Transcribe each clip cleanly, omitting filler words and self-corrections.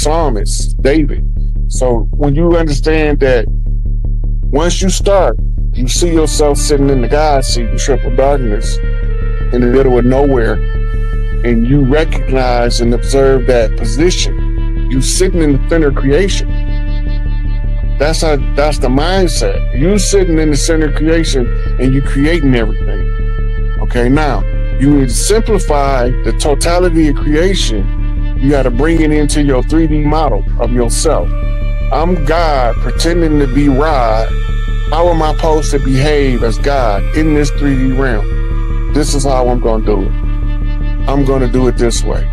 psalmist, David. So when you understand that once you start, you see yourself sitting in the God seat in triple darkness in the middle of nowhere, and you recognize and observe that position. You sitting in the center of creation. That's the mindset. You sitting in the center of creation and you creating everything. Okay, now you would simplify the totality of creation. You got to bring it into your 3D model of yourself. I'm God pretending to be Rod. How am I supposed to behave as God in this 3D realm? This is how I'm going to do it. I'm going to do it this way.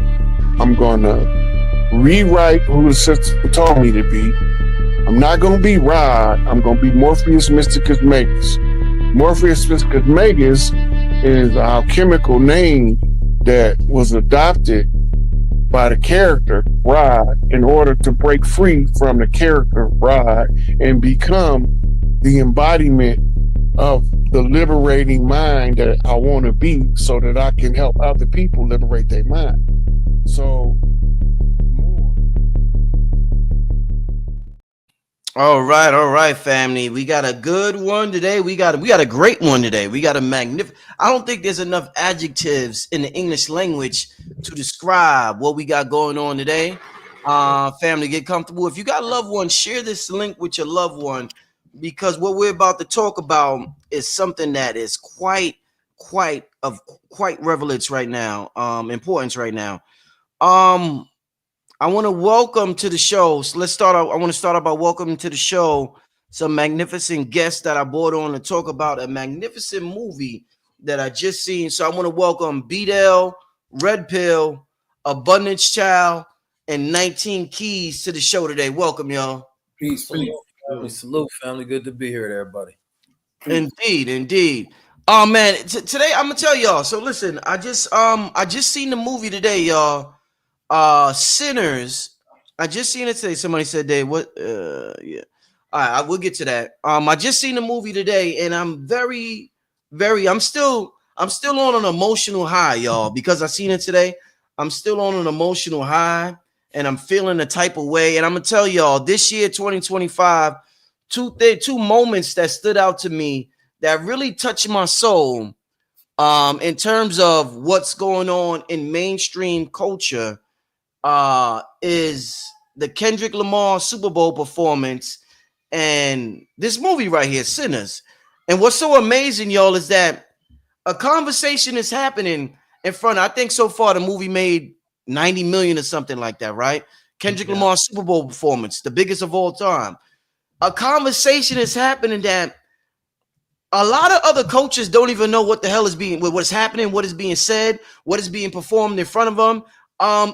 I'm going to rewrite who the system told me to be. I'm not going to be Rod. I'm going to be Morpheus Mysticus Magus. Morpheus Mysticus Magus is a alchemical name that was adopted by the character Rod in order to break free from the character Rod and become the embodiment of the liberating mind that I want to be, so that I can help other people liberate their mind. So All right, family. We got a good one today. We got a great one today. We got a magnificent. I don't think there's enough adjectives in the English language to describe what we got going on today. Family, get comfortable. If you got a loved one, share this link with your loved one, because what we're about to talk about is something that is quite relevant right now, importance right now. I want to welcome to the show. So let's start out. I want to start out by welcoming to the show some magnificent guests that I brought on to talk about a magnificent movie that I just seen. So I want to welcome BDell, Red Pill, Abundance Child, and 19 Keys to the show today. Welcome, y'all. Peace. Salute, family. Good to be here, everybody. Indeed. Oh man, today I'm gonna tell y'all. So listen, I just seen the movie today, y'all. Sinners. I just seen it today. Somebody said they what yeah. All right, I will get to that. I just seen the movie today, and I'm I'm still on an emotional high, y'all, because I seen it today. I'm still on an emotional high, and I'm feeling a type of way. And I'm gonna tell y'all, this year, 2025, two moments that stood out to me that really touched my soul in terms of what's going on in mainstream culture. Is the Kendrick Lamar Super Bowl performance and this movie right here, Sinners. And what's so amazing, y'all, is that a conversation is happening in front. I think so far the movie made 90 million or something like that, right? Kendrick Lamar Super Bowl performance, the biggest of all time. A conversation is happening that a lot of other coaches don't even know what the hell is what's happening, what is being said, what is being performed in front of them.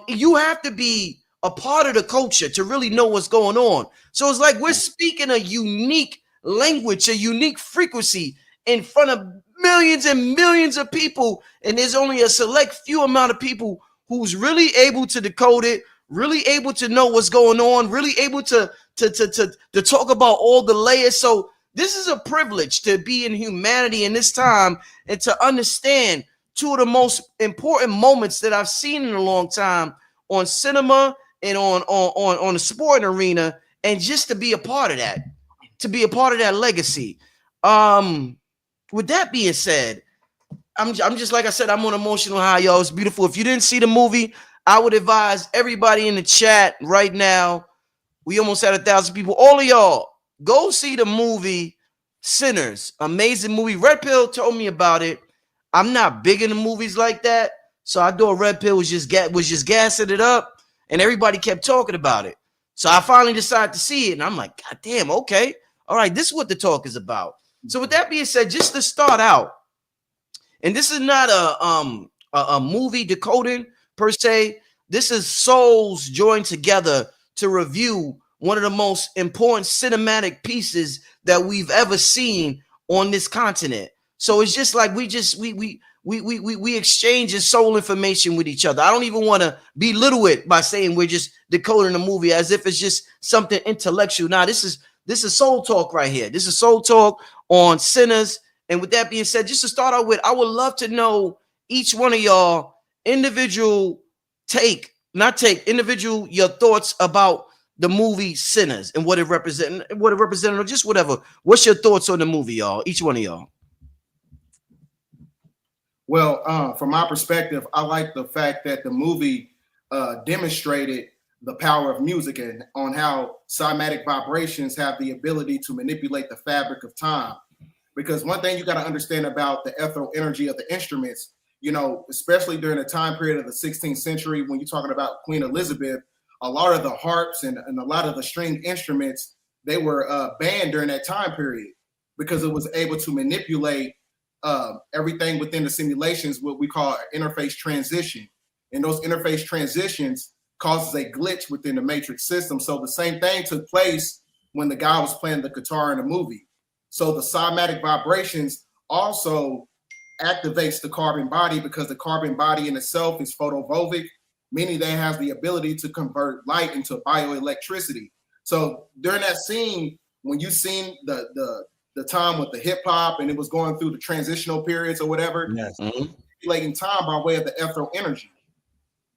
You have to be a part of the culture to really know what's going on. So it's like we're speaking a unique language, a unique frequency in front of millions and millions of people, and there's only a select few amount of people who's really able to decode it, really able to know what's going on, really able to talk about all the layers. So this is a privilege to be in humanity in this time and to understand two of the most important moments that I've seen in a long time on cinema and on the sporting arena, and just to be a part of that, legacy. With that being said, I'm just, like I said, I'm on emotional high, y'all. It's beautiful. If you didn't see the movie, I would advise everybody in the chat right now. We almost had 1,000 people. All of y'all, go see the movie Sinners. Amazing movie. Red Pill told me about it. I'm not big into movies like that, so I thought Red Pill was just gassing it up, and everybody kept talking about it. So I finally decided to see it, and I'm like, God damn, okay, all right, this is what the talk is about. So with that being said, just to start out, and this is not a movie decoding per se. This is souls joined together to review one of the most important cinematic pieces that we've ever seen on this continent. So it's just like we exchange soul information with each other. I don't even want to belittle it by saying we're just decoding a movie as if it's just something intellectual. Now, this is soul talk right here. This is soul talk on Sinners. And with that being said, just to start out with, I would love to know each one of y'all individual take not take individual your thoughts about the movie Sinners and what it represented, or just whatever. What's your thoughts on the movie, y'all? Each one of y'all. Well, from my perspective, I like the fact that the movie demonstrated the power of music and on how cymatic vibrations have the ability to manipulate the fabric of time. Because one thing you got to understand about the ethereal energy of the instruments, you know, especially during the time period of the 16th century, when you're talking about Queen Elizabeth, a lot of the harps and a lot of the stringed instruments, they were banned during that time period because it was able to manipulate everything within the simulations, what we call an interface transition. And those interface transitions causes a glitch within the matrix system. So the same thing took place when the guy was playing the guitar in the movie. So the cymatic vibrations also activates the carbon body because the carbon body in itself is photovoltaic, meaning that it has the ability to convert light into bioelectricity. So during that scene, when you seen the time with the hip hop and it was going through the transitional periods or whatever, yes, manipulating time by way of the ethereal energy.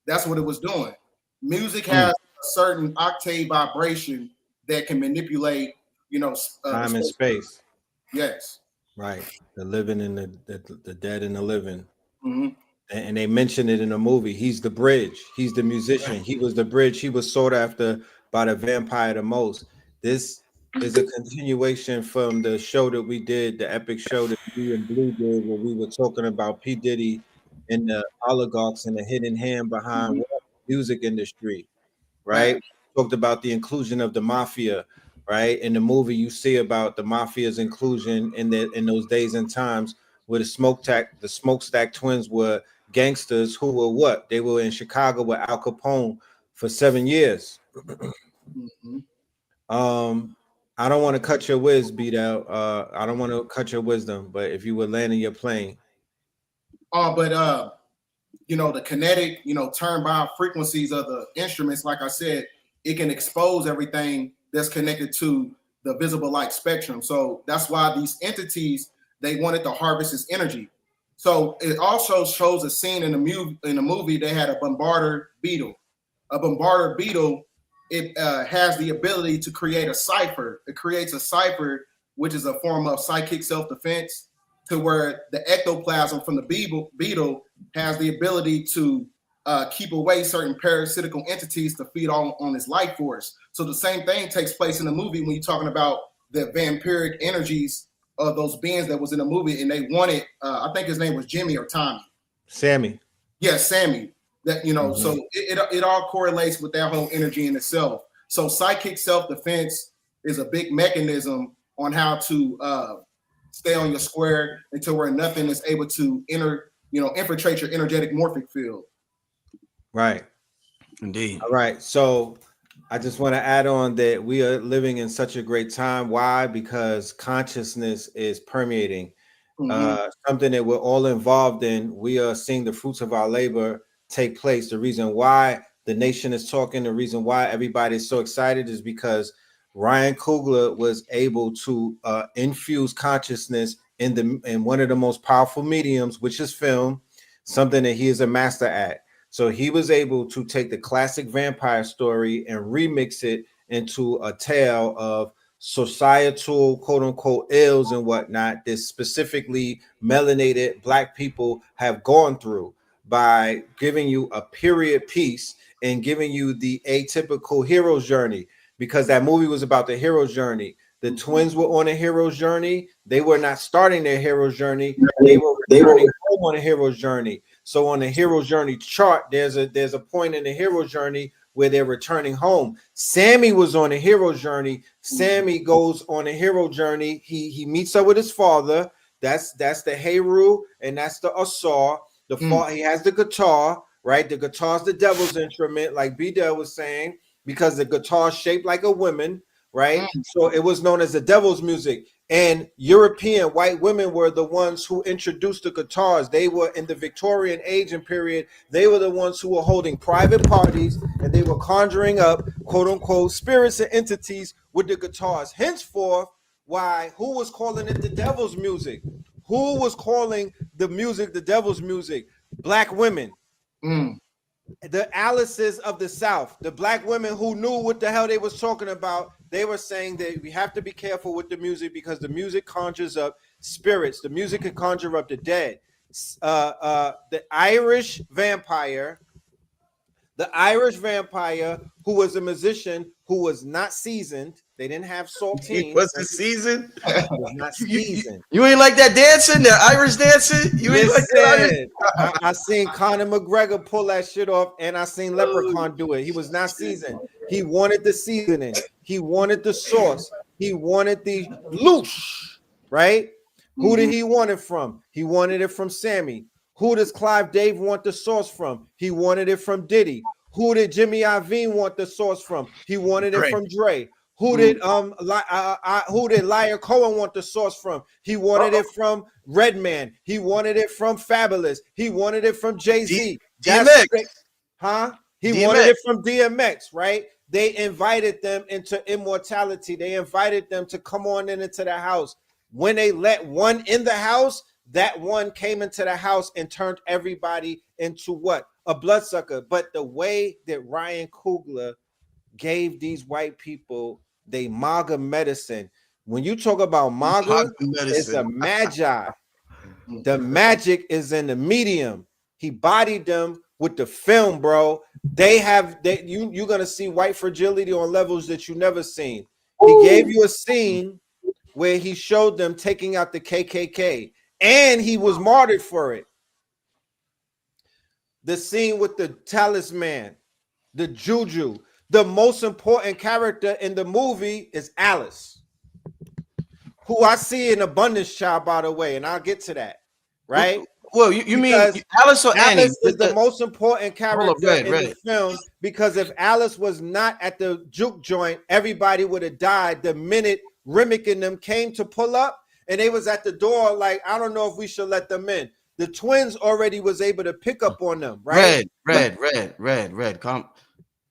That's what it was doing. Music has a certain octave vibration that can manipulate, you know, time and space. Yes. Right. The living and the dead and the living. Mm-hmm. And they mentioned it in the movie. He's the bridge. He's the musician. He was the bridge. He was sought after by the vampire the most. This is a continuation from the show that we did, the epic show that we and Blue did, where we were talking about P. Diddy and the oligarchs and the hidden hand behind the music industry, right? Talked about the inclusion of the mafia, right? In the movie, you see about the mafia's inclusion in those days and times where the smokestack twins were gangsters who were what? They were in Chicago with Al Capone for 7 years. I don't want to cut your whiz, BDell. I don't want to cut your wisdom, but if you were landing your plane. You know, the kinetic, you know, turn by frequencies of the instruments, like I said, it can expose everything that's connected to the visible light spectrum. So that's why these entities, they wanted to harvest this energy. So it also shows a scene in the movie. They had a bombarder beetle. A bombarder beetle, it has the ability to create a cipher. It creates a cipher, which is a form of psychic self-defense, to where the ectoplasm from the beetle has the ability to keep away certain parasitical entities to feed on its life force. So the same thing takes place in the movie when you're talking about the vampiric energies of those beings that was in the movie, and they wanted, I think his name was Jimmy or Tommy. Sammy. Yes, Sammy. That, you know, so it all correlates with that whole energy in itself. So psychic self-defense is a big mechanism on how to stay on your square until where nothing is able to infiltrate your energetic morphic field. Right. Indeed. All right. So I just want to add on that we are living in such a great time. Why? Because consciousness is permeating. Something that we're all involved in. We are seeing the fruits of our labor take place. The reason why the nation is talking, the reason why everybody is so excited is because Ryan Coogler was able to infuse consciousness in one of the most powerful mediums, which is film, something that he is a master at. So he was able to take the classic vampire story and remix it into a tale of societal, quote unquote, ills and whatnot that specifically melanated Black people have gone through, by giving you a period piece and giving you the atypical hero's journey, because that movie was about the hero's journey. The twins were on a hero's journey. They were not starting their hero's journey. They were returning home on a hero's journey. So on the hero's journey chart, there's a point in the hero's journey where they're returning home. Sammy was on a hero's journey. Sammy goes on a hero journey. He meets up with his father. That's the Heru and that's the Asar. He has the guitar, right? The guitar's the devil's instrument, like BDell was saying, because the guitar's shaped like a woman, right? So it was known as the devil's music. And European white women were the ones who introduced the guitars. They were in the Victorian age and period. They were the ones who were holding private parties and they were conjuring up, quote unquote, spirits and entities with the guitars. Henceforth, who was calling it the devil's music? Who was calling the music the devil's music? Black women. the Alices of the South, the black women who knew what the hell they was talking about, they were saying that we have to be careful with the music because the music conjures up spirits. The music can conjure up the dead. The Irish vampire who was a musician who was not seasoned. They didn't have saltine. What's the season? Was not seasoned. You ain't like that dancing, the Irish dancing? You ain't like that Irish? I seen Conor McGregor pull that shit off, and I seen Leprechaun do it. He was not seasoned. He wanted the seasoning. He wanted the sauce. He wanted the loose, right? Who did he want it from? He wanted it from Sammy. Who does Clive Dave want the sauce from? He wanted it from Diddy. Who did Jimmy Iovine want the sauce from? He wanted it from Dre. Who did Liar Cohen want the sauce from? He wanted it from Redman. He wanted it from Fabulous. He wanted it from Jay-Z. DMX. He DMX. wanted it from DMX, right? They invited them into immortality. They invited them to come on into the house. When they let one in the house, that one came into the house and turned everybody into what? A bloodsucker. But the way that Ryan Coogler gave these white people they MAGA medicine. When you talk about MAGA, it's a magi. The magic is in the medium. He bodied them with the film, bro. You're gonna see white fragility on levels that you never seen. He gave you a scene where he showed them taking out the KKK, and he was martyred for it. The scene with the talisman, the juju. The most important character in the movie is Alice, who I see in Abundance Child, by the way, and I'll get to that, right? Well, you mean Alice or Annie? Alice is the most important character in the film, because if Alice was not at the juke joint, everybody would have died the minute Remick and them came to pull up, and they was at the door like, I don't know if we should let them in. The twins already was able to pick up on them, right? Red.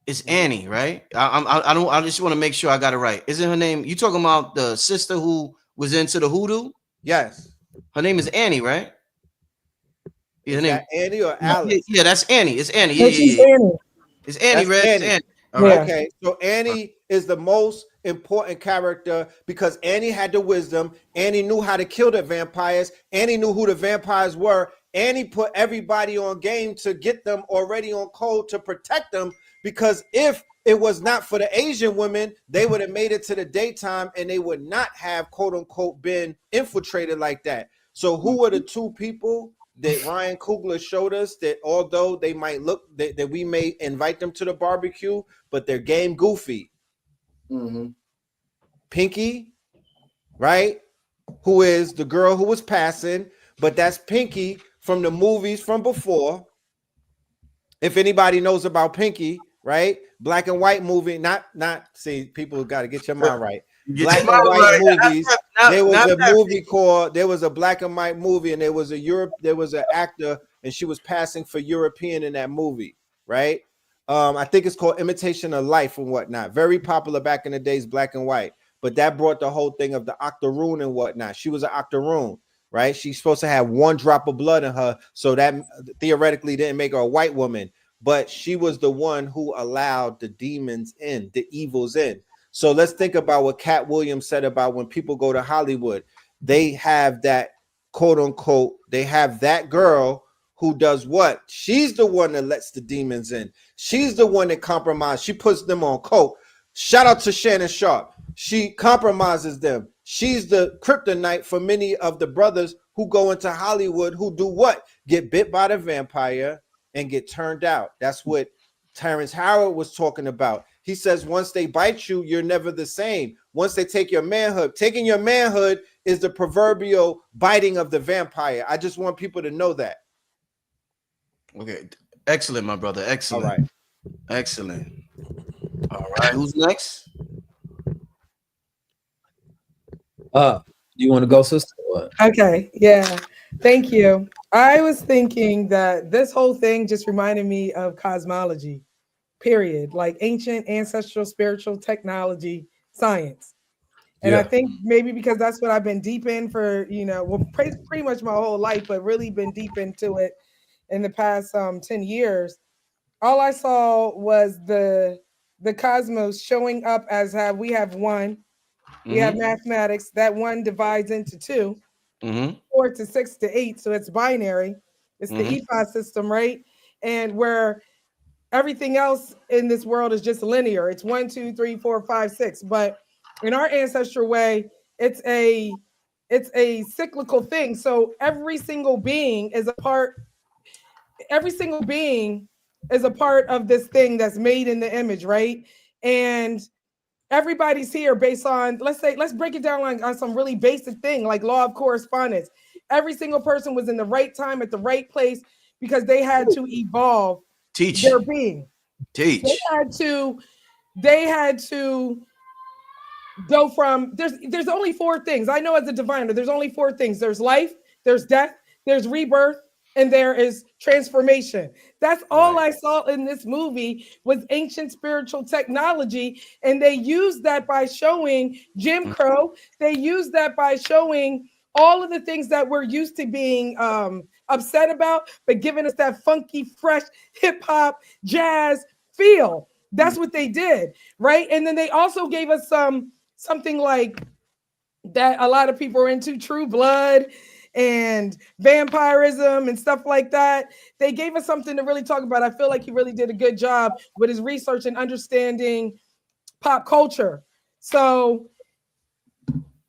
It's Annie, right? I just want to make sure I got it right. Isn't her name? You talking about the sister who was into the Hoodoo? Yes. Her name is Annie, right? Yeah, her name Annie or Alice? Yeah, that's Annie. It's Annie. Yeah, she's Annie. It's Annie, Red. Annie. It's Annie. All right. Okay, so Annie is the most important character because Annie had the wisdom. Annie knew how to kill the vampires. Annie knew who the vampires were. Annie put everybody on game to get them already on code to protect them, because if it was not for the Asian women, they would have made it to the daytime and they would not have, quote unquote, been infiltrated like that. So who were the two people that Ryan Coogler showed us that although they might look that we may invite them to the barbecue, but they're game goofy? Pinky, right? Who is the girl who was passing, but that's Pinky from the movies from before. If anybody knows about Pinky, right? Black and white movie, not see, people got to get your mind right. Black and white movies. There was a movie called, there was a black and white movie, and there was an actor, and she was passing for European in that movie, right? I think it's called Imitation of Life and whatnot. Very popular back in the days, black and white. But that brought the whole thing of the octoroon and whatnot. She was an octoroon, right? She's supposed to have one drop of blood in her, so that theoretically didn't make her a white woman. But she was the one who allowed the demons in, the evils in. So let's think about what Cat Williams said about when people go to Hollywood. They have that, quote unquote, they have that girl who does what? She's the one that lets the demons in. She's the one that compromises. She puts them on coke. Shout out to Shannon Sharp. She compromises them. She's the kryptonite for many of the brothers who go into Hollywood who do what? Get bit by the vampire and get turned out. That's what Terrence Howard was talking about. He says once they bite you, you're never the same. Once they take your manhood, taking your manhood is the proverbial biting of the vampire. I just want people to know that. Okay. Excellent, my brother. Excellent. All right. Excellent. All right. Who's next? You want to go, sister? Okay, yeah. Thank you. I was thinking that this whole thing just reminded me of cosmology, period. Like ancient, ancestral, spiritual technology, science. And I think maybe because that's what I've been deep in for, pretty much my whole life, but really been deep into it in the past 10 years. all I saw was the cosmos showing up as we have one. We have mathematics. That one divides into two, 4 to 6 to 8. So it's binary. It's the EPOS system, right? And where everything else in this world is just linear. It's 1, 2, 3, 4, 5, 6. But in our ancestral way, it's a cyclical thing. So every single being is a part. Every single being is a part of this thing that's made in the image, right? And everybody's here based on, let's break it down on some really basic thing like law of correspondence. Every single person was in the right time at the right place because they had to evolve their being. They had to go from, there's only 4 things. I know as a diviner, there's only 4 things. There's life, there's death, there's rebirth, and there is transformation. That's all I saw in this movie was ancient spiritual technology. And they used that by showing Jim Crow. They used that by showing all of the things that we're used to being upset about, but giving us that funky, fresh hip hop, jazz feel. That's what they did, right? And then they also gave us something like that a lot of people are into, True Blood and vampirism and stuff like that. They gave us something to really talk about. I feel like he really did a good job with his research and understanding pop culture. So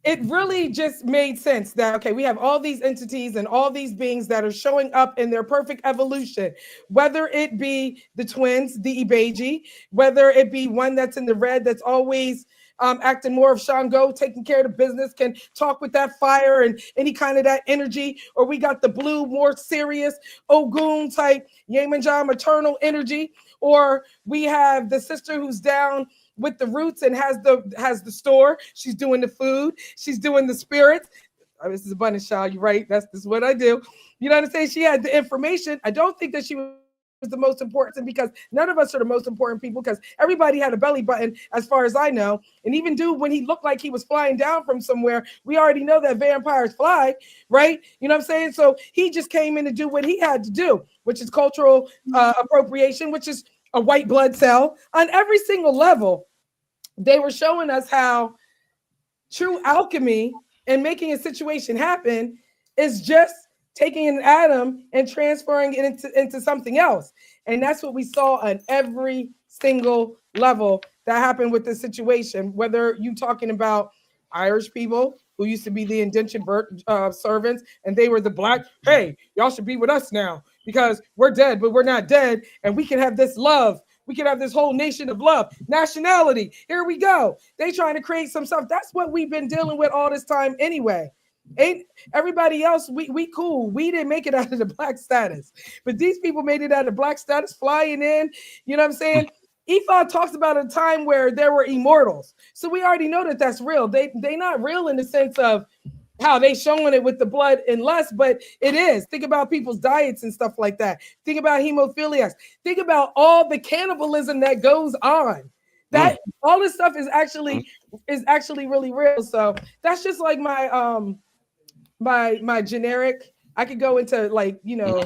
it really just made sense that, okay, we have all these entities and all these beings that are showing up in their perfect evolution, whether it be the twins, the Ibeji, whether it be one that's in the red that's always acting more of Shango, taking care of the business, can talk with that fire and any kind of that energy, or we got the blue, more serious Ogun type Yemanjah maternal energy, or we have the sister who's down with the roots and has the store. She's doing the food, she's doing the spirits. Oh, this is a bunny child, you're right. This is what I do. You know what I'm saying? She had the information. I don't think that she was the most important, because none of us are the most important people, because everybody had a belly button as far as I know. And even dude, when he looked like he was flying down from somewhere, we already know that vampires fly, right? You know what I'm saying? So he just came in to do what he had to do, which is cultural appropriation, which is a white blood cell on every single level. They were showing us how true alchemy and making a situation happen is just taking an atom and transferring it into something else. And that's what we saw on every single level that happened with this situation, whether you talking about Irish people who used to be the indentured servants, and they were the black, hey, y'all should be with us now because we're dead, but we're not dead. And we can have this love. We can have this whole nation of love, nationality. Here we go. They trying to create some stuff. That's what we've been dealing with all this time anyway. Ain't everybody else, we cool. We didn't make it out of the black status, but these people made it out of black status, flying in. You know what I'm saying? Ifa talks about a time where there were immortals, so we already know that that's real. They not real in the sense of how they showing it with the blood and lust, but it is. Think about people's diets and stuff like that. Think about hemophiliacs. Think about all the cannibalism that goes on. That all this stuff is actually really real. So that's just like my my generic. I could go into like, you know,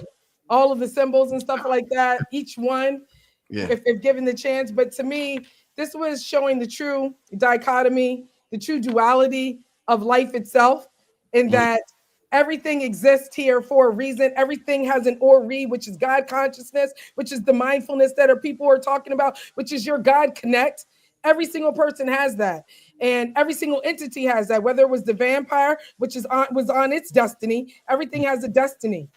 all of the symbols and stuff like that, each one, if given the chance. But to me, this was showing the true dichotomy, the true duality of life itself, in that everything exists here for a reason. Everything has an Ori, which is God consciousness, which is the mindfulness that people are talking about, which is your God connect. Every single person has that, and every single entity has that. Whether it was the vampire, which was on its destiny, everything has a destiny.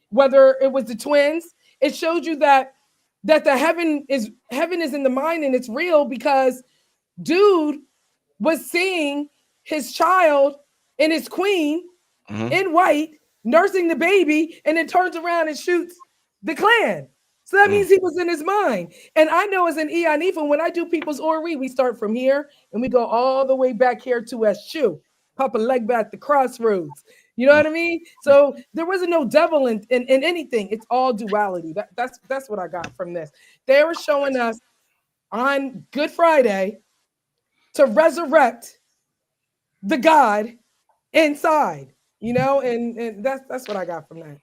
Whether it was the twins, it showed you that the heaven is in the mind, and it's real, because dude was seeing his child and his queen in white nursing the baby, and then turns around and shoots the clan. So that means he was in his mind. And I know as an Ianifa, when I do people's Ori, we start from here and we go all the way back here to Eshu, Papa Legba at the crossroads. You know what I mean? So there wasn't no devil in anything. It's all duality. That's what I got from this. They were showing us on Good Friday to resurrect the God inside, you know, and that's what I got from that.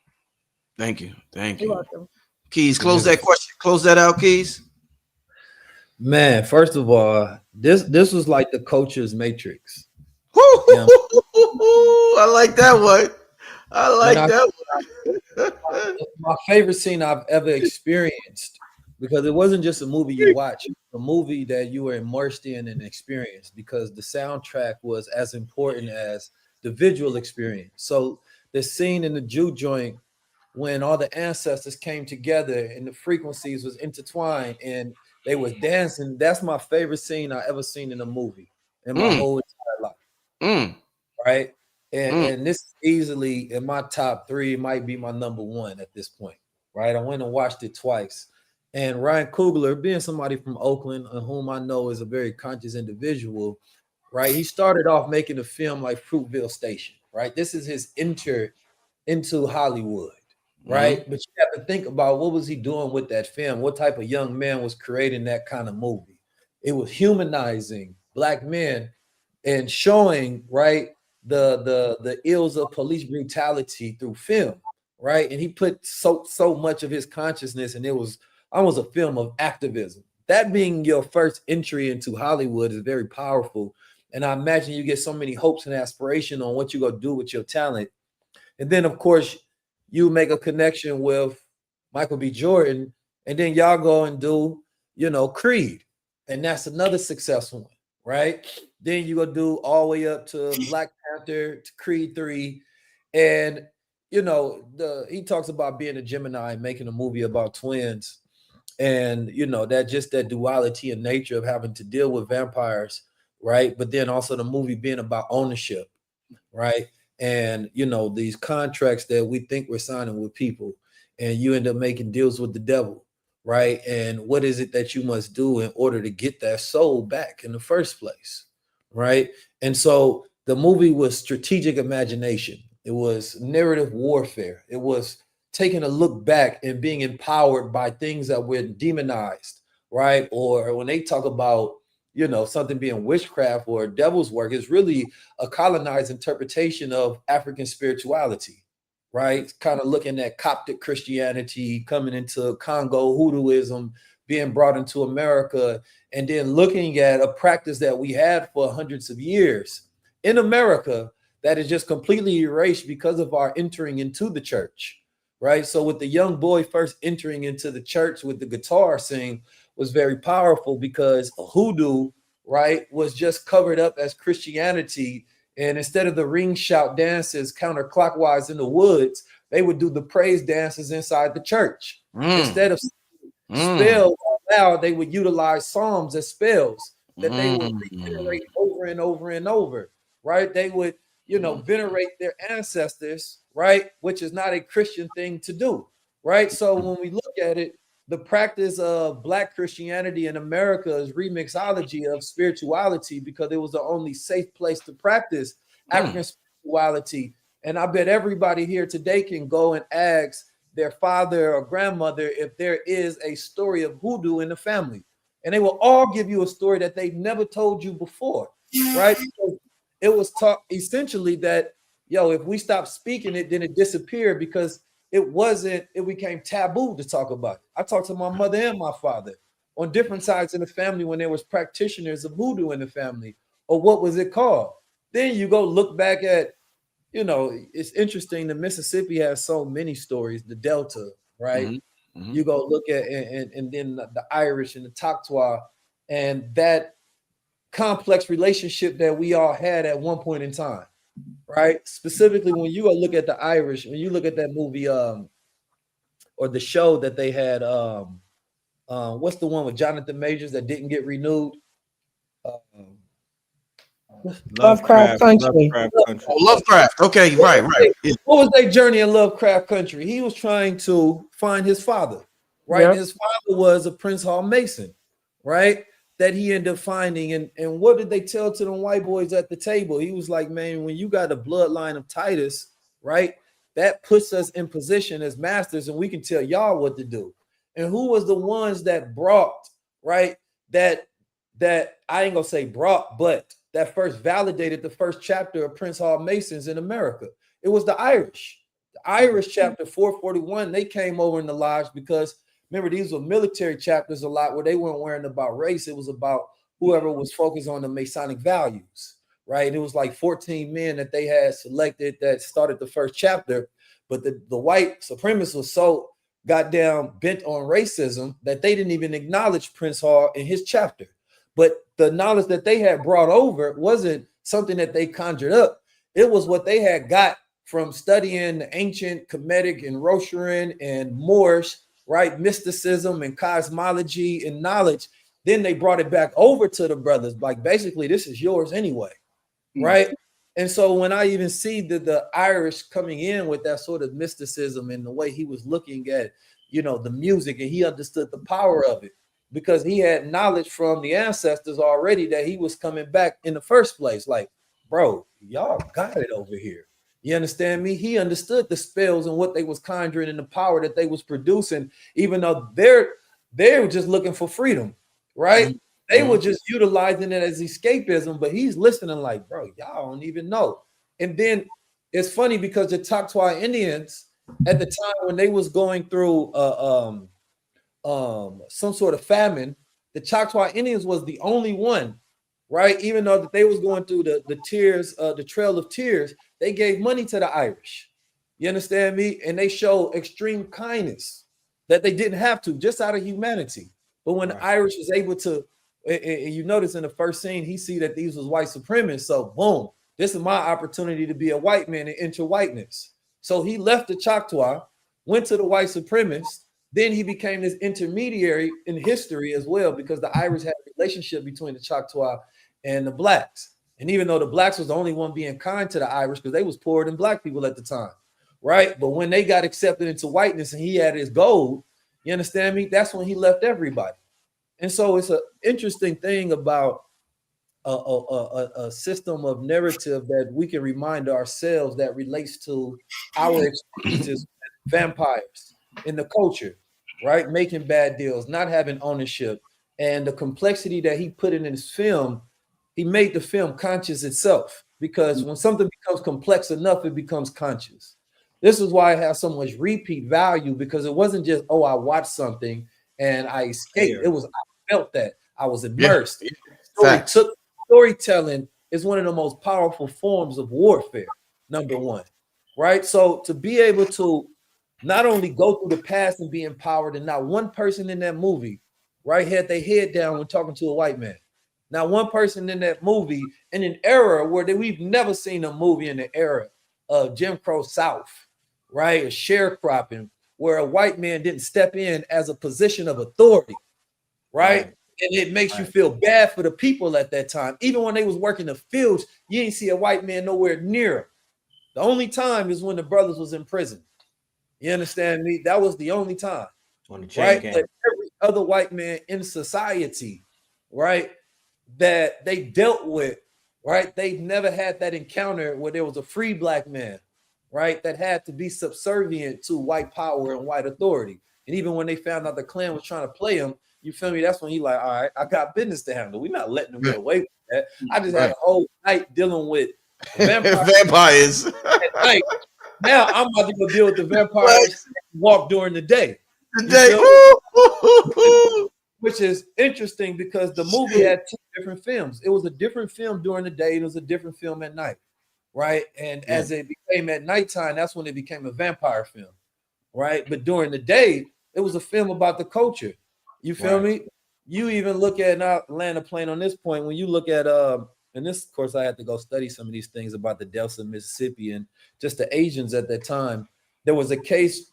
Thank you. You're welcome. Keys, close that question. Close that out, Keys. Man, first of all, this was like the Culture's Matrix. I like that one. I like that one. My favorite scene I've ever experienced, because it wasn't just a movie you watch, a movie that you were immersed in and experienced, because the soundtrack was as important as the visual experience. So the scene in the Jew joint when all the ancestors came together and the frequencies was intertwined and they was dancing, that's my favorite scene I ever seen in a movie in my whole entire life. Right? And this is easily in my top 3, it might be my number 1 at this point. Right? I went and watched it twice. And Ryan Coogler, being somebody from Oakland, whom I know is a very conscious individual, right? He started off making a film like Fruitvale Station, right? This is his enter into Hollywood, right? But you have to think about, what was he doing with that film? What type of young man was creating that kind of movie? It was humanizing Black men and showing, right, the ills of police brutality through film, right? And he put so much of his consciousness, and it was almost a film of activism. That being your first entry into Hollywood is very powerful. And I imagine you get so many hopes and aspiration on what you're going to do with your talent. And then, of course, you make a connection with Michael B. Jordan, and then y'all go and do, Creed. And that's another successful one, right? Then you go do all the way up to Black Panther, to Creed 3. And, he talks about being a Gemini and making a movie about twins. And, that duality in nature of having to deal with vampires, right? But then also the movie being about ownership, right? And, these contracts that we think we're signing with people, and you end up making deals with the devil, right? And what is it that you must do in order to get that soul back in the first place, right? And so the movie was strategic imagination. It was narrative warfare. It was taking a look back and being empowered by things that were demonized, right? Or when they talk about, something being witchcraft or devil's work, is really a colonized interpretation of African spirituality, right? Kind of looking at Coptic Christianity coming into Congo, Hoodooism being brought into America, and then looking at a practice that we had for hundreds of years in America that is just completely erased because of our entering into the church, right? So with the young boy first entering into the church with the guitar scene was very powerful, because Hoodoo, right, was just covered up as Christianity. And instead of the ring shout dances counterclockwise in the woods, they would do the praise dances inside the church. Instead of spells loud, they would utilize psalms as spells that they would reiterate over and over and over, right? They would, venerate their ancestors, right? Which is not a Christian thing to do, right? So when we look at it, the practice of Black Christianity in America is remixology of spirituality, because it was the only safe place to practice African spirituality. And I bet everybody here today can go and ask their father or grandmother if there is a story of Hoodoo in the family. And they will all give you a story that they've never told you before, right? Because it was taught essentially that, if we stop speaking it, then it disappeared, because it became taboo to talk about it. I talked to my mother and my father on different sides of the family when there was practitioners of Voodoo in the family, or what was it called? Then you go look back at, it's interesting. The Mississippi has so many stories, the Delta, right? You go look at, and then the Irish and the Choctaw, and that complex relationship that we all had at one point in time. Right. Specifically, when you go look at the Irish, when you look at that movie, or the show that they had, what's the one with Jonathan Majors that didn't get renewed? Lovecraft Country. Lovecraft. Okay, right. Yeah. What was their journey in Lovecraft Country? He was trying to find his father, right? Yep. His father was a Prince Hall Mason, right? That he ended up finding. And what did they tell to them white boys at the table? He was like, man, when you got a bloodline of Titus, right, that puts us in position as masters, and we can tell y'all what to do. And who was the ones that brought, right, that I ain't gonna say brought, but that first validated the first chapter of Prince Hall Masons in America? It was the Irish, The Irish chapter 441, they came over in the lodge because remember, these were military chapters a lot where they weren't worrying about race. It was about whoever was focused on the Masonic values, right? It was like 14 men that they had selected that started the first chapter. But the white supremacists were so goddamn bent on racism that they didn't even acknowledge Prince Hall in his chapter. But the knowledge that they had brought over wasn't something that they conjured up. It was what they had got from studying the ancient Kemetic and Rosharan and Moorish, right? Mysticism and cosmology and knowledge. Then they brought it back over to the brothers. Like, basically, this is yours anyway, right? And so when I even see the Irish coming in with that sort of mysticism and the way he was looking at, you know, the music, and he understood the power of it because he had knowledge from the ancestors already that he was coming back in the first place. Like, bro, y'all got it over here. You understand me? He understood the spells and what they was conjuring and the power that they was producing, even though they were just looking for freedom, right? They were just utilizing it as escapism, but he's listening like, bro, y'all don't even know. And then it's funny because the Choctaw Indians at the time when they was going through some sort of famine, the Choctaw Indians was the only one, right? Even though that they was going through the tears, the Trail of Tears, they gave money to the Irish. You understand me? And they showed extreme kindness that they didn't have to, just out of humanity. But when the Irish was able to, and you notice in the first scene, he see that these was white supremacists. So boom, this is my opportunity to be a white man and enter whiteness. So he left the Choctaw, went to the white supremacists. Then he became this intermediary in history as well, because the Irish had a relationship between the Choctaw and the blacks. And even though the blacks was the only one being kind to the Irish because they was poorer than black people at the time, right? But when they got accepted into whiteness and he had his gold, you understand me? That's when he left everybody. And so it's an interesting thing about a system of narrative that we can remind ourselves that relates to our experiences with vampires in the culture, right? Making bad deals, not having ownership, and the complexity that he put in his film. He made the film conscious itself, because when something becomes complex enough, it becomes conscious. This is why it has so much repeat value, because it wasn't just, oh, I watched something and I escaped. It was, I felt that. I was immersed. Storytelling is one of the most powerful forms of warfare, number one, right? So to be able to not only go through the past and be empowered, and not one person in that movie, right, had their head down when talking to a white man. Now, one person in that movie in an era where we've never seen a movie in the era of Jim Crow South, right? A sharecropping, where a white man didn't step in as a position of authority, right? And it makes you feel bad for the people at that time. Even when they was working the fields, you didn't see a white man nowhere near them. The only time is when the brothers was in prison. You understand me? That was the only time, right? But every other white man in society, right, that they dealt with, right? They never had that encounter where there was a free black man, right, that had to be subservient to white power and white authority. And even when they found out the Klan was trying to play him, you feel me? That's when he like, all right, I got business to handle. We're not letting them get away with that. I just had a whole night dealing with vampires. At night. Now I'm about to go deal with the vampires and walk during the day. Which is interesting because the movie had two different films. It was a different film during the day. It was a different film at night, right? And as it became at nighttime, that's when it became a vampire film, right? But during the day, it was a film about the culture. You feel me? You even look at, and I'll land a plane on this point, when you look at, and this, of course, I had to go study some of these things about the Delta, Mississippi, and just the Asians at that time. There was a case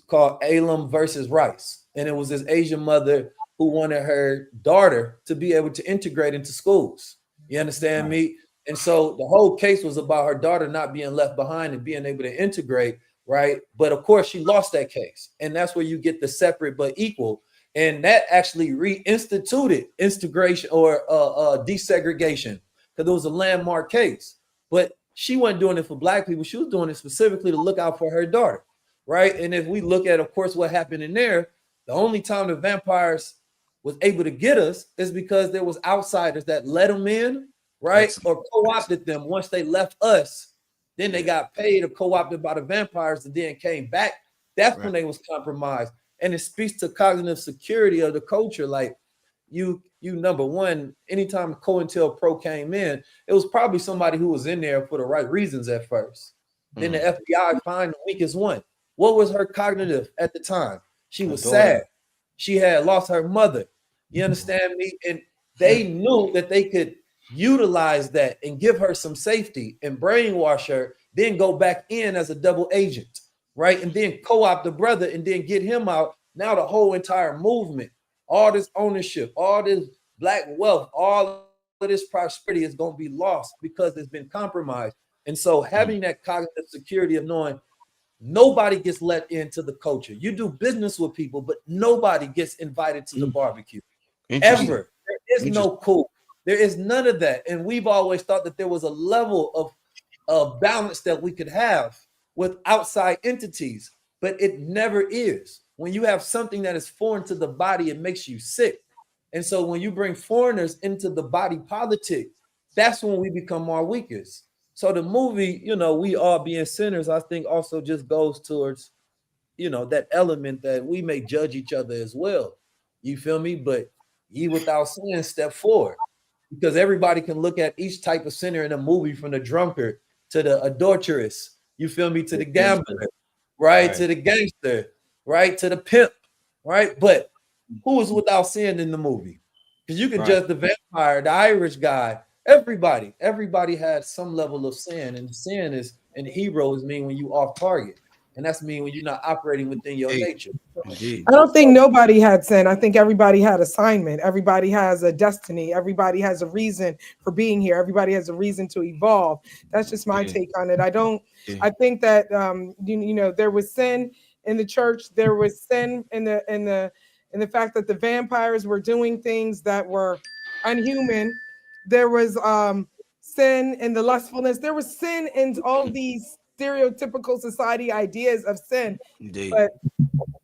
called Elam versus Rice, and it was this Asian mother who wanted her daughter to be able to integrate into schools. You understand me? And so the whole case was about her daughter not being left behind and being able to integrate, right? But of course, she lost that case. And that's where you get the separate but equal. And that actually reinstituted integration or desegregation, because it was a landmark case. But she wasn't doing it for black people. She was doing it specifically to look out for her daughter, right? And if we look at, of course, what happened in there, the only time the vampires was able to get us is because there was outsiders that let them in, right? Or co-opted them once they left us Then they got paid or co-opted by the vampires and then came back. That's when they was compromised. And it speaks to cognitive security of the culture. Like you number one, anytime COINTELPRO came in, it was probably somebody who was in there for the right reasons at first. Then the FBI find the weakest one. What was her cognitive at the time? She was sad. She had lost her mother. You understand me? And they knew that they could utilize that and give her some safety and brainwash her, then go back in as a double agent, right? And then co-opt the brother and then get him out. Now the whole entire movement, all this ownership, all this black wealth, all of this prosperity is going to be lost because it's been compromised. And so having that cognitive security of knowing nobody gets let into the culture. You do business with people, but nobody gets invited to the barbecue. Ever. There is no cool. There is none of that. And we've always thought that there was a level of balance that we could have with outside entities, but it never is. When you have something that is foreign to the body, it makes you sick. And so when you bring foreigners into the body politic, that's when we become our weakest. So the movie, you know, We All Being Sinners, I think also just goes towards, you know, that element that we may judge each other as well. You feel me? But ye without sin, step forward. Because everybody can look at each type of sinner in a movie, from the drunkard to the adulteress, you feel me, to the gambler, right? To the gangster, right? To the pimp, right? But who is without sin in the movie? Because you can judge the vampire, the Irish guy, everybody had some level of sin, and sin is, and heroes mean when you off target, and that's mean when you're not operating within your nature. I don't think nobody had sin. I think everybody had assignment. Everybody has a destiny. Everybody has a reason for being here. Everybody has a reason to evolve. That's just my take on it. I think that you know, there was sin in the church. There was sin in the fact that the vampires were doing things that were unhuman. There was sin in the lustfulness. There was sin in all these stereotypical society ideas of sin. Indeed. But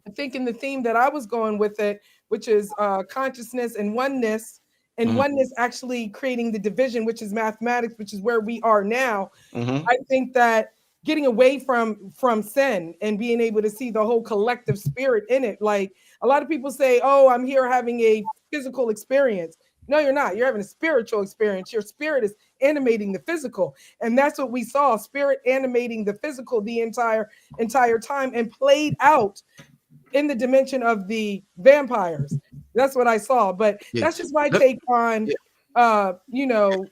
I think in the theme that I was going with it, which is consciousness and oneness, and oneness actually creating the division, which is mathematics, which is where we are now. I think that getting away from sin and being able to see the whole collective spirit in it. Like a lot of people say, oh, I'm here having a physical experience. No, you're not. You're having a spiritual experience. Your spirit is animating the physical. And that's what we saw, spirit animating the physical the entire time, and played out in the dimension of the vampires. That's what I saw. But that's just my take on, you know,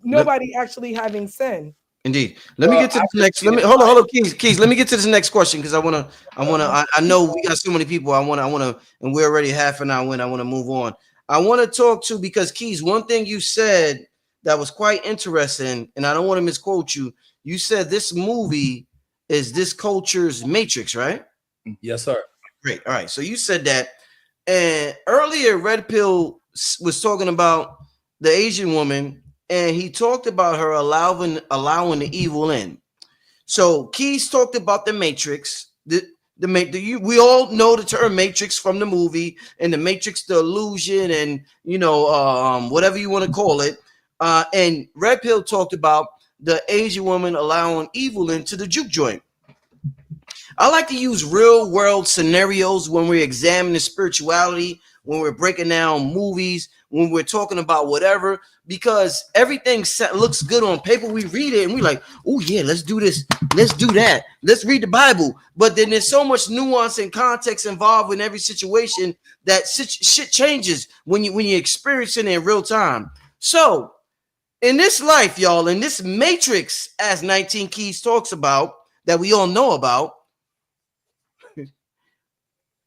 nobody actually having sin. Indeed. Let me get to the next. Let me hold on, Keys. Let me get to this next question, because I know we got so many people. I wanna, and we're already half an hour in. I want to move on. I want to talk to, because Keys, one thing you said that was quite interesting, and I don't want to misquote you. You said this movie is this culture's Matrix, right? Yes, sir. Great. All right. So you said that, and earlier Red Pill was talking about the Asian woman, and he talked about her allowing the evil in. So Keys talked about the Matrix. We all know the term Matrix from the movie, and the Matrix, the illusion, and you know, whatever you want to call it. And Red Pill talked about the Asian woman allowing evil into the juke joint. I like to use real world scenarios when we're examining spirituality, when we're breaking down movies, when we're talking about whatever, because everything looks good on paper. We read it and we're like, oh yeah, let's do this. Let's do that. Let's read the Bible. But then there's so much nuance and context involved in every situation that shit changes when you're experiencing it in real time. So in this life, y'all, in this Matrix, as 19 Keys talks about, that we all know about,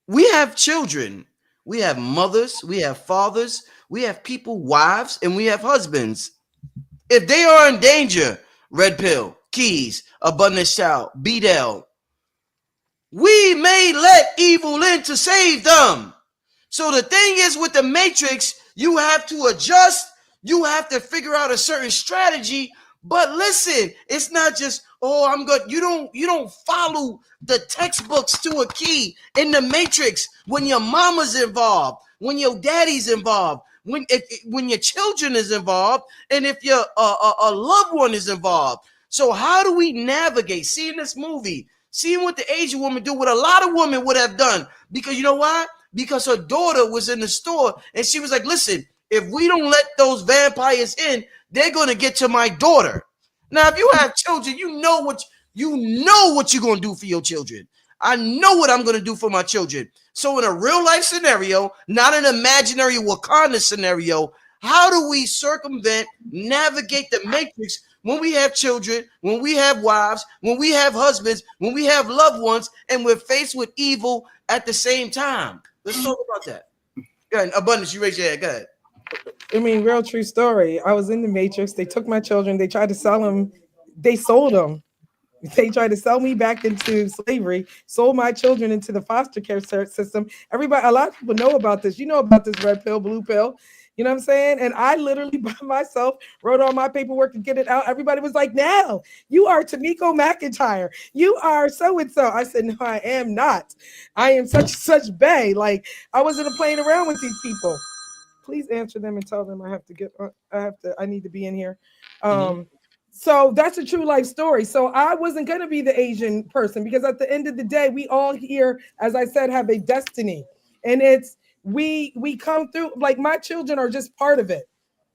we have children, we have mothers, we have fathers, we have people, wives, and we have husbands. If they are in danger, Red Pill, Keys, Abundance Child, BDell, we may let evil in to save them. So the thing is, with the Matrix, you have to adjust, you have to figure out a certain strategy. But listen, it's not just, oh, I'm good. You don't follow the textbooks to a key in the Matrix when your mama's involved, when your daddy's involved, when your children is involved, and if your a loved one is involved. So how do we navigate seeing this movie, seeing what the Asian woman do, what a lot of women would have done? Because you know why? Because her daughter was in the store and she was like, listen, if we don't let those vampires in, they're going to get to my daughter. Now, if you have children, you know what you're going to do for your children. I know what I'm going to do for my children. So in a real life scenario, not an imaginary Wakanda scenario, how do we circumvent, navigate the matrix when we have children, when we have wives, when we have husbands, when we have loved ones, and we're faced with evil at the same time? Let's talk about that. Go ahead. Abundance, you raise your hand. Go ahead. I mean, real true story. I was in the matrix. They took my children. They tried to sell them. They sold them. They tried to sell me back into slavery, sold my children into the foster care system. Everybody, a lot of people know about this. You know about this red pill, blue pill. You know what I'm saying? And I literally by myself wrote all my paperwork to get it out. Everybody was like, "Now you are Tamiko McIntyre. You are so-and-so." I said, "No, I am not. I am such bae." Like, I wasn't playing around with these people. Please answer them and tell them I need to be in here. So that's a true life story. So I wasn't going to be the Asian person because at the end of the day, we all here, as I said, have a destiny. And it's, we come through, like my children are just part of it.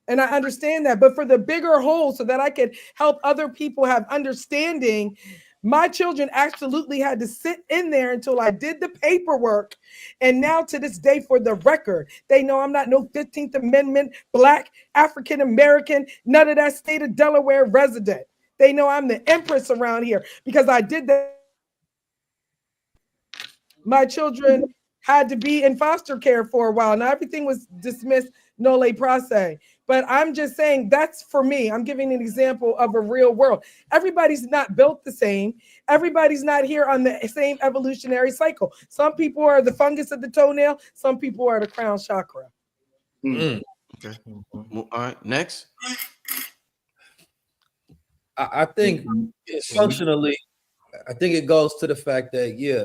And I understand that. But for the bigger whole, so that I could help other people have understanding, my children absolutely had to sit in there until I did the paperwork. And now to this day, for the record, they know I'm not no 15th Amendment, Black, African-American, none of that state of Delaware resident. They know I'm the empress around here because I did that. My children had to be in foster care for a while. Now everything was dismissed, nolle prosse. But I'm just saying that's for me. I'm giving an example of a real world. Everybody's not built the same. Everybody's not here on the same evolutionary cycle. Some people are the fungus of the toenail. Some people are the crown chakra. Okay. All right. Next. I think functionally, I think it goes to the fact that, yeah,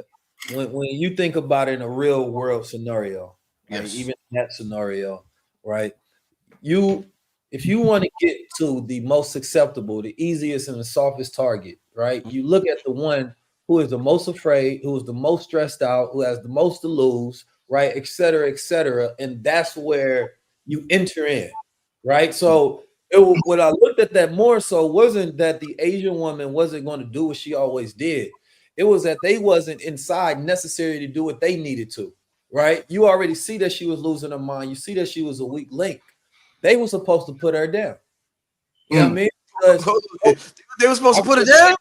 when you think about it in a real world scenario, yes, like even in that scenario, right? If you want to get to the most acceptable, the easiest and the softest target, right? You look at the one who is the most afraid, who is the most stressed out, who has the most to lose, right? Et cetera, and that's where you enter in, right? So what I looked at that more so wasn't that the Asian woman wasn't going to do what she always did. It was that they wasn't inside necessary to do what they needed to, right? You already see that she was losing her mind. You see that she was a weak link. They were supposed to put her down. You know what I mean? Because they were supposed to put her down?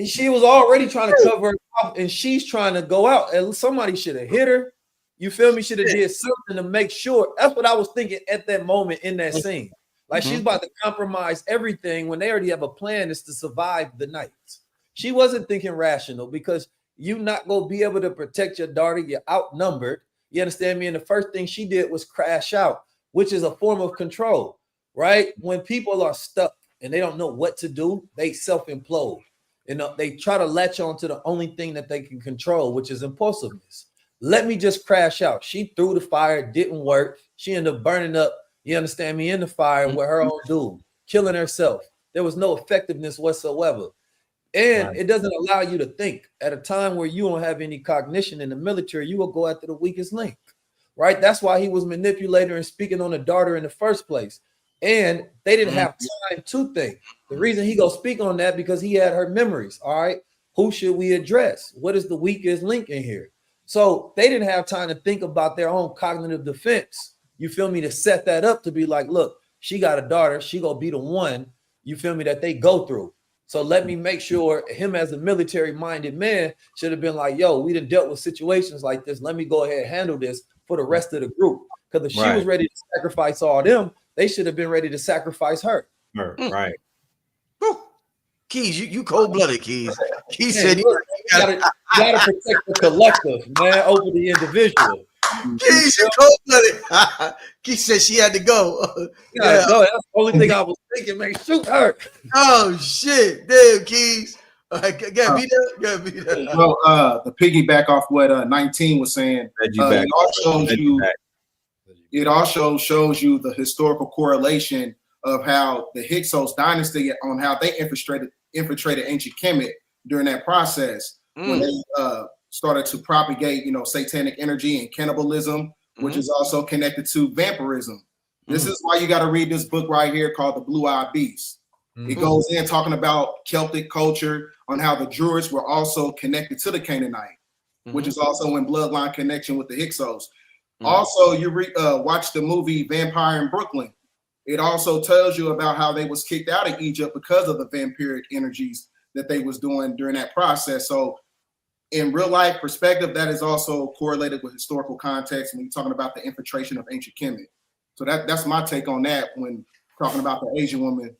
She was already trying to cover her up, and she's trying to go out. And somebody should have hit her. You feel me? Should have did something to make sure. That's what I was thinking at that moment in that scene. Like she's about to compromise everything when they already have a plan is to survive the night. She wasn't thinking rational because you not going to be able to protect your daughter. You're outnumbered. You understand me? And the first thing she did was crash out, which is a form of control, right? When people are stuck and they don't know what to do, they self-implode. You know, they try to latch on to the only thing that they can control, which is impulsiveness. Let me just crash out. She threw the fire, it didn't work. She ended up burning up, you understand me, in the fire with her own dude, killing herself. There was no effectiveness whatsoever. And it doesn't allow you to think. At a time where you don't have any cognition in the military, you will go after the weakest link, right? That's why he was manipulating and speaking on the daughter in the first place. And they didn't have time to think. The reason he go speak on that because he had her memories. All right, who should we address? What is the weakest link in here? So they didn't have time to think about their own cognitive defense. You feel me? To set that up to be like, look, she got a daughter. She gonna be the one, you feel me, that they go through. So let me make sure him as a military-minded man should have been like, yo, we done dealt with situations like this. Let me go ahead and handle this for the rest of the group. Because if she was ready to sacrifice all them, they should have been ready to sacrifice her. Right. Keys, you cold-blooded, Keys. Keys Man, said you gotta protect the collective, man, over the individual. Keys, you cold-blooded. Keys said she had to go. Yeah, no, that's the only thing I was thinking, man. Shoot her. Oh shit. Damn, Keys. All right, be there. Well, the piggyback off what 19 was saying, it also shows you the historical correlation of how the Hyksos dynasty, on how they infiltrated infiltrated ancient Kemet during that process when they started to propagate, satanic energy and cannibalism, which is also connected to vampirism. This is why you got to read this book right here called The Blue-Eyed Beast. It goes in talking about Celtic culture, on how the Druids were also connected to the Canaanite, which is also in bloodline connection with the Hyksos. Also, you watch the movie Vampire in Brooklyn. It also tells you about how they was kicked out of Egypt because of the vampiric energies that they was doing during that process. So in real life perspective, that is also correlated with historical context when you're talking about the infiltration of ancient Kemet. So that's my take on that when talking about the Asian woman,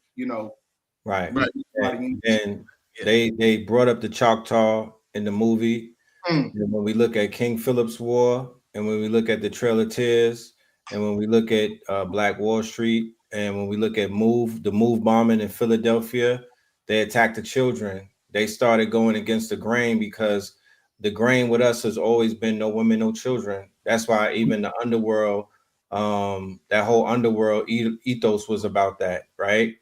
Right. And they brought up the Choctaw in the movie. And when we look at King Philip's War, and when we look at the Trail of Tears, and when we look at Black Wall Street, and when we look at the move bombing in Philadelphia, they attacked the children. They started going against the grain because the grain with us has always been no women, no children. That's why even the underworld, that whole underworld ethos was about that, right?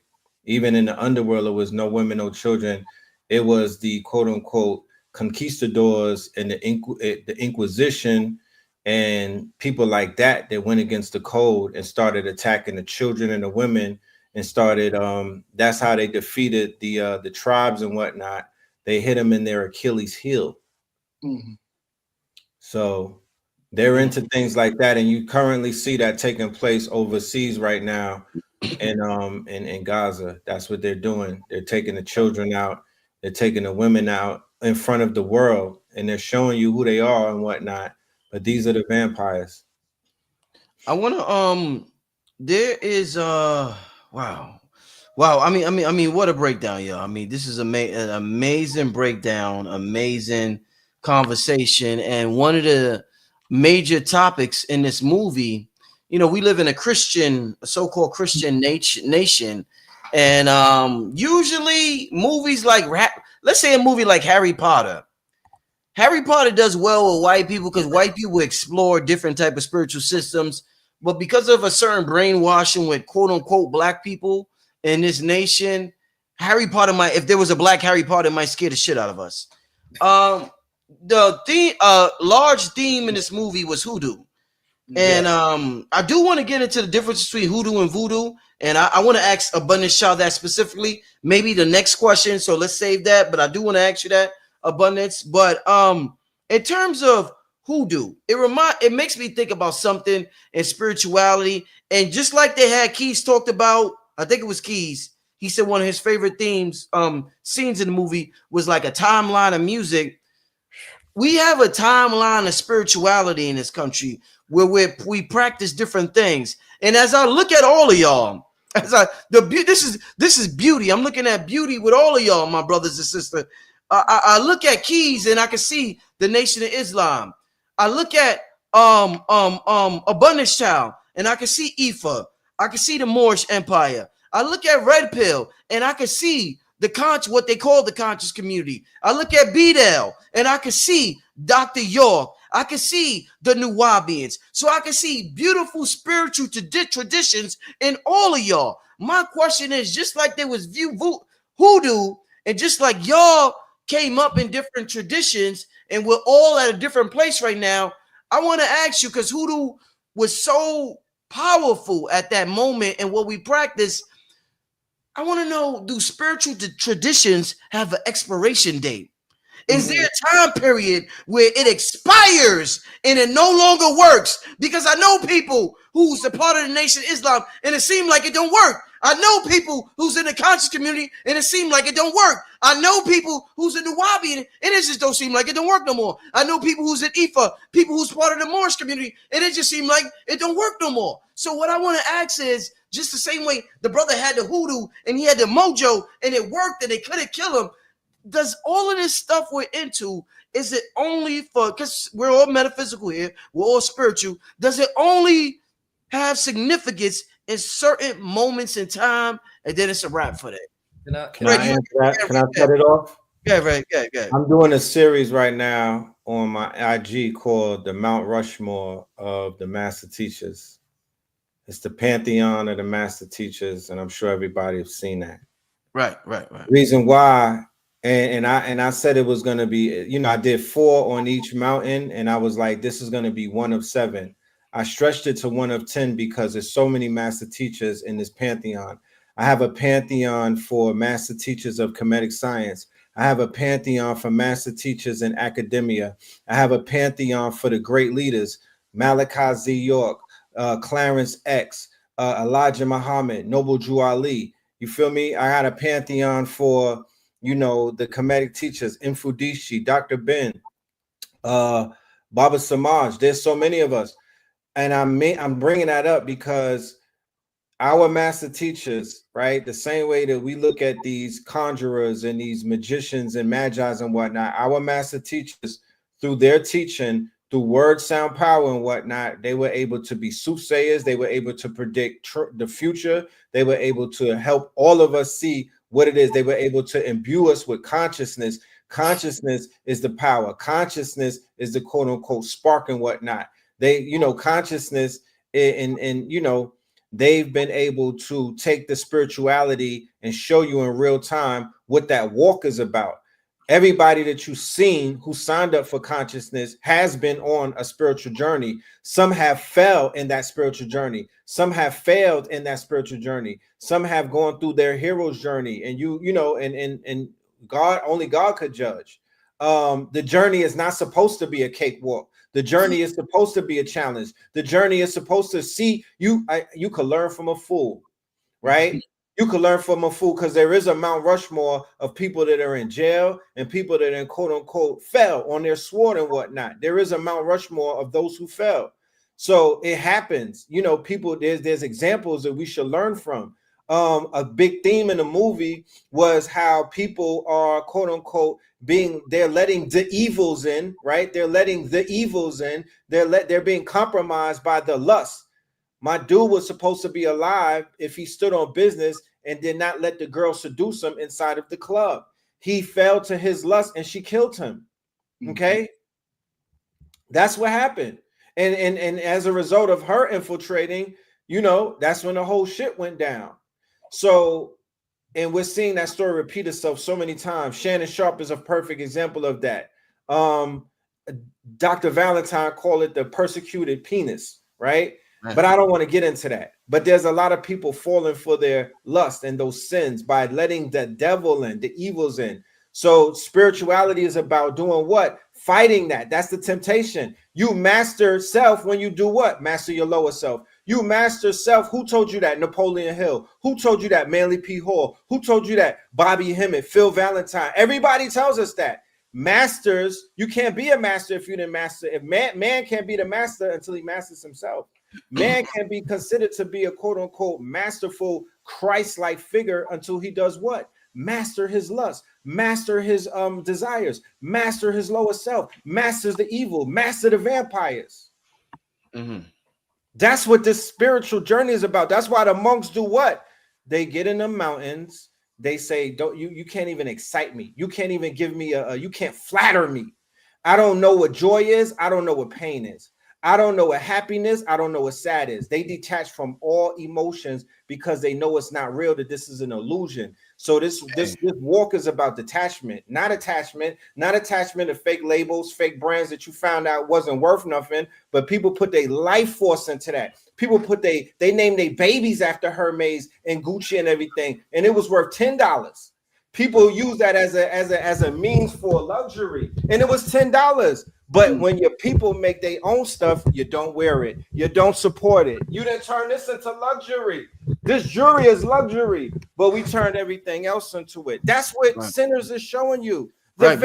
Even in the underworld, it was no women, no children. It was the quote unquote conquistadors and the Inquisition and people like that went against the code and started attacking the children and the women and started. That's how they defeated the tribes and whatnot. They hit them in their Achilles heel. So they're into things like that, and you currently see that taking place overseas right now. And in Gaza, that's what they're doing. They're taking the children out, they're taking the women out in front of the world, and they're showing you who they are and whatnot. But these are the vampires. I want to there is wow. I mean, what a breakdown, yo. I mean, this is an amazing breakdown, amazing conversation, and one of the major topics in this movie. We live in a so-called Christian nation, and usually movies like let's say a movie like Harry Potter. Harry Potter does well with white people because white people explore different type of spiritual systems, but because of a certain brainwashing with quote unquote black people in this nation, Harry Potter if there was a black Harry Potter, it might scare the shit out of us. The large theme in this movie was hoodoo. And I do want to get into the difference between hoodoo and voodoo, and I want to ask Abundance Child that specifically, maybe the next question, so let's save that, but I do want to ask you that, Abundance. But in terms of hoodoo, it makes me think about something in spirituality, and just like they had Keys talked about, I think it was Keys, he said one of his favorite scenes in the movie was like a timeline of music. We have a timeline of spirituality in this country where we practice different things. And as I look at all of y'all, this is beauty. I'm looking at beauty with all of y'all, my brothers and sisters. I look at Keys and I can see the Nation of Islam. I look at Abundance Child and I can see Ifa. I can see the Moorish Empire. I look at Red Pill and I can see what they call the conscious community. I look at BDell and I can see Dr. York. I can see the Nuwabians. So I can see beautiful spiritual traditions in all of y'all. My question is, just like there was hoodoo, and just like y'all came up in different traditions and we're all at a different place right now, I want to ask you, because hoodoo was so powerful at that moment and what we practice, I want to know, do spiritual traditions have an expiration date? Is there a time period where it expires and it no longer works? Because I know people who's a part of the Nation of Islam and it seemed like it don't work. I know people who's in the conscious community and it seemed like it don't work. I know people who's in the Wabi and it just don't seem like it don't work no more. I know people who's in Ifa, people who's part of the Moorish community, and it just seemed like it don't work no more. So what I want to ask is, just the same way the brother had the hoodoo and he had the mojo and it worked and they couldn't kill him, does all of this stuff we're into, is it only for, because we're all metaphysical here, we're all spiritual, does it only have significance in certain moments in time and then it's a wrap for that? Can I answer that? Can I cut it off? Yeah, right. Yeah. I'm doing a series right now on my IG called the Mount Rushmore of the Master Teachers. It's the pantheon of the Master Teachers, and I'm sure everybody has seen that. Right. Reason why, and I said it was gonna be, you know, I did 4 on each mountain, and I was like, this is gonna be 1 of 7. I stretched it to 1 of 10 because there's so many master teachers in this pantheon. I have a pantheon for master teachers of Kemetic science. I have a pantheon for master teachers in academia. I have a pantheon for the great leaders, Malachi Z. York, Clarence X, Elijah Muhammad, Noble Drew Ali. You feel me? I had a pantheon for, you know, the Kemetic teachers, Infudishi, Dr. Ben, Baba Samaj. There's so many of us. And I'm bringing that up because our master teachers, right, the same way that we look at these conjurers and these magicians and magis and whatnot, our master teachers, through their teaching, through word, sound, power, and whatnot, they were able to be soothsayers. They were able to predict the future. They were able to help all of us see what it is. They were able to imbue us with consciousness. Consciousness is the power. Consciousness is the quote unquote spark and whatnot. They, you know, consciousness and you know, they've been able to take the spirituality and show you in real time what that walk is about. Everybody that you've seen who signed up for consciousness has been on a spiritual journey. Some have fell in that spiritual journey. Some have failed in that spiritual journey. Some have gone through their hero's journey. And you know, and God, only God could judge. The journey is not supposed to be a cakewalk. The journey is supposed to be a challenge. The journey is supposed to see you. You can learn from a fool, right? You can learn from a fool because there is a Mount Rushmore of people that are in jail and people that in quote unquote fell on their sword and whatnot. There is a Mount Rushmore of those who fell. So it happens, you know, people, there's examples that we should learn from. A big theme in the movie was how people are quote unquote they're letting the evils in, right? They're letting the evils in. They're being compromised by the lust. My dude was supposed to be alive if he stood on business and did not let the girl seduce him inside of the club. He fell to his lust and she killed him. Okay. That's what happened. And as a result of her infiltrating, you know, that's when the whole shit went down. So, and we're seeing that story repeat itself so many times. Shannon Sharp is a perfect example of that. Dr. Valentine called it the persecuted penis, right? But I don't want to get into that. But there's a lot of people falling for their lust and those sins by letting the devil in, the evils in. So spirituality is about doing what? Fighting that. That's the temptation. You master self when you do what? Master your lower self. You master self. Who told you that? Napoleon Hill. Who told you that? Manly P. Hall. Who told you that? Bobby Hemmett, Phil Valentine. Everybody tells us that. Masters, you can't be a master if you didn't master. If man can't be the master until he masters himself. Man can be considered to be a quote unquote masterful Christ-like figure until he does what? Master his lust, master his desires, master his lower self, masters the evil, master the vampires. That's what this spiritual journey is about. That's why the monks do what? They get in the mountains. They say, "Don't you can't even excite me. You can't even give me you can't flatter me. I don't know what joy is. I don't know what pain is. I don't know what happiness. I don't know what sad is." They detach from all emotions because they know it's not real, that this is an illusion. So this walk is about detachment, not attachment to fake labels, fake brands that you found out wasn't worth nothing. But people put their life force into that. People put they name their babies after Hermes and Gucci and everything, and it was worth $10. People use that as a means for luxury, and it was $10. But when your people make their own stuff, you don't wear it. You don't support it. You didn't turn this into luxury. This jewelry is luxury, but we turned everything else into it. That's what Sinners is showing you. Red.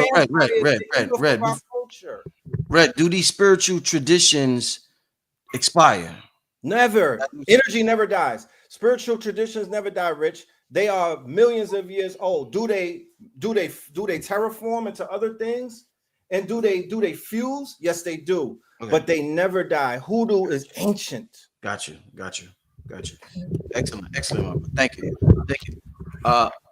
Do these spiritual traditions expire? Never. Energy never dies. Spiritual traditions never die, Rich. They are millions of years old. Do they terraform into other things? And do they fuse? Yes, they do. Okay. But they never die. Hoodoo is ancient. Got you. Excellent. Thank you.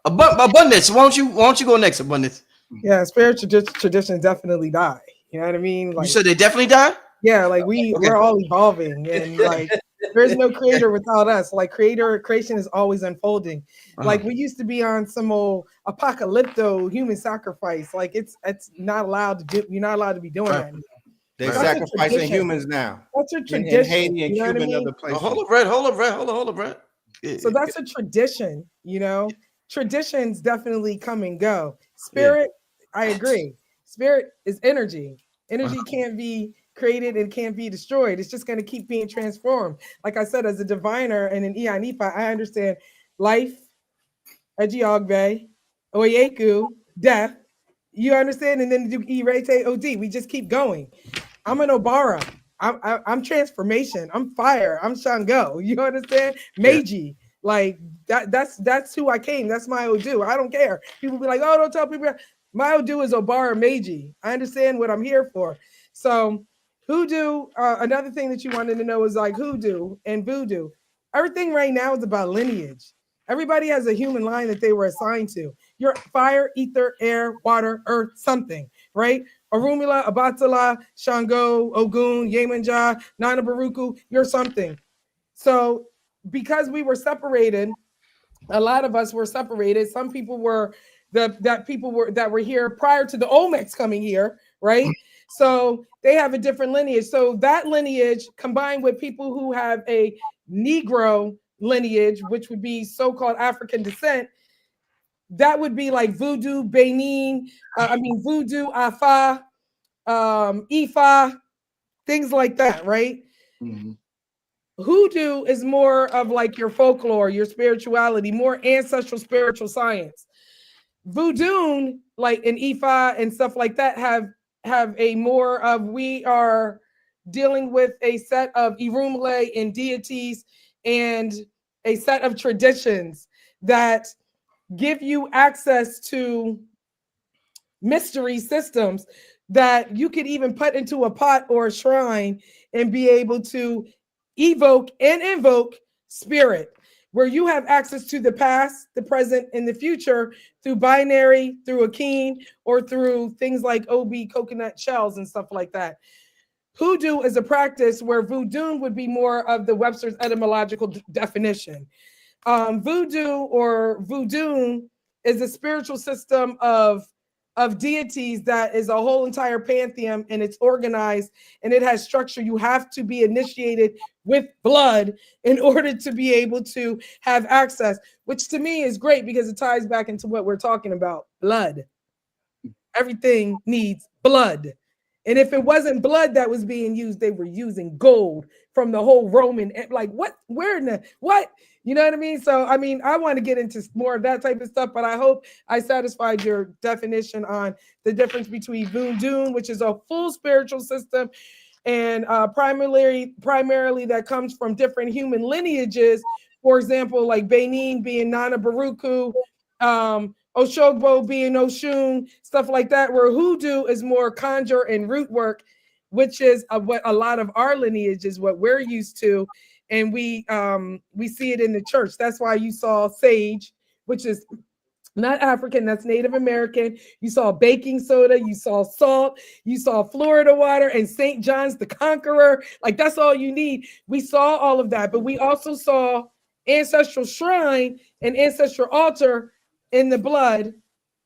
Abundance. Why don't you go next, Abundance? Yeah, spiritual traditions definitely die. You know what I mean? Like, you said they definitely die? Yeah, like we're all evolving, and like There's no creator without us. Like creation is always unfolding. Like we used to be on some old apocalypto human sacrifice. Like it's not allowed to do. You're not allowed to be doing that. They're That's a sacrificing tradition. humans now. That's a In tradition. Haiti and You know what Cuba I and mean? other places. Hold up, Brett. Hold up, Brett. So that's a tradition, you know. Traditions definitely come and go. Spirit, I agree. Spirit is energy. Energy can't be created and can't be destroyed. It's just going to keep being transformed. Like I said, as a diviner and an Ianifa, I understand life, Ejiogbe, Oyeku, death. You understand? And then do Irete Od. We just keep going. I'm an Obara. I'm transformation. I'm fire. I'm Shango. You understand? Meiji. Like that's who I came. That's my Odu. I don't care. People be like, oh, don't tell people. My Odu is Obara Meiji. I understand what I'm here for. So Hoodoo, another thing that you wanted to know is like Hoodoo and Voodoo. Everything right now is about lineage. Everybody has a human line that they were assigned to. You're fire, ether, air, water, earth, something, right? Orunmila, Abatala, Shango, Ogun, Yemanja, Nana Baruku, you're something. So because we were separated, a lot of us were separated. Some people were that were here prior to the Olmecs coming here, right? So they have a different lineage. So that lineage combined with people who have a Negro lineage, which would be so-called African descent, that would be like Voodoo, Benin, Voodoo, Afa, Ifa, things like that, right? Mm-hmm. Hoodoo is more of like your folklore, your spirituality, more ancestral spiritual science. Voodoo, like in Ifa and stuff like that, have a more of, we are dealing with a set of Irumle and deities and a set of traditions that give you access to mystery systems that you could even put into a pot or a shrine and be able to evoke and invoke spirit, where you have access to the past, the present, and the future through binary, through a keen, or through things like OB coconut shells and stuff like that. Hoodoo is a practice where voodoo would be more of the Webster's etymological definition. Voodoo or voodoo is a spiritual system of deities that is a whole entire pantheon, and it's organized and it has structure. You have to be initiated with blood in order to be able to have access, which to me is great because it ties back into what we're talking about, blood. Everything needs blood. And if it wasn't blood that was being used, they were using gold from the whole Roman, like what, where in the, what? You know what I mean? So, I mean, I want to get into more of that type of stuff, but I hope I satisfied your definition on the difference between Voodoo, which is a full spiritual system, and primarily that comes from different human lineages. For example, like Benin being Nana Baruku, Oshogbo being Oshun, stuff like that, where Hoodoo is more conjure and root work, which is what a lot of our lineage is what we're used to. And we see it in the church. That's why you saw sage, which is not African, that's Native American. You saw baking soda, you saw salt, you saw Florida water, and St. John's the Conqueror. Like, that's all you need. We saw all of that, but we also saw ancestral shrine and ancestral altar in the blood.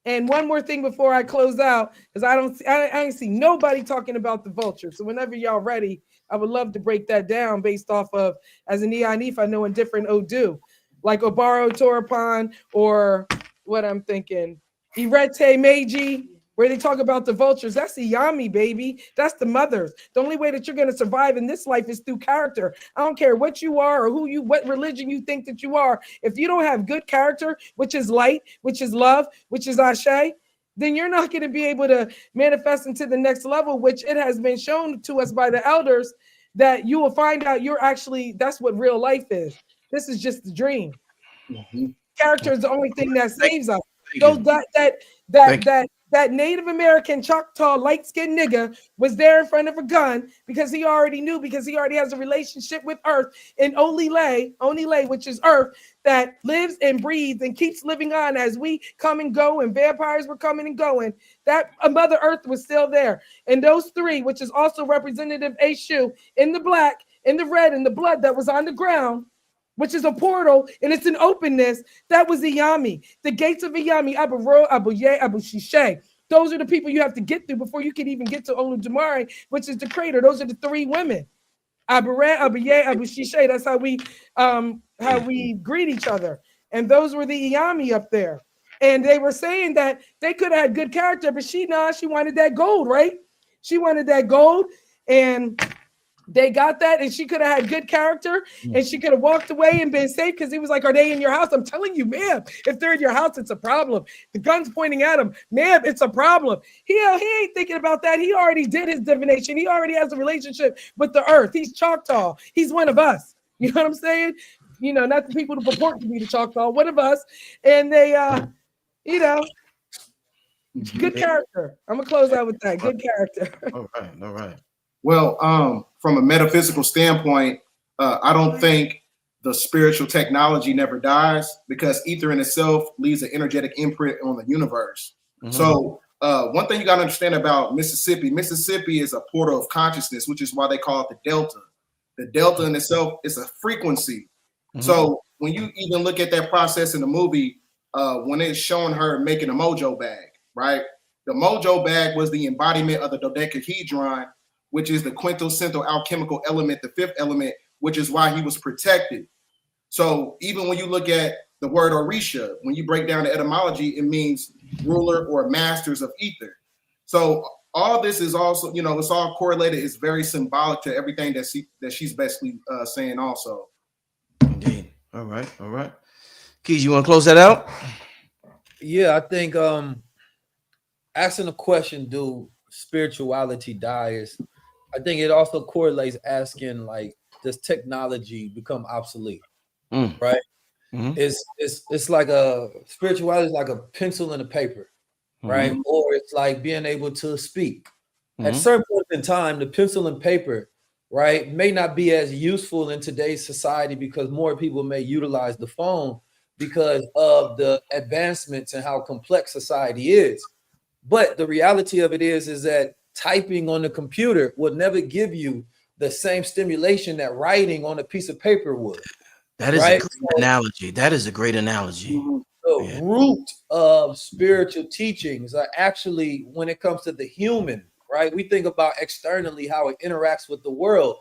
And one more thing before I close out, because I ain't see nobody talking about the vulture. So whenever y'all ready, I would love to break that down based off of, as an Ianifa, I know in different Odu, like Obaro Torapan, or what I'm thinking, Irete Meiji, where they talk about the vultures. That's the Yami, baby. That's the mothers. The only way that you're going to survive in this life is through character. I don't care what you are or what religion you think that you are. If you don't have good character, which is light, which is love, which is Ashe, then you're not going to be able to manifest into the next level, which it has been shown to us by the elders that you will find out that's what real life is. This is just the dream. Mm-hmm. Character is the only thing that saves us. So that Native American Choctaw light-skinned nigga was there in front of a gun because he already knew, because he already has a relationship with Earth, and Onile, which is Earth, that lives and breathes and keeps living on as we come and go, and vampires were coming and going. That Mother Earth was still there. And those three, which is also representative Eshu in the black, and the red and the blood that was on the ground, which is a portal and it's an openness, that was Iyami. The gates of Iyami, Abu Ro, Abu Ye, Abu Shishay. Those are the people you have to get through before you can even get to Oludumare, which is the crater. Those are the three women. Abu Re, Abu Ye, Abu Shishay. That's how we greet each other. And those were the Iyami up there. And they were saying that they could have had good character, but she wanted that gold, right? She wanted that gold, and they got that, and she could have had good character, and she could have walked away and been safe, because he was like, are they in your house? I'm telling you, ma'am, if they're in your house, it's a problem. The gun's pointing at him. Ma'am, it's a problem. He ain't thinking about that. He already did his divination. He already has a relationship with the earth. He's Choctaw. He's one of us. You know what I'm saying? You know, not the people who purport to be the Choctaw, one of us. And they, you know, good character. I'm going to close out with that. Good character. All right. Well, from a metaphysical standpoint, I don't think the spiritual technology never dies, because ether in itself leaves an energetic imprint on the universe. Mm-hmm. So one thing you got to understand about Mississippi is a portal of consciousness, which is why they call it the Delta. The Delta in itself is a frequency. Mm-hmm. So when you even look at that process in the movie, when it's showing her making a mojo bag, right? The mojo bag was the embodiment of the dodecahedron, which is the quintessential alchemical element, the fifth element, which is why he was protected. So even when you look at the word Orisha, when you break down the etymology, it means ruler or masters of ether. So all this is also, you know, it's all correlated. It's very symbolic to everything that she's basically saying also. Indeed. All right. Keys, you want to close that out? Yeah, I think asking a question, do spirituality dies? I think it also correlates asking, like, does technology become obsolete? Right? Mm-hmm. It's like a spirituality is like a pencil and a paper, right? Mm-hmm. Or it's like being able to speak. Mm-hmm. At certain points in time, the pencil and paper, right, may not be as useful in today's society, because more people may utilize the phone because of the advancements and how complex society is. But the reality of it is that typing on the computer would never give you the same stimulation that writing on a piece of paper would. That is right? A great analogy. That is a great analogy. The root of spiritual teachings are actually, when it comes to the human, right? We think about externally how it interacts with the world,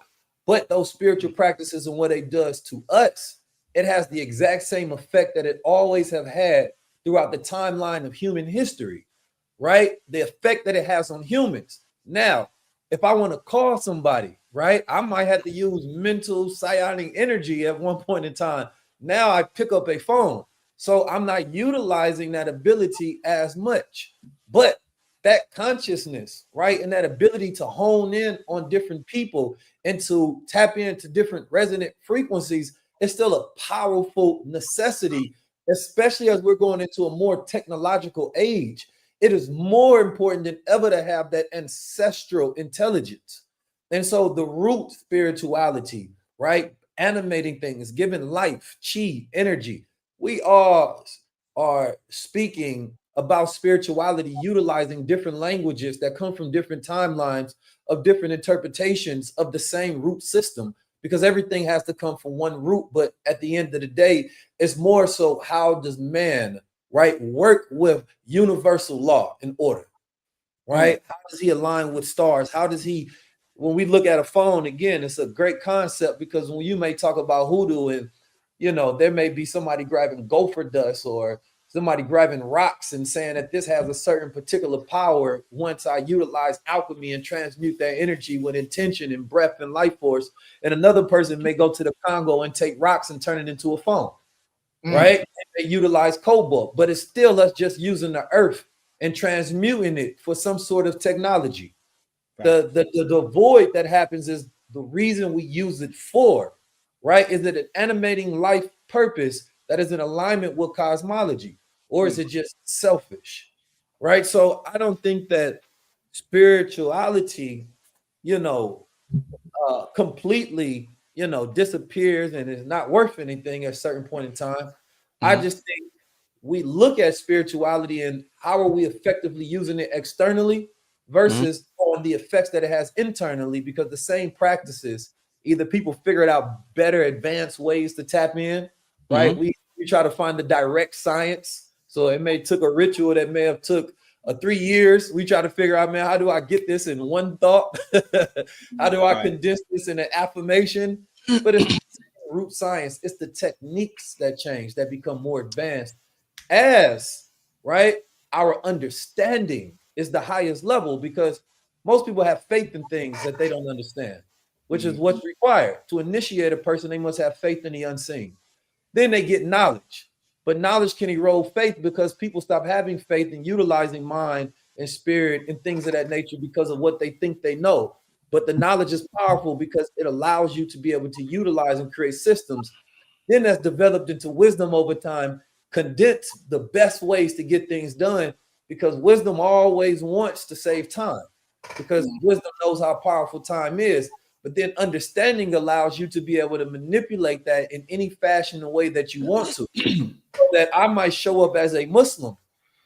but those spiritual practices and what it does to us, it has the exact same effect that it always have had throughout the timeline of human history, right? The effect that it has on humans. Now, if I want to call somebody, right, I might have to use mental psionic energy at one point in time. Now I pick up a phone. So I'm not utilizing that ability as much. But that consciousness, right, and that ability to hone in on different people and to tap into different resonant frequencies is still a powerful necessity, especially as we're going into a more technological age. It is more important than ever to have that ancestral intelligence. And so the root spirituality, right, animating things, giving life, chi, energy. We all are speaking about spirituality, utilizing different languages that come from different timelines of different interpretations of the same root system, because everything has to come from one root. But at the end of the day, it's more so, how does man, right, work with universal law and order, right? How does he align with stars? How does he, when we look at a phone, again, it's a great concept, because when you may talk about hoodoo and, you know, there may be somebody grabbing gopher dust or somebody grabbing rocks and saying that this has a certain particular power once I utilize alchemy and transmute that energy with intention and breath and life force. And another person may go to the Congo and take rocks and turn it into a phone, right? And they utilize cobalt, but it's still us just using the earth and transmuting it for some sort of technology. Right. The void that happens is the reason we use it for, right? Is it an animating life purpose that is in alignment with cosmology, or is it just selfish, right? So I don't think that spirituality, you know, completely, you know, disappears and is not worth anything at a certain point in time. I just think we look at spirituality and how are we effectively using it externally versus on the effects that it has internally, because the same practices, either people figured out better advanced ways to tap in, right? Mm-hmm. We try to find the direct science. So it may took a ritual that may have took 3 years. We try to figure out, man, how do I get this in one thought? How do I condense this in an affirmation? But it's root science. It's the techniques that change, that become more advanced as, right, our understanding is the highest level, because most people have faith in things that they don't understand, which is what's required. To initiate a person, they must have faith in the unseen. Then they get knowledge. But knowledge can erode faith because people stop having faith and utilizing mind and spirit and things of that nature because of what they think they know. But the knowledge is powerful because it allows you to be able to utilize and create systems. Then that's developed into wisdom over time, condense the best ways to get things done, because wisdom always wants to save time, because wisdom knows how powerful time is. But then understanding allows you to be able to manipulate that in any fashion and way that you want to. So that I might show up as a Muslim,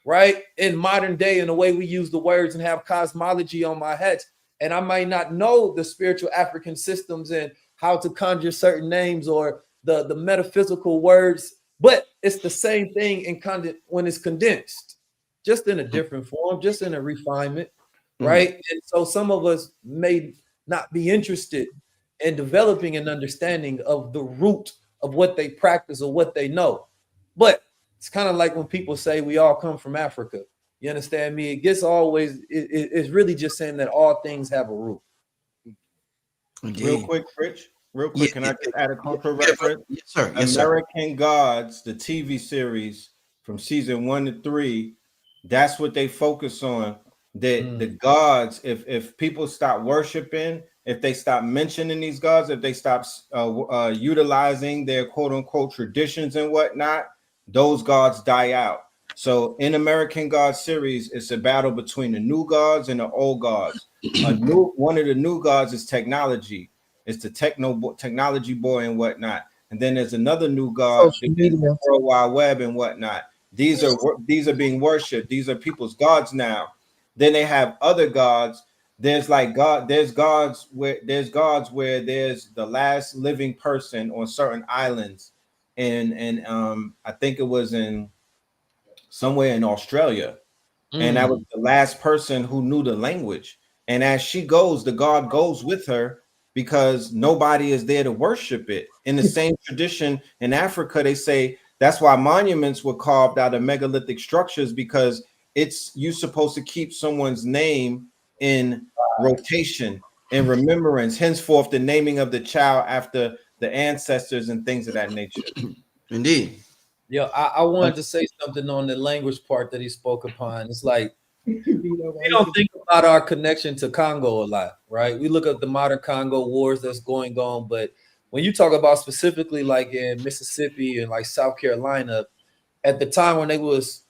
right, in modern day in the way we use the words and have cosmology on my head, and I might not know the spiritual African systems and how to conjure certain names or the metaphysical words, but it's the same thing in when it's condensed, just in a different form, just in a refinement, right? And so some of us may not be interested in developing an understanding of the root of what they practice or what they know. But it's kind of like when people say we all come from Africa. You understand me? It gets always, it's really just saying that all things have a root. Indeed. Real quick, Rich. Real quick, can I just add a cultural reference? Yes, sir. Yes, American Gods, the TV series from season 1 to 3, that's what they focus on. That the gods, if people stop worshiping, if they stop mentioning these gods, if they stop utilizing their quote unquote traditions and whatnot, those gods die out. So in American Gods series, it's a battle between the new gods and the old gods. One of the new gods is technology. It's the technology boy and whatnot. And then there's another new god, the World Wide Web and whatnot. These are being worshipped. These are people's gods now. Then they have other gods. There's gods where there's the last living person on certain islands, and I think it was in somewhere in Australia, and that was the last person who knew the language. And as she goes, the god goes with her because nobody is there to worship it. In the same tradition in Africa, they say that's why monuments were carved out of megalithic structures, because you're supposed to keep someone's name in rotation and remembrance, henceforth the naming of the child after the ancestors and things of that nature. Indeed. Yeah, I wanted to say something on the language part that he spoke upon. It's like we don't think about our connection to Congo a lot, right? We look at the modern Congo wars that's going on, but when you talk about specifically like in Mississippi and like South Carolina, at the time when they was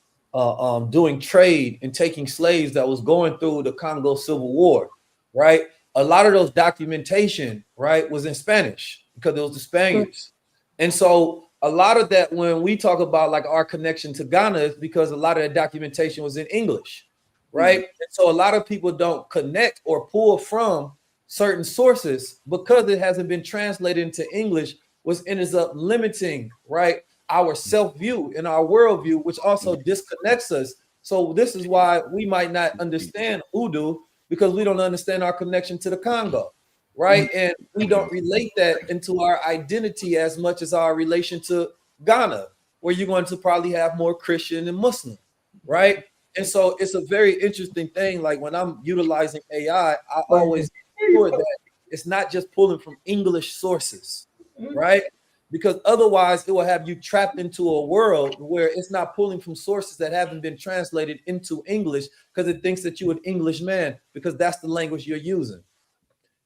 doing trade and taking slaves that was going through the Congo Civil War, right? A lot of those documentation, right, was in Spanish because it was the Spaniards. And so a lot of that, when we talk about like our connection to Ghana, is because a lot of that documentation was in English, right? And so a lot of people don't connect or pull from certain sources because it hasn't been translated into English, which ends up limiting, right, our self-view and our worldview, which also disconnects us. So this is why we might not understand Hoodoo, because we don't understand our connection to the Congo, right? And we don't relate that into our identity as much as our relation to Ghana, where you're going to probably have more Christian and Muslim, right? And so it's a very interesting thing. Like when I'm utilizing AI, I always make sure that it's not just pulling from English sources, right? Because otherwise it will have you trapped into a world where it's not pulling from sources that haven't been translated into English because it thinks that you're an English man because that's the language you're using.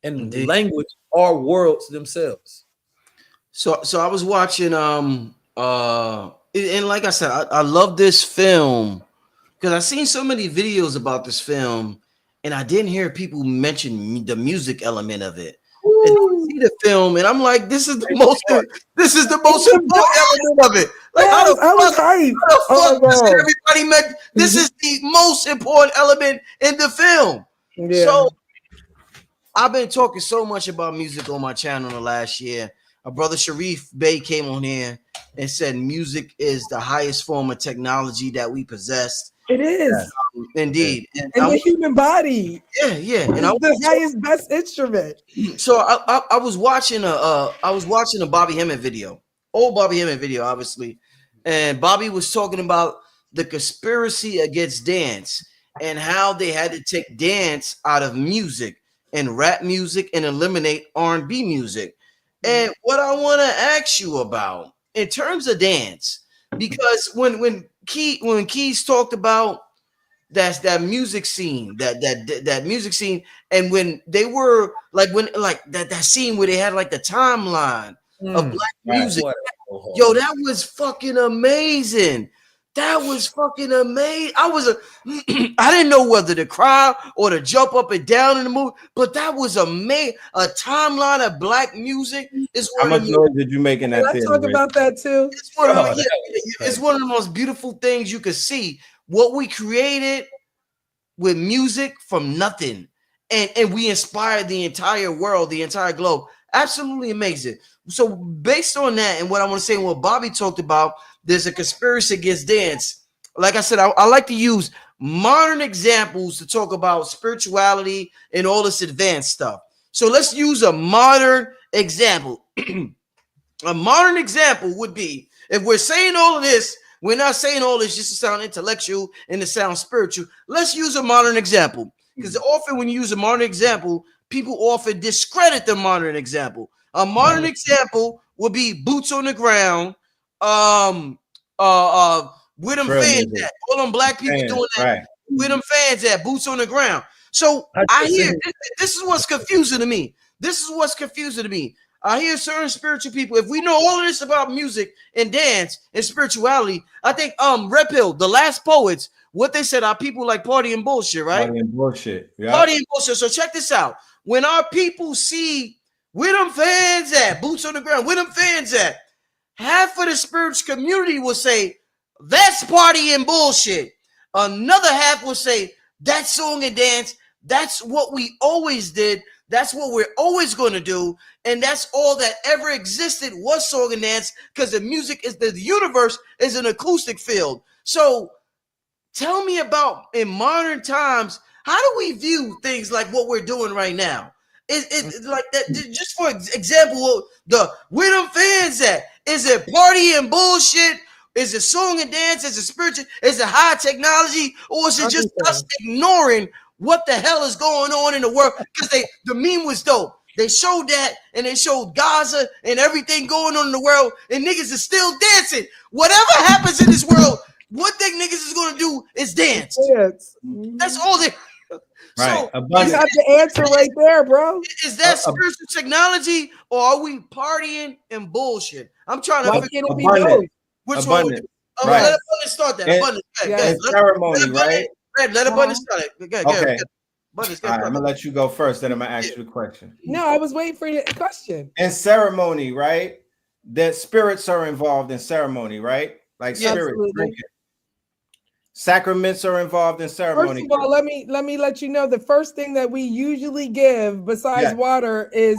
And Indeed. language are worlds themselves. So I was watching and like I said, I love this film because I've seen so many videos about this film and I didn't hear people mention the music element of it. And I see the film and I'm like, this is the most important element of it. Like, how the fuck does everybody make this is the most important element in the film. Yeah. So I've been talking so much about music on my channel in the last year. My brother Sharif Bey came on here and said music is the highest form of technology that we possess. It is. Indeed. And the human body. Yeah. And It's the highest, best instrument. So I was watching a Bobby Hemmett video, old Bobby Hemmett video, obviously, and Bobby was talking about the conspiracy against dance and how they had to take dance out of music and rap music and eliminate R&B music. And what I want to ask you about in terms of dance, because when Keys talked about that music scene, that music scene, and when they were like that scene where they had like the timeline of black music, yo, that was fucking amazing. That was fucking amazing. I didn't know whether to cry or to jump up and down in the movie, but that was amazing. A timeline of black music is how much noise did you make in that theater? Let's talk about that too. It's one of the most beautiful things you could see. What we created with music from nothing, and we inspired the entire world, the entire globe. Absolutely amazing. So based on that and what I want to say, what Bobby talked about, there's a conspiracy against dance. Like I said, I like to use modern examples to talk about spirituality and all this advanced stuff. So let's use a modern example. A modern example would be, if we're saying all of this, we're not saying all this just to sound intellectual and to sound spiritual. Let's use a modern example, because often when you use a modern example, people often discredit the modern example. A modern example would be boots on the ground, where them fans at? All them black people doing that. Right. Where them fans at? Boots on the ground. So I hear this is what's confusing to me. I hear certain spiritual people. If we know all of this about music and dance and spirituality, I think Red Pill, the last poets, what they said are people like party and bullshit, right? Party and bullshit. Yeah. Party and bullshit. So check this out. When our people see where them fans at, boots on the ground, where them fans at, half of the spiritual community will say, that's party and bullshit. Another half will say, that's song and dance. That's what we always did. That's what we're always going to do. And that's all that ever existed was song and dance, because the music is the universe is an acoustic field. So tell me about in modern times, how do we view things like what we're doing right now? It's like that. Just for example, where them fans at? Is it party and bullshit? Is it song and dance? Is it spiritual? Is it high technology? Or is it just us ignoring what the hell is going on in the world? Because the meme was dope. They showed that, and they showed Gaza and everything going on in the world, and niggas is still dancing. Whatever happens in this world, what they niggas is gonna do is dance. That's all they. Right. So you have the answer right there, bro. Is that spiritual technology, or are we partying and bullshit? I'm trying to figure out which one. Right. Let Abundance start that. Abundance. Ceremony, right? Let Abundance start it. Okay. All right, I'm gonna let you go first, then I'm gonna ask you a question. No, I was waiting for your question. In ceremony, right? That spirits are involved in ceremony, right? Like spirits. Sacraments are involved in ceremony. First of all, let me let you know the first thing that we usually give besides water is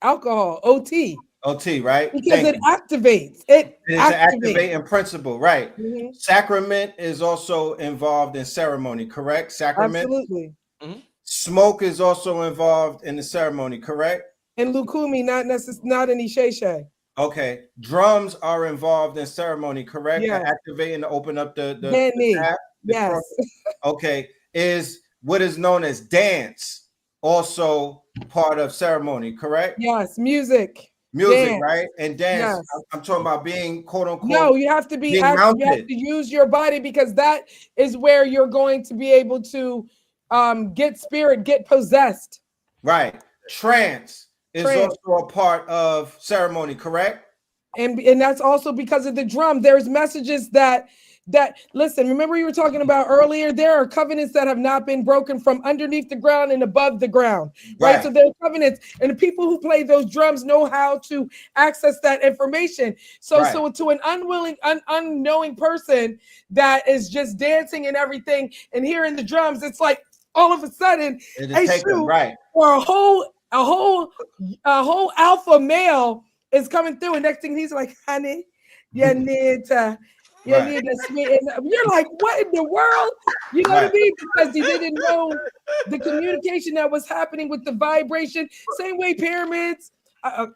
alcohol, OT. OT, right? Because it activates. It's an activating principle, right? Mm-hmm. Sacrament is also involved in ceremony, correct? Sacrament. Absolutely. Mm-hmm. Smoke is also involved in the ceremony, correct? And Lukumi, not any Shay. Okay. Drums are involved in ceremony, correct? Yeah. Activating to open up the yes. Okay. Is what is known as dance also part of ceremony, correct? Yes. Music, dance. Right? And dance. Yes. I'm talking about being quote unquote. No, you have to be active. You have to use your body, because that is where you're going to be able to get possessed. Right. Trance is also a part of ceremony, correct? And that's also because of the drum. There's messages that listen, remember you were talking about earlier, there are covenants that have not been broken from underneath the ground and above the ground, right? So there are covenants, and the people who play those drums know how to access that information. So to an unknowing person that is just dancing and everything and hearing the drums, it's like, all of a sudden It'll a take them, shoot right. or a whole alpha male is coming through, and next thing he's like, honey, you need to sweet. And you're like, what in the world? You know what I mean? Because he didn't know the communication that was happening with the vibration. Same way pyramids.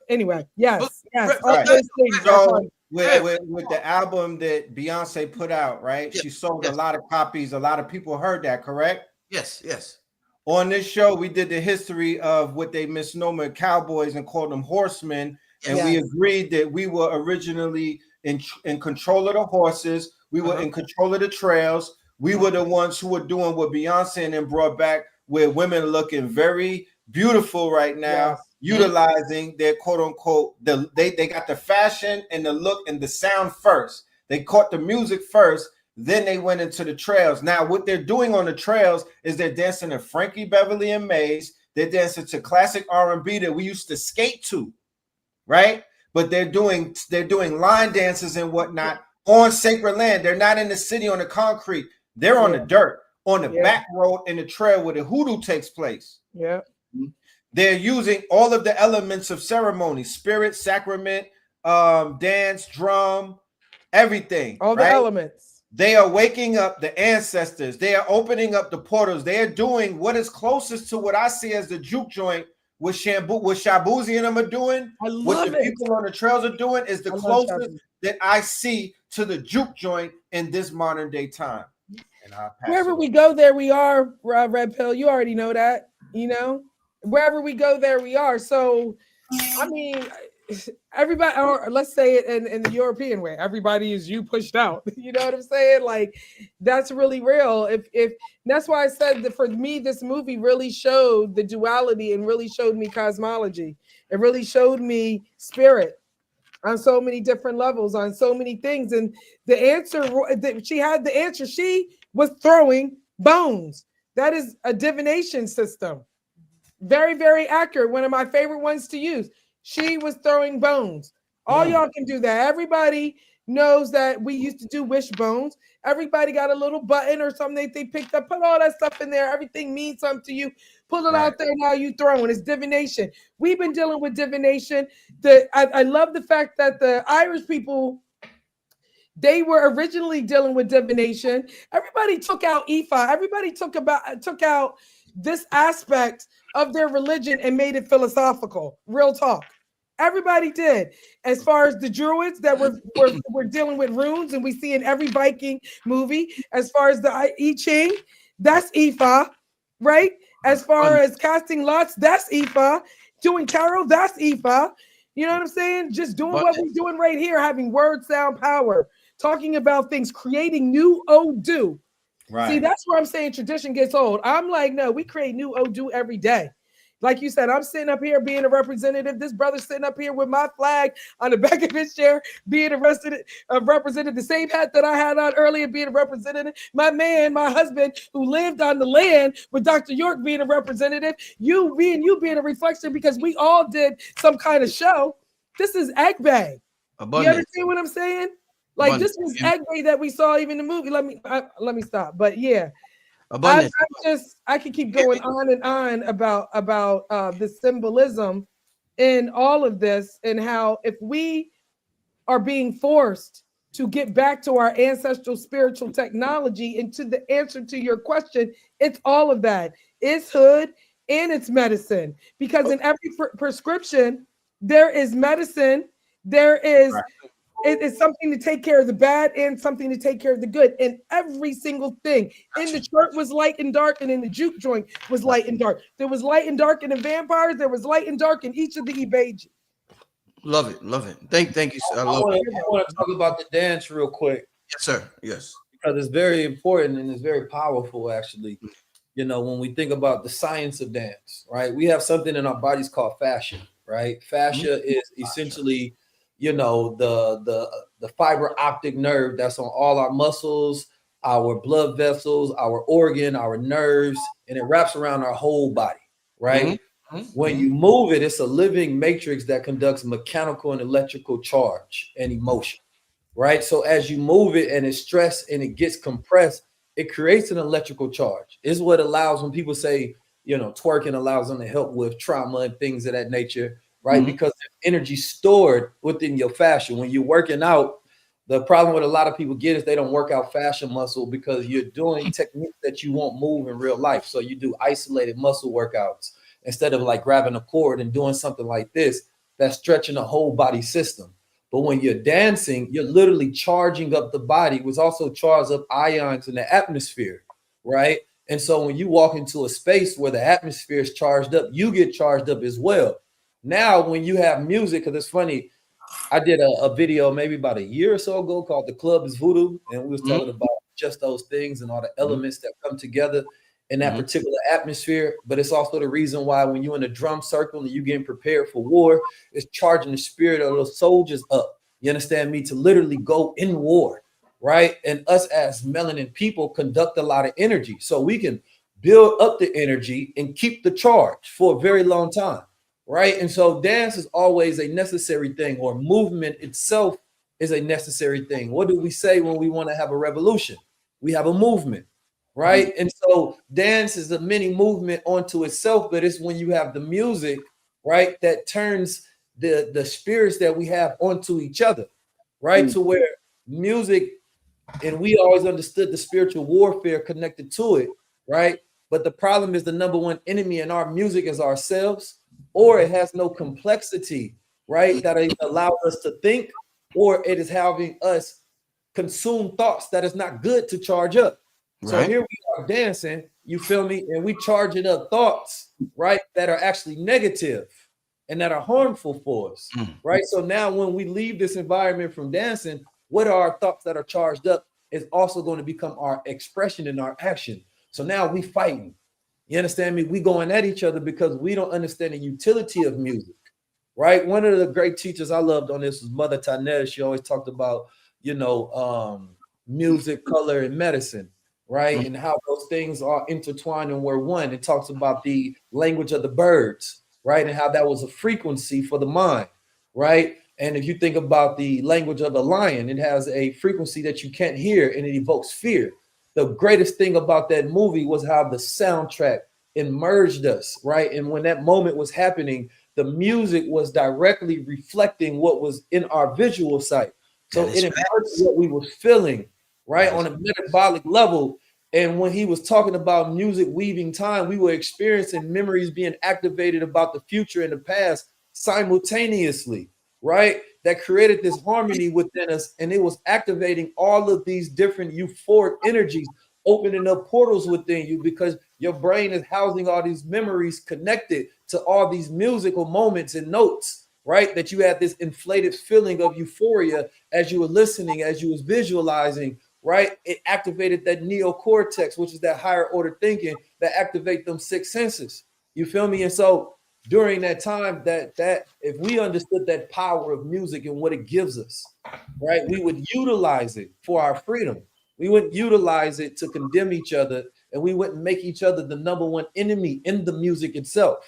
Anyway, yes. All Right. those things. So with the album that Beyonce put out, right? She sold a lot of copies. A lot of people heard that, correct? Yes. On this show, we did the history of what they misnomer cowboys and called them horsemen. And we agreed that we were originally in control of the horses. We were in control of the trails. We were the ones who were doing what Beyonce and them brought back, where women are looking very beautiful right now, utilizing their quote unquote, they got the fashion and the look and the sound first. They caught the music first, then they went into the trails. Now, what they're doing on the trails is they're dancing to Frankie Beverly and Mays. They're dancing to classic R&B that we used to skate to, right? But they're doing line dances and whatnot on sacred land. They're not in the city on the concrete. They're on the dirt, on the back road in the trail where the hoodoo takes place. Yeah. They're using all of the elements of ceremony, spirit, sacrament, dance, drum, everything. All the elements. They are waking up the ancestors. They are opening up the portals. They are doing what is closest to what I see as the juke joint, what Shabuzi and them are doing. What the people on the trails are doing is the closest that I see to the juke joint in this modern day time. And wherever we go, there we are, Red Pill. You already know that, you know? Wherever we go, there we are. So, I mean, everybody, or let's say it in the European way, everybody is you pushed out. You know what I'm saying? Like, that's really real. If that's why I said that for me, this movie really showed the duality and really showed me cosmology. It really showed me spirit on so many different levels, on so many things. And the answer, she had the answer. She was throwing bones. That is a divination system. Very, very accurate. One of my favorite ones to use. She was throwing bones. All y'all can do that. Everybody knows that we used to do wishbones. Everybody got a little button or something that they picked up. Put all that stuff in there. Everything means something to you. Pull it out there. Now you throwing. It's divination. We've been dealing with divination. I love the fact that the Irish people, they were originally dealing with divination. Everybody took out Ifa. Everybody took out this aspect of their religion and made it philosophical. Real talk. Everybody did. As far as the Druids that were dealing with runes, and we see in every Viking movie. As far as the I Ching, that's Ifa, right? As far as casting lots, that's Ifa. Doing tarot, that's Ifa. You know what I'm saying? Just doing what we're doing right here, having word, sound, power, talking about things, creating new Odu. Right. See, that's where I'm saying tradition gets old. I'm like, no, we create new Odu every day. Like you said, I'm sitting up here being a representative. This brother's sitting up here with my flag on the back of his chair, being a representative, the same hat that I had on earlier, being a representative. My man, my husband, who lived on the land with Dr. York being a representative. You being a reflection, because we all did some kind of show. This is Eggbay. You understand what I'm saying? Like this was Eggbay that we saw even in the movie. Let me stop. But yeah. I could keep going on and on about the symbolism in all of this, and how if we are being forced to get back to our ancestral spiritual technology, and to the answer to your question, it's all of that. It's hood and it's medicine, because in every prescription there is medicine. There is it is something to take care of the bad and something to take care of the good. And every single thing in the chart was light and dark, and in the juke joint was light and dark. There was light and dark in the vampires. There was light and dark in each of the Ibeji. Love it. Thank you. I want to talk about the dance real quick. Yes, sir. Yes. Because it's very important and it's very powerful, actually. You know, when we think about the science of dance, right? We have something in our bodies called fascia, right? Fascia is essentially, you know, the fiber optic nerve that's on all our muscles, our blood vessels, our organ, our nerves, and it wraps around our whole body, right? When you move it, it's a living matrix that conducts mechanical and electrical charge and emotion, right? So as you move it and it's stressed and it gets compressed, it creates an electrical charge. It's what allows when people say, you know, twerking allows them to help with trauma and things of that nature, right? Mhm. Because there's energy stored within your fascia. When you're working out, the problem with a lot of people get is they don't work out fascia muscle because you're doing techniques that you won't move in real life. So you do isolated muscle workouts instead of like grabbing a cord and doing something like this that's stretching the whole body system. But when you're dancing, you're literally charging up the body, which also charges up ions in the atmosphere, right? And so when you walk into a space where the atmosphere is charged up, you get charged up as well. Now, when you have music, because it's funny, I did a video maybe about a year or so ago called The Club is Voodoo, and we was talking about just those things and all the elements that come together in that particular atmosphere. But it's also the reason why when you're in a drum circle and you're getting prepared for war, it's charging the spirit of those soldiers up. You understand me? To literally go in war, right? And us as melanin people conduct a lot of energy. So we can build up the energy and keep the charge for a very long time. Right. And so dance is always a necessary thing, or movement itself is a necessary thing. What do we say when we want to have a revolution? We have a movement. Right. And so dance is a mini movement onto itself, but it's when you have the music, right, that turns the spirits that we have onto each other. Right. To where music, and we always understood the spiritual warfare connected to it. Right. But the problem is the number one enemy in our music is ourselves. Or it has no complexity, right? That it allows us to think, or it is having us consume thoughts that is not good to charge up. Right. So here we are dancing, you feel me? And we charging up thoughts, right? That are actually negative and that are harmful for us, right? So now when we leave this environment from dancing, what are our thoughts that are charged up is also going to become our expression and our action. So now we fighting. You understand me? We going at each other because we don't understand the utility of music, right? One of the great teachers I loved on this was Mother Tanez. She always talked about, you know, music, color, and medicine, right? And how those things are intertwined and we're one. It talks about the language of the birds, right? And how that was a frequency for the mind, right? And if you think about the language of the lion, it has a frequency that you can't hear and it evokes fear. The greatest thing about that movie was how the soundtrack immersed us, right? And when that moment was happening, the music was directly reflecting what was in our visual sight. So it immersed what we were feeling, right? On a metabolic level. And when he was talking about music weaving time, we were experiencing memories being activated about the future and the past simultaneously, right? That created this harmony within us, and it was activating all of these different euphoric energies, opening up portals within you because your brain is housing all these memories connected to all these musical moments and notes, right? That you had this inflated feeling of euphoria as you were listening, as you was visualizing, right? It activated that neocortex, which is that higher order thinking that activate them six senses. You feel me? And so during that time, that if we understood that power of music and what it gives us, right, we would utilize it for our freedom. We wouldn't utilize it to condemn each other, and we wouldn't make each other the number one enemy in the music itself.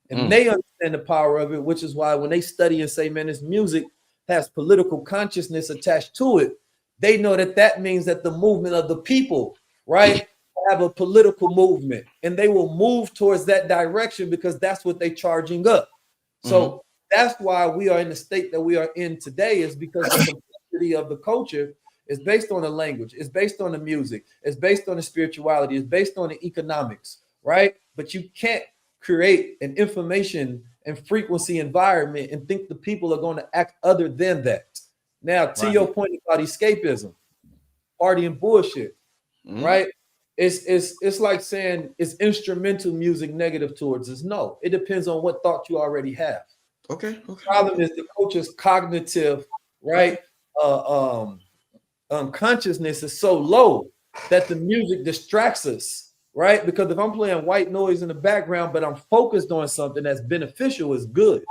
And they understand the power of it, which is why when they study and say, man, this music has political consciousness attached to it, they know that that means that the movement of the people, right, have a political movement, and they will move towards that direction because that's what they're charging up. So that's why we are in the state that we are in today, is because the complexity of the culture is based on the language, it's based on the music, it's based on the spirituality, it's based on the economics, right? But you can't create an information and frequency environment and think the people are going to act other than that. Now, to your point about escapism, party and bullshit, right? It's like saying is instrumental music negative towards us? No, it depends on what thought you already have. Okay. The problem is the culture's cognitive, right? Consciousness is so low that the music distracts us, right? Because if I'm playing white noise in the background, but I'm focused on something that's beneficial, is good,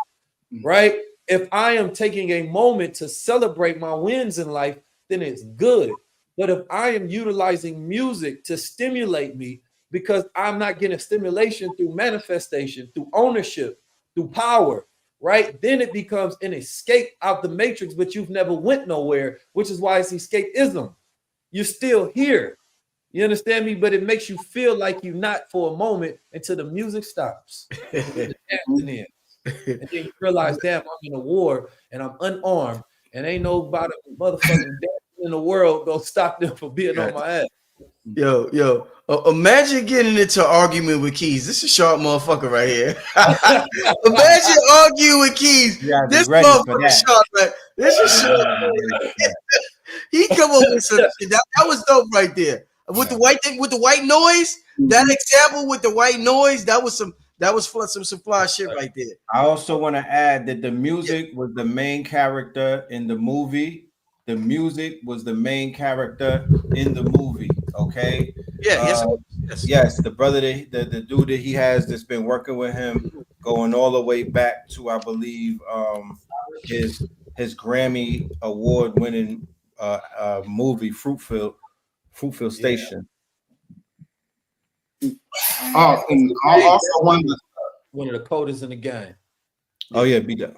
right? If I am taking a moment to celebrate my wins in life, then it's good. But if I am utilizing music to stimulate me because I'm not getting stimulation through manifestation, through ownership, through power, right? Then it becomes an escape out the matrix, but you've never went nowhere, which is why it's escapism. You're still here. You understand me? But it makes you feel like you're not for a moment until the music stops. The dancing ends. And then you realize, damn, I'm in a war and I'm unarmed, and ain't nobody motherfucking dancing in the world gonna stop them from being on my ass. Yo, imagine getting into an argument with Keys. This is a sharp motherfucker right here. Imagine arguing with Keys. This motherfucker sharp, right? This is sharp. He come up with some shit. That was dope right there. With the white thing, with the white noise, that example with the white noise, that was some fly shit right there. I also want to add that the music was the main character in the movie. The music was the main character in the movie. Okay. Yeah. Yes. The brother, the dude that he has that's been working with him, going all the way back to, I believe, his Grammy award winning movie Fruitfield Station. Oh, and also one of the coders in the game. Oh yeah, BDell.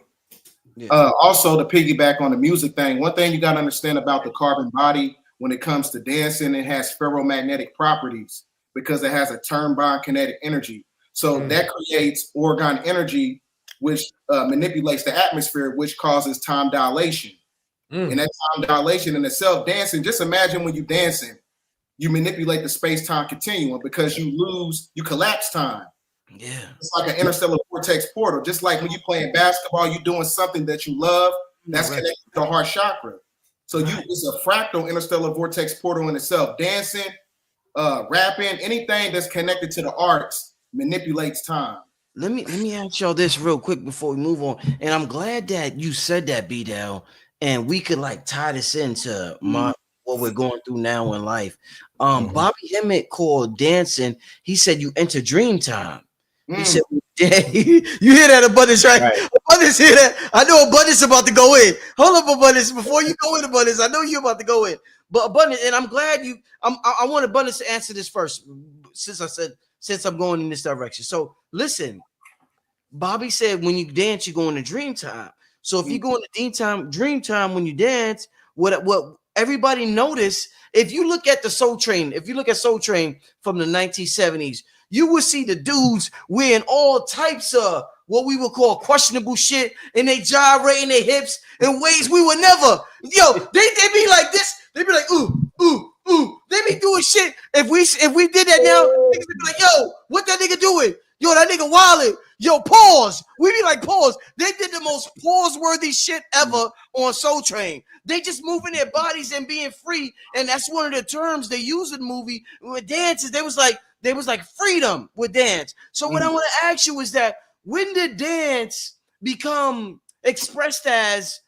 Also, to piggyback on the music thing, one thing you got to understand about the carbon body when it comes to dancing, it has ferromagnetic properties because it has a turn-bound kinetic energy. So that creates orgone energy, which manipulates the atmosphere, which causes time dilation. And that time dilation in itself, dancing, just imagine when you're dancing, you manipulate the space-time continuum because you collapse time. Yeah, it's like an interstellar vortex portal. Just like when you're playing basketball, you're doing something that you love. That's connected to the heart chakra. So it's a fractal interstellar vortex portal in itself. Dancing, rapping, anything that's connected to the arts manipulates time. Let me ask y'all this real quick before we move on. And I'm glad that you said that, BDell, and we could like tie this into what we're going through now in life. Bobby Hemmett called dancing. He said you enter dream time. He said, yeah, you hear that, Abundance, right? Abundance, hear that? I know Abundance about to go in. Hold up, Abundance. Before you go in, Abundance, I know you're about to go in. But Abundance, and I'm glad I want Abundance to answer this first, since I'm going in this direction. So listen, Bobby said when you dance, you go into dream time. So if you go into dream time when you dance, what everybody notice, if you look at Soul Train from the 1970s, you will see the dudes wearing all types of what we would call questionable shit, and they gyrating their hips in ways we would never. Yo, they be like this. They be like, ooh. They be doing shit. If we did that now, niggas be like, yo, what that nigga doing? Yo, that nigga wildin'. Yo, pause. We be like, pause. They did the most pause-worthy shit ever on Soul Train. They just moving their bodies and being free, and that's one of the terms they use in the movie with dances. They was like freedom with dance. So what I want to ask you is that when did dance become expressed as,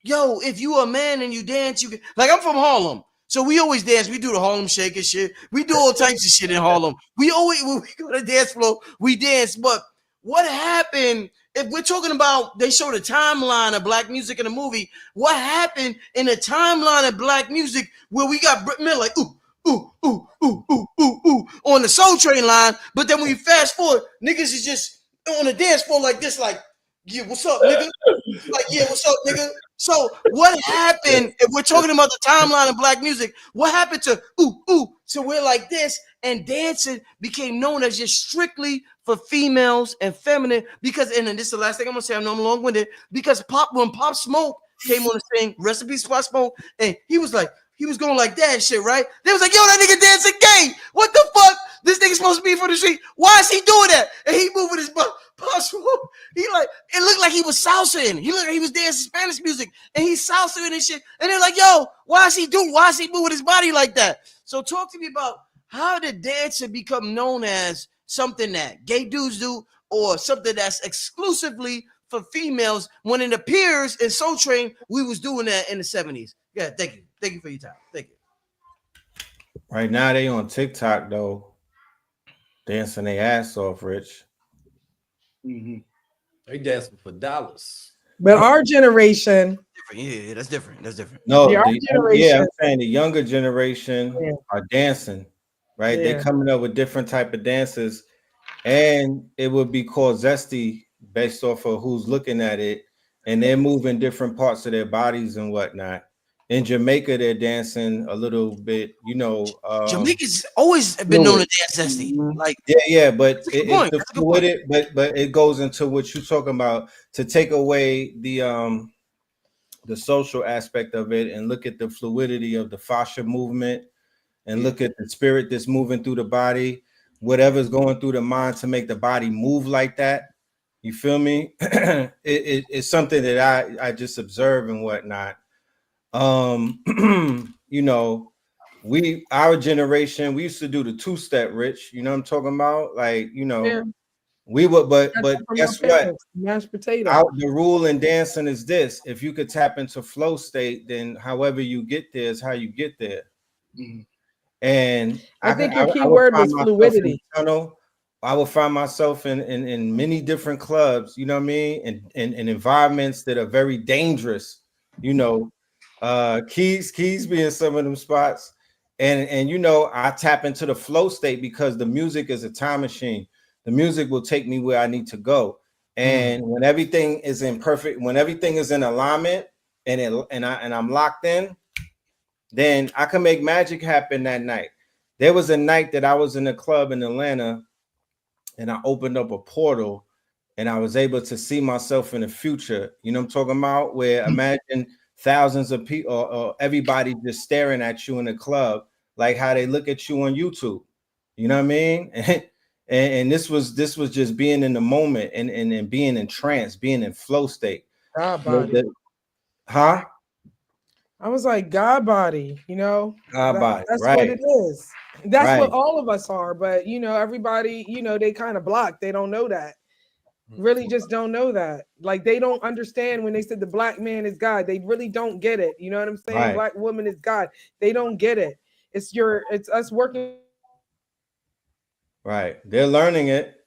yo, if you a man and you dance, you can, like, I'm from Harlem. So we always dance. We do the Harlem Shake and shit. We do all types of shit in Harlem. We always, when we go to the dance floor, we dance. But what happened, if we're talking about, they show the timeline of black music in the movie, what happened in the timeline of black music where we got men like, ooh, on the Soul Train line, but then when you fast forward, niggas is just on the dance floor like this, like, yeah, what's up, nigga? Like, yeah, what's up, nigga? So what happened, if we're talking about the timeline of black music, what happened to so we're like this, and dancing became known as just strictly for females and feminine, because, and then this is the last thing I'm gonna say, I know I'm long-winded, because when Pop Smoke came on the thing, Recipes Pop Smoke, and he was going like that and shit, right? They was like, yo, that nigga dancing gay. What the fuck? This nigga supposed to be for the street. Why is he doing that? And he moving his butt. He like, it looked like he was salsaing. He looked like he was dancing Spanish music, and he's salsaing and shit. And they're like, yo, why is he moving his body like that? So talk to me about how did dancing become known as something that gay dudes do, or something that's exclusively for females, when it appears in Soul Train we was doing that in the 70s. Yeah, thank you. Thank you for your time. Thank you. Right now they on TikTok though, dancing their ass off, Rich. They dancing for dollars. But our generation, yeah, that's different. No, generation, I'm saying the younger generation are dancing, right? Yeah. They're coming up with different type of dances, and it would be called zesty based off of who's looking at it, and they're moving different parts of their bodies and whatnot. In Jamaica, they're dancing a little bit, you know. Jamaica's always been known to dance zesty. Like, yeah, but that's a good point. it's the fluidity, but it goes into what you're talking about, to take away the social aspect of it and look at the fluidity of the fascia movement and look at the spirit that's moving through the body, whatever's going through the mind to make the body move like that. You feel me? It's something that I just observe and whatnot. You know, our generation, we used to do the two-step, Rich. You know what I'm talking about? Like, you know, Yeah. we would, but guess what? Mashed potato. The rule in dancing is this: if you could tap into flow state, then however you get there is how you get there. And I think your key word was fluidity. I will find myself in many different clubs, you know what I mean, and environments that are very dangerous, you know. Keys being some of them spots, and you know, I tap into the flow state because the music is a time machine. The music will take me where I need to go, and when everything is in alignment, and I'm locked in, then I can make magic happen that night. There was a night that I was in a club in Atlanta, and I opened up a portal, and I was able to see myself in the future. You know what I'm talking about? Where imagine thousands of people or everybody just staring at you in the club, like how they look at you on YouTube. You know what I mean? And this was just being in the moment and being in trance, being in flow state. God body. Huh? I was like, God body, you know. God body. That's right. what it is. That's right. what all of us are. But you know, everybody, you know, they kind of block. They don't know that. Really just don't know that. Like they don't understand when they said the black man is God. They really don't get it. You know what I'm saying? Right. Black woman is God. They don't get it. It's us working. Right. They're learning it.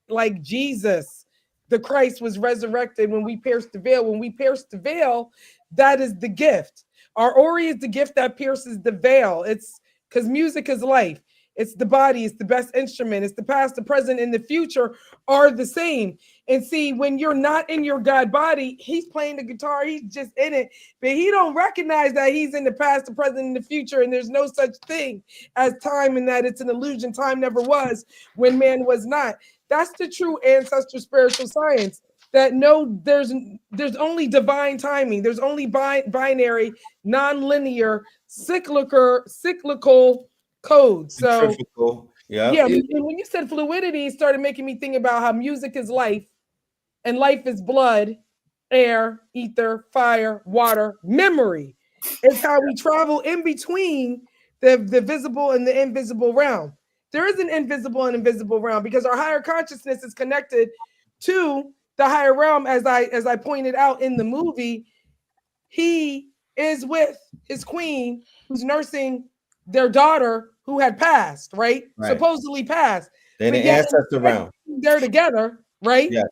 Like Jesus, the Christ was resurrected when we pierced the veil. When we pierced the veil, that is the gift. Our Ori is the gift that pierces the veil. It's because music is life. It's the body. It's the best instrument. It's the past, the present, and the future are the same. And see, when you're not in your God body, he's playing the guitar. He's just in it, but he don't recognize that he's in the past, the present, and the future. And there's no such thing as time, and that it's an illusion. Time never was when man was not. That's the true ancestral spiritual science. That no, there's only divine timing. There's only binary, non-linear, cyclical code. So yeah, when you said fluidity, it started making me think about how music is life, and life is blood, air, ether, fire, water, memory. It's how we travel in between the visible and the invisible realm. There is an invisible and invisible realm because our higher consciousness is connected to the higher realm. As I pointed out in the movie, he is with his queen who's nursing their daughter who had passed, right? Supposedly passed. Then the ancestor realm. They're together, right? Yeah.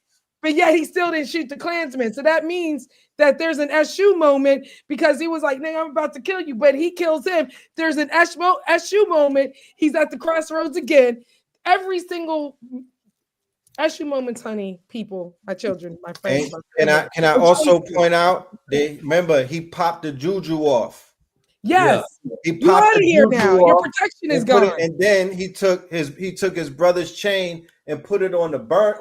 But yet he still didn't shoot the Klansman. So that means that there's an Eshu moment because he was like, "Nigga, I'm about to kill you," but he kills him. There's an Eshu moment. He's at the crossroads again. Every single Eshu moments, honey, people, my children, my friends. Can I also point out? Remember, he popped the juju off. Yes, he you out of here now. Your protection is gone. And then he took his brother's chain and put it on the chopper.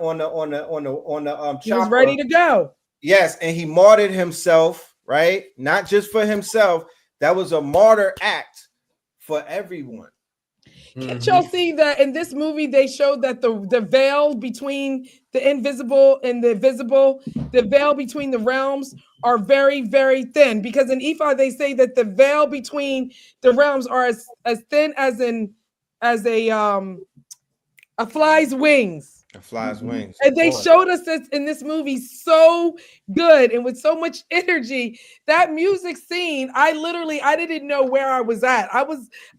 He was ready to go. Yes, and he martyred himself, right? Not just for himself. That was a martyr act for everyone. Can't y'all see that in this movie they showed that the veil between the invisible and the visible, the veil between the realms are very, very thin, because in Ifa they say that the veil between the realms are as thin as a fly's wings. A fly's wings. And they showed us this in this movie so good and with so much energy. That music scene, I didn't know where I was at.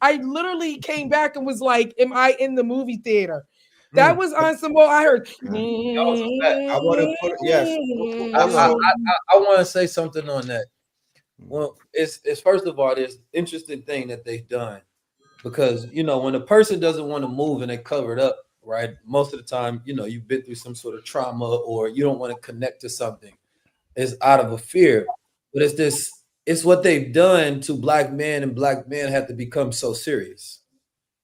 I literally came back and was like, am I in the movie theater? That was on some more. I heard. I want to put I want to say something on that. Well, it's first of all, there's interesting thing that they've done, because you know when a person doesn't want to move and they cover it up, right? Most of the time, you know, you've been through some sort of trauma or you don't want to connect to something. It's out of a fear, but it's this it's what they've done to black men, and black men have to become so serious,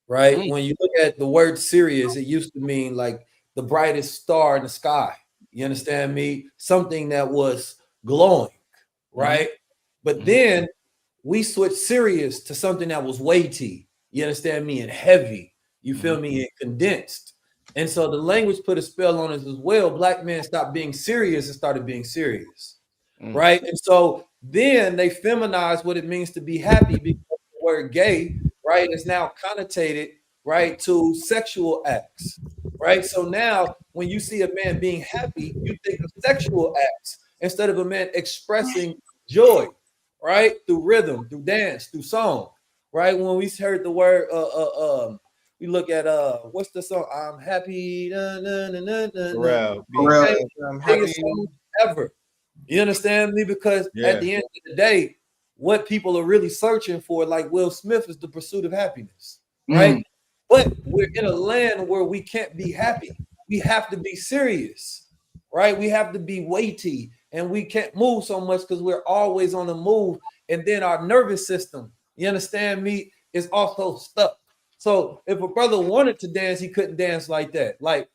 right? When you look at the word serious, it used to mean like the brightest star in the sky. You understand me? Something that was glowing, right? But then we switched serious to something that was weighty. You understand me? And heavy. You feel me? And condensed. And so the language put a spell on us as well. Black men stopped being serious and started being serious, right? And so then they feminized what it means to be happy, because the word gay, right, is now connotated, right, to sexual acts, right? So now when you see a man being happy, you think of sexual acts instead of a man expressing joy, right, through rhythm, through dance, through song, right? When we heard the word we look at what's the song? I'm happy. I'm happy ever. You understand me? Because at the end of the day, what people are really searching for, like Will Smith, is the pursuit of happiness, right? But we're in a land where we can't be happy. We have to be serious, right? We have to be weighty, and we can't move so much because we're always on the move. And then our nervous system, you understand me, is also stuck. So if a brother wanted to dance, he couldn't dance like that. Like,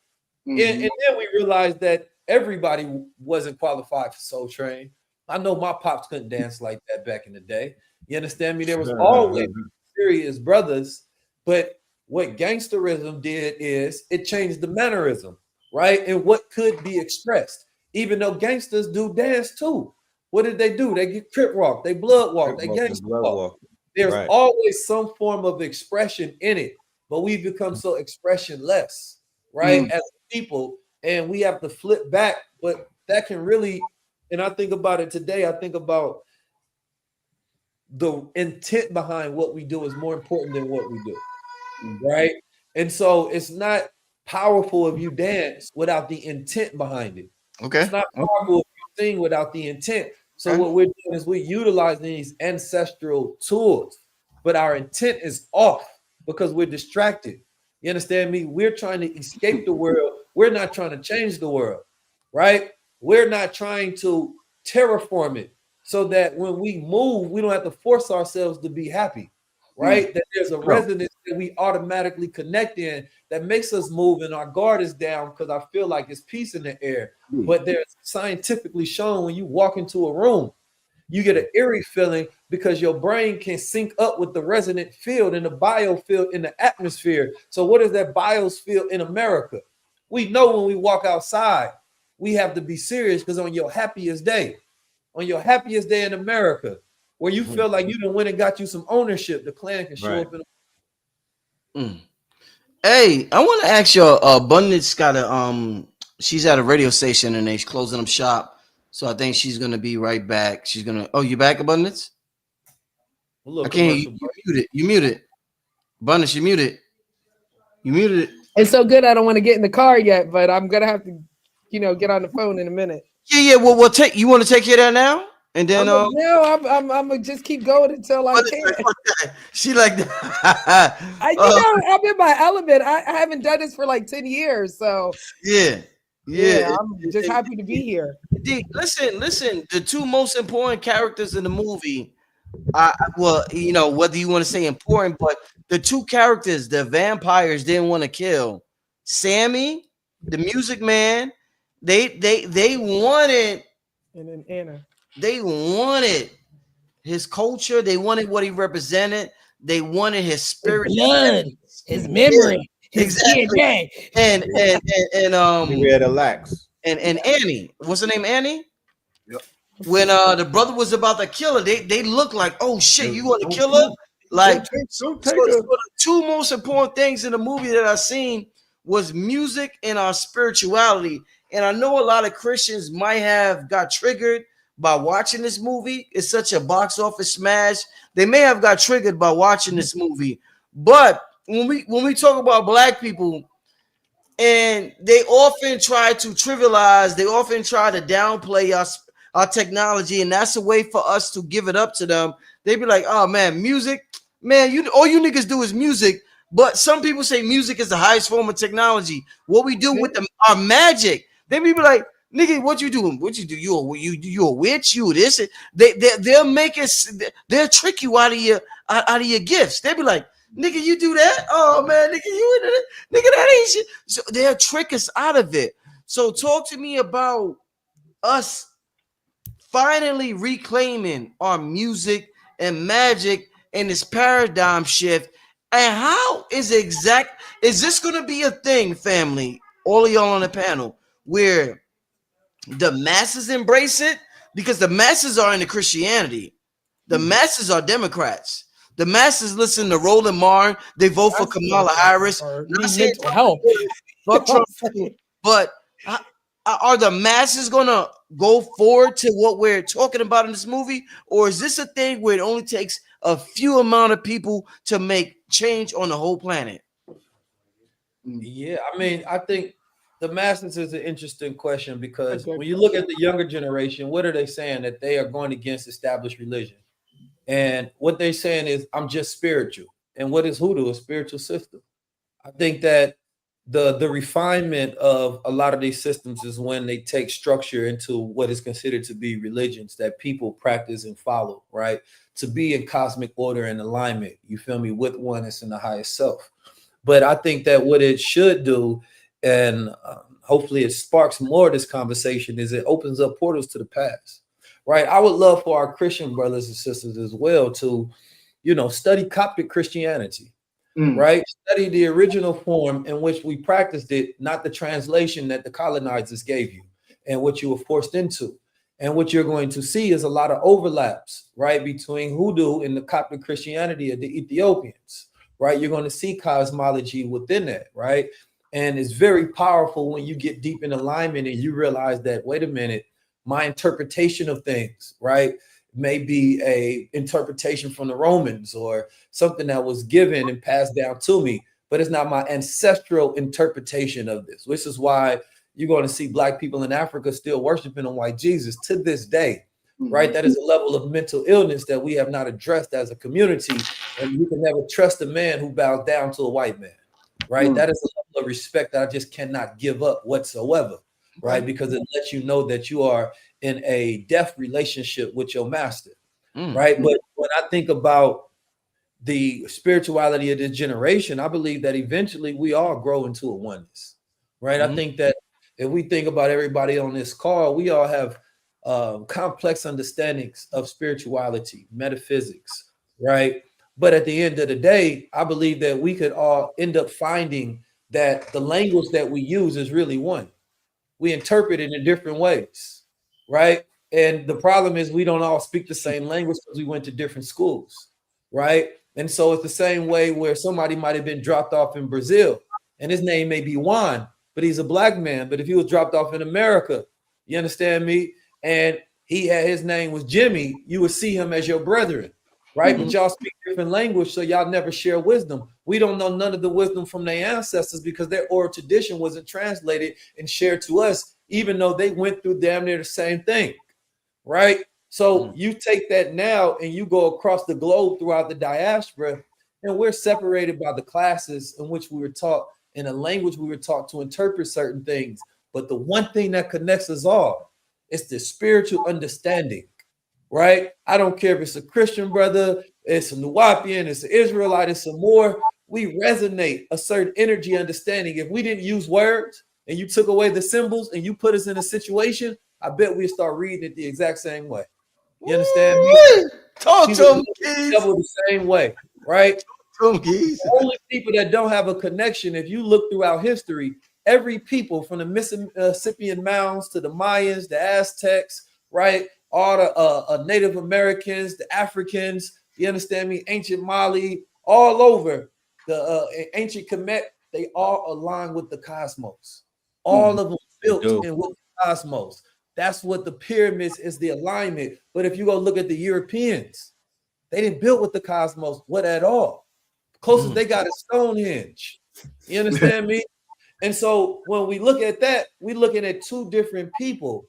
and then we realized that everybody wasn't qualified for Soul Train. I know my pops couldn't dance like that back in the day. You understand me? There was always serious brothers, but what gangsterism did is it changed the mannerism, right? And what could be expressed, even though gangsters do dance too. What did they do? They get crip walk, they blood walk, they gangster walk. There's always some form of expression in it, but we've become so expressionless, right? As people, and we have to flip back, but that can really, and I think about it today, I think about the intent behind what we do is more important than what we do, right? And so it's not powerful if you dance without the intent behind it. Okay. It's not powerful if you sing without the intent. So what we're doing is we're utilizing these ancestral tools, but our intent is off because we're distracted. You understand me? We're trying to escape the world. We're not trying to change the world, right? We're not trying to terraform it so that when we move, we don't have to force ourselves to be happy, right? That there's a resonance that we automatically connect in that makes us move, and our guard is down because I feel like it's peace in the air. But there's scientifically shown when you walk into a room, you get an eerie feeling because your brain can sync up with the resonant field and the biofield in the atmosphere. So what is that biosphere in America? We know when we walk outside, we have to be serious because on your happiest day in America, where you feel like you done went and got you some ownership, the clan can show up in Hey, I want to ask you, Abundance got a she's at a radio station and they're closing up shop. So I think she's gonna be right back. She's gonna you back, Abundance? I can't hear you. You muted. Abundance, you muted. You muted it. It's so good I don't want to get in the car yet, but I'm gonna have to, get on the phone in a minute. Yeah. Well, we'll take. You want to take care of that now, and then no, I'm gonna just keep going until I can. She like that. I'm in my element. I haven't done this for like 10 years, so yeah. I'm just happy to be here. Listen. The two most important characters in the movie. Whether you want to say important, but the two characters the vampires didn't want to kill, Sammy, the music man, they wanted, and then Anna, they wanted his culture, they wanted what he represented, they wanted his spirit, his blood, his memory, his DNA. And we had a lax. And Annie, what's her name? Annie? Yep. When the brother was about to kill her, they looked like, oh shit, you want to kill her? Like, so the two most important things in the movie that I seen was music and our spirituality. And I know a lot of Christians might have got triggered by watching this movie. It's such a box office smash. They may have got triggered by watching this movie. But when we talk about black people, and they often try to trivialize, they often try to downplay our technology, and that's a way for us to give it up to them. They be like, oh man, music, man, all you niggas do is music. But some people say music is the highest form of technology. What we do with our magic, they be like, Nigga, what you doing? What you do? You a witch? You this? They'll make it. They'll trick you out of your gifts. They'll be like, nigga, you do that? Oh man, nigga, you into that? Nigga, that ain't shit. So they'll trick us out of it. So talk to me about us finally reclaiming our music and magic and this paradigm shift. And how is this going to be a thing, family? All of y'all on the panel, where the masses embrace it, because the masses are into Christianity. The masses are Democrats. The masses listen to Roland Martin. They vote for Kamala Harris. Not saying mental health. fuck Trump, but are the masses gonna go forward to what we're talking about in this movie, or is this a thing where it only takes a few amount of people to make change on the whole planet? Yeah, I mean, I think the masses is an interesting question, because when you look at the younger generation, what are they saying? That they are going against established religion. And what they're saying is, I'm just spiritual. And what is Hoodoo? A spiritual system. I think that the refinement of a lot of these systems is when they take structure into what is considered to be religions that people practice and follow, right? To be in cosmic order and alignment, you feel me, with oneness in the highest self. But I think that what it should do, and hopefully it sparks more of this conversation, is it opens up portals to the past, right? I would love for our Christian brothers and sisters as well to, study Coptic Christianity, right? Study the original form in which we practiced it, not the translation that the colonizers gave you and what you were forced into. And what you're going to see is a lot of overlaps, right, between Hoodoo and the Coptic Christianity of the Ethiopians, right? You're going to see cosmology within that, right? And it's very powerful when you get deep in alignment and you realize that, wait a minute, my interpretation of things, right, may be a interpretation from the Romans or something that was given and passed down to me, but it's not my ancestral interpretation of this, which is why you're going to see Black people in Africa still worshiping a white Jesus to this day, right? That is a level of mental illness that we have not addressed as a community, and you can never trust a man who bows down to a white man, right? That is a level of respect that I just cannot give up whatsoever, right? Because it lets you know that you are in a deaf relationship with your master, right? But when I think about the spirituality of this generation, I believe that eventually we all grow into a oneness, right? I think that if we think about everybody on this call, we all have complex understandings of spirituality, metaphysics, right? But at the end of the day, I believe that we could all end up finding that the language that we use is really one. We interpret it in different ways, right? And the problem is we don't all speak the same language because we went to different schools, right? And so it's the same way where somebody might have been dropped off in Brazil and his name may be Juan, but he's a Black man. But if he was dropped off in America, you understand me? And his name was Jimmy, you would see him as your brethren, right? But y'all speak different language, so y'all never share wisdom. We don't know none of the wisdom from their ancestors because their oral tradition wasn't translated and shared to us, even though they went through damn near the same thing, right? So you take that now and you go across the globe throughout the diaspora, and we're separated by the classes in which we were taught, in a language we were taught to interpret certain things. But the one thing that connects us all is the spiritual understanding, right? I don't care if it's a Christian brother, it's a Nuwapian, it's an Israelite, it's some more. We resonate a certain energy understanding. If we didn't use words and you took away the symbols and you put us in a situation, I bet we'd start reading it the exact same way. You understand me? Talk to me, the same way, right? Only people that don't have a connection, if you look throughout history, every people from the Mississippian mounds to the Mayans, the Aztecs, right? All the Native Americans, the Africans, you understand me? Ancient Mali, all over the ancient Kemet, they all align with the cosmos. All of them built in with the cosmos. That's what the pyramids is, the alignment. But if you go look at the Europeans, they didn't build with the cosmos, what at all? Closest they got is Stonehenge. You understand me? And so when we look at that, we're looking at two different people,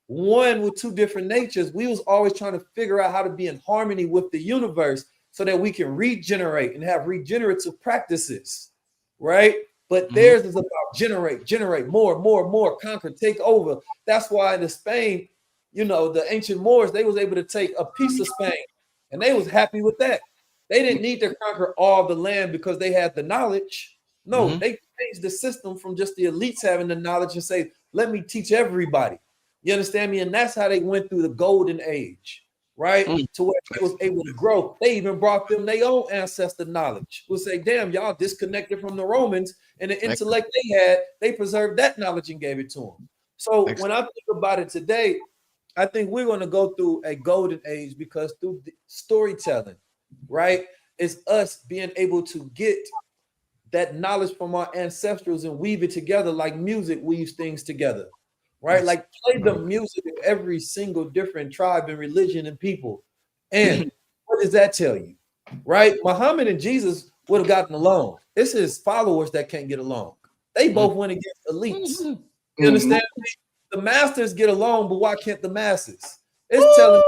one with two different natures. We was always trying to figure out how to be in harmony with the universe so that we can regenerate and have regenerative practices, right? But theirs is about generate more, conquer, take over. That's why in the Spain, you know, the ancient Moors, they was able to take a piece of Spain and they was happy with that. They didn't need to conquer all the land because they had the knowledge. No, they changed the system from just the elites having the knowledge and say, let me teach everybody. You understand me? And that's how they went through the golden age, right? To where they was able to grow. They even brought them their own ancestor knowledge. We'll say, damn, y'all disconnected from the Romans and the intellect they had, they preserved that knowledge and gave it to them. So when I think about it today, I think we're going to go through a golden age because through the storytelling, right, it's us being able to get that knowledge from our ancestrals and weave it together like music weaves things together, right? Like play the music of every single different tribe and religion and people. And what does that tell you, right? Muhammad and Jesus would have gotten along. It's his followers that can't get along. They both went against elites. You understand me? The masters get along, but why can't the masses? It's telling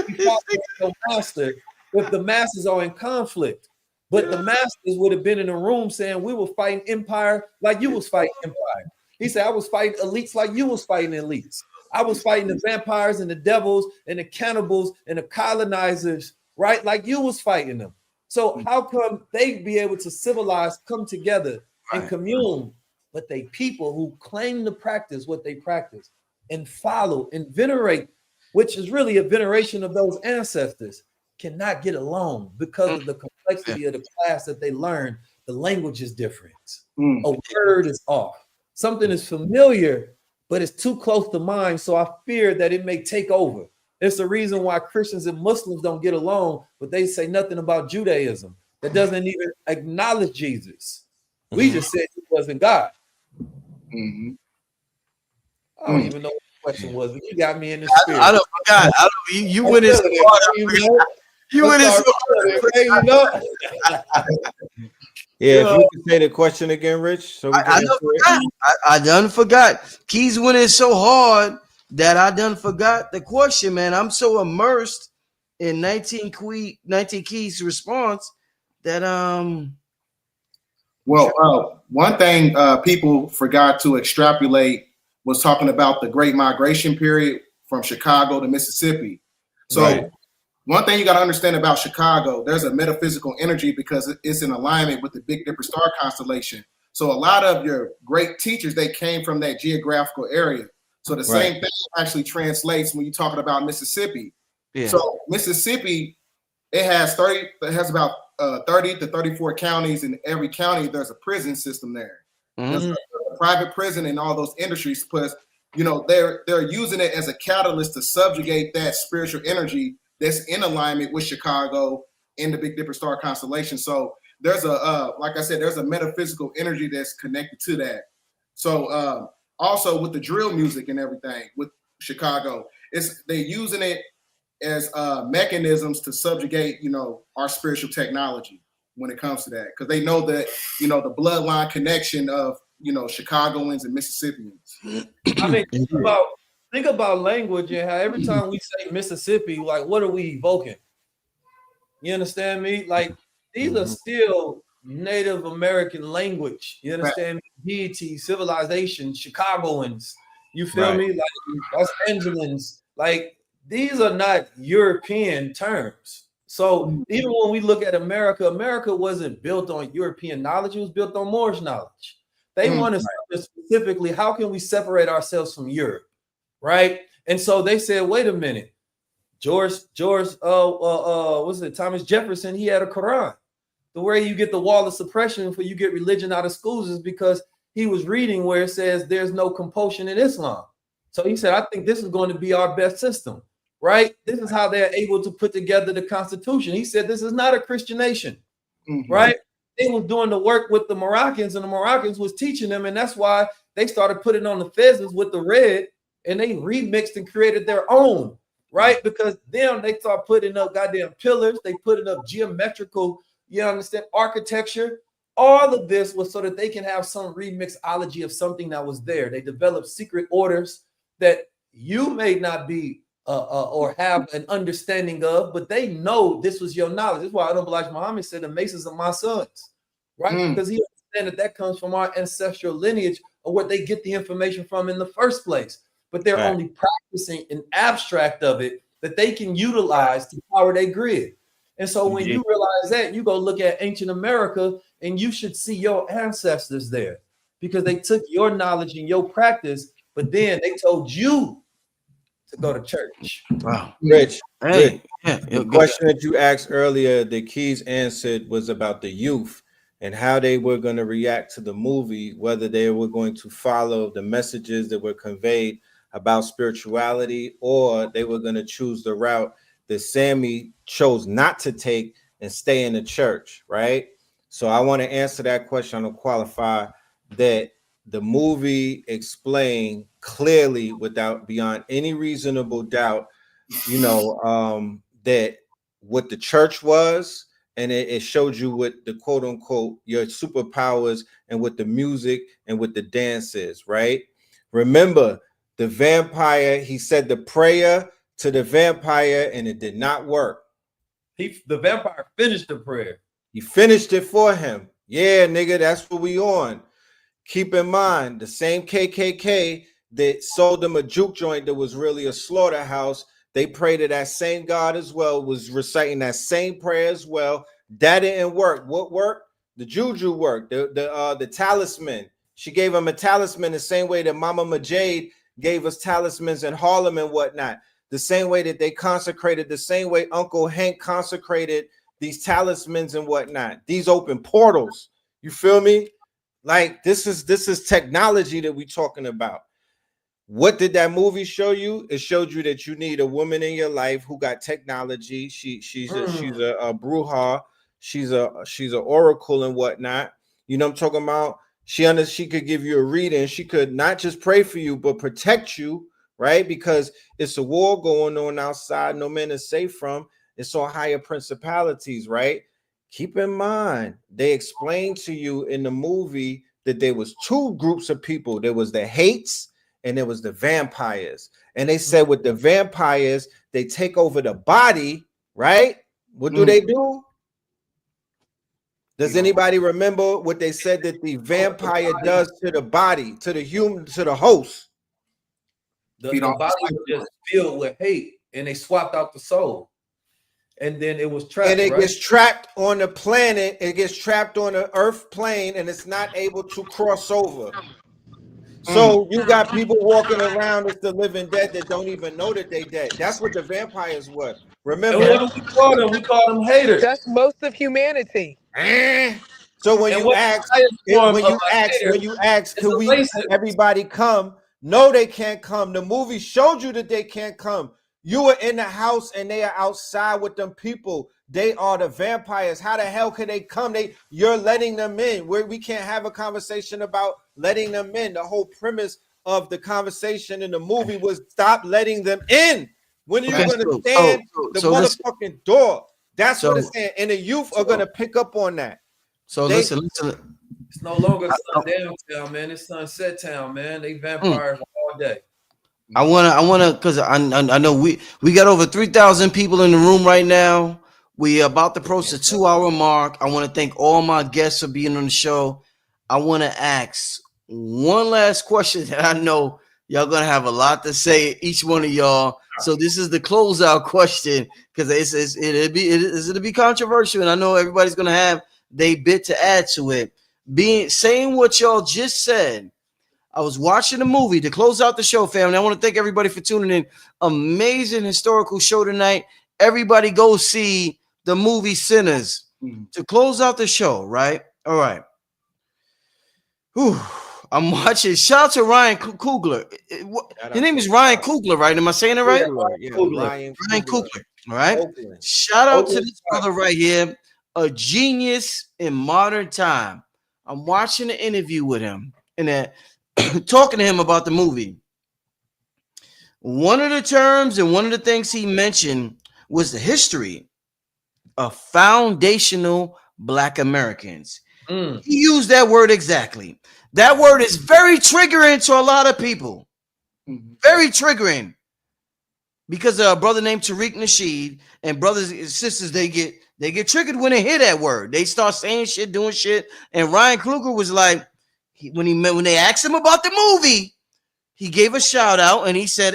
you the master if the masses are in conflict. But the masters would have been in a room saying we were fighting empire like you was fighting empire. He said, I was fighting elites like you was fighting elites. I was fighting the vampires and the devils and the cannibals and the colonizers, right? Like you was fighting them. So how come they be able to civilize, come together and commune? But they people who claim to practice what they practice and follow and venerate, which is really a veneration of those ancestors, cannot get along because of the complexity of the class that they learn. The language is different. A word is off. Something is familiar, but it's too close to mine. So I fear that it may take over. It's the reason why Christians and Muslims don't get along, but they say nothing about Judaism that doesn't even acknowledge Jesus. We just said he wasn't God. I don't even know what the question was, but you got me in the spirit. I don't forgot. You went in so hard. You went in so hard. You know? Yeah, if you can say the question again, Rich. So I done forgot. Keys went in so hard that I done forgot the question, man. I'm so immersed in 19 Keys' response that Well, one thing people forgot to extrapolate was talking about the Great Migration period from Chicago to Mississippi. So one thing you got to understand about Chicago, there's a metaphysical energy because it's in alignment with the Big Dipper star constellation. So a lot of your great teachers, they came from that geographical area. So the same thing actually translates when you're talking about Mississippi. So Mississippi, it has about 30 to 34 counties. In every county, there's a prison system there. There's a private prison in all those industries, because you know they're using it as a catalyst to subjugate that spiritual energy that's in alignment with Chicago in the Big Dipper star constellation. So there's a like I said, there's a metaphysical energy that's connected to that. So also with the drill music and everything with Chicago, they're using it as mechanisms to subjugate, you know, our spiritual technology when it comes to that, because they know that, you know, the bloodline connection of, you know, Chicagoans and Mississippians. I mean, think about language and how every time we say Mississippi, like, what are we evoking? You understand me? Like, these are still Native American language. You understand me? Deity, civilization, Chicagoans. You feel me? Like Los Angeles. Like, these are not European terms. So even when we look at America, America wasn't built on European knowledge. It was built on Moorish knowledge. They want to specifically, how can we separate ourselves from Europe? Right? And so they said, wait a minute. Thomas Jefferson, he had a Quran. The way you get the wall of suppression for you get religion out of schools is because he was reading where it says there's no compulsion in Islam. So he said, I think this is going to be our best system, right? This is how they're able to put together the Constitution. He said, this is not a Christian nation, right? They was doing the work with the Moroccans, and the Moroccans was teaching them, and that's why they started putting on the fezzes with the red, and they remixed and created their own, right? Because then they start putting up goddamn pillars, they putting up geometrical, you understand, architecture. All of this was so that they can have some remixology of something that was there. They developed secret orders that you may not be or have an understanding of, but they know this was your knowledge. That's why Elijah Muhammad said the Masons are my sons, right? Because he understand that comes from our ancestral lineage or where they get the information from in the first place. But they're only practicing an abstract of it that they can utilize to power their grid. And so when you realize that, you go look at ancient America and you should see your ancestors there because they took your knowledge and your practice, but then they told you to go to church. Wow. Rich, Hey, the question that you asked earlier that Keys answered was about the youth and how they were going to react to the movie, whether they were going to follow the messages that were conveyed about spirituality or they were going to choose the route that Sammy chose not to take and stay in the church, right? So I want to answer that question and qualify that the movie explained clearly beyond any reasonable doubt, that what the church was, and it showed you what the quote unquote your superpowers and what the music and what the dance is, right? Remember the vampire, he said the prayer to the vampire and it did not work. The vampire finished the prayer. He finished it for him. Yeah, nigga, that's what we on. Keep in mind, the same KKK that sold them a juke joint that was really a slaughterhouse, they prayed to that same God as well, was reciting that same prayer as well. That didn't work. What worked? The juju worked. The talisman. She gave him a talisman the same way that Mama Majade gave us talismans in Harlem and whatnot. The same way that they consecrated, the same way Uncle Hank consecrated these talismans and whatnot. These open portals. You feel me? Like this is technology that we're talking about. What did that movie show you? It showed you that you need a woman in your life who got technology. She's a bruja. She's an oracle and whatnot. You know what I'm talking about? She could give you a reading. She could not just pray for you, but protect you, right? Because it's a war going on outside. No man is safe from. It's all higher principalities, right? Keep in mind, they explained to you in the movie that there was two groups of people. There was the hates and there was the vampires. And they said with the vampires, they take over the body, right? What do they do? Does anybody remember what they said that the vampire does to the body, to the human, to the host? The body was just filled with hate and they swapped out the soul. And then it was trapped. And it gets trapped on the planet. It gets trapped on the earth plane and it's not able to cross over. So you got people walking around as the living dead that don't even know that they dead. That's what the vampires were. Remember? And what do we call them? We call them haters. That's most of humanity. So when you ask, can we everybody come? No, they can't come. The movie showed you that they can't come. You were in the house and they are outside with them people. They are the vampires. How the hell can they come? You're letting them in. We can't have a conversation about letting them in. The whole premise of the conversation in the movie was stop letting them in. When are you going to stand the motherfucking door? That's what it's saying. And the youth are going to pick up on that. So listen. It's no longer sundown town, man. It's sunset town, man. They vampires all day. I wanna, because I know we got over 3,000 people in the room right now. We are about to approach the 2-hour mark. I want to thank all my guests for being on the show. I want to ask one last question that I know y'all gonna have a lot to say, each one of y'all. So this is the closeout question because it'll be controversial, and I know everybody's gonna have their bit to add to it. Saying what y'all just said. I was watching the movie to close out the show, family. I want to thank everybody for tuning in. Amazing historical show tonight. Everybody go see the movie Sinners to close out the show, right? All right. Whew. I'm watching. Shout out to Ryan Coogler. His name is Ryan Coogler, right? Am I saying it right? Yeah, Ryan Coogler. All right. Shout out to this brother right here, a genius in modern time. I'm watching an interview with him and talking to him about the movie. One of the terms and one of the things he mentioned was the history of foundational Black Americans. He used that word exactly. That word is very triggering to a lot of people. Very triggering. because a brother named Tariq Nasheed, and brothers and sisters, they get triggered when they hear that word. They start saying shit, doing shit. And Ryan Coogler was like, when they asked him about the movie, he gave a shout out and he said,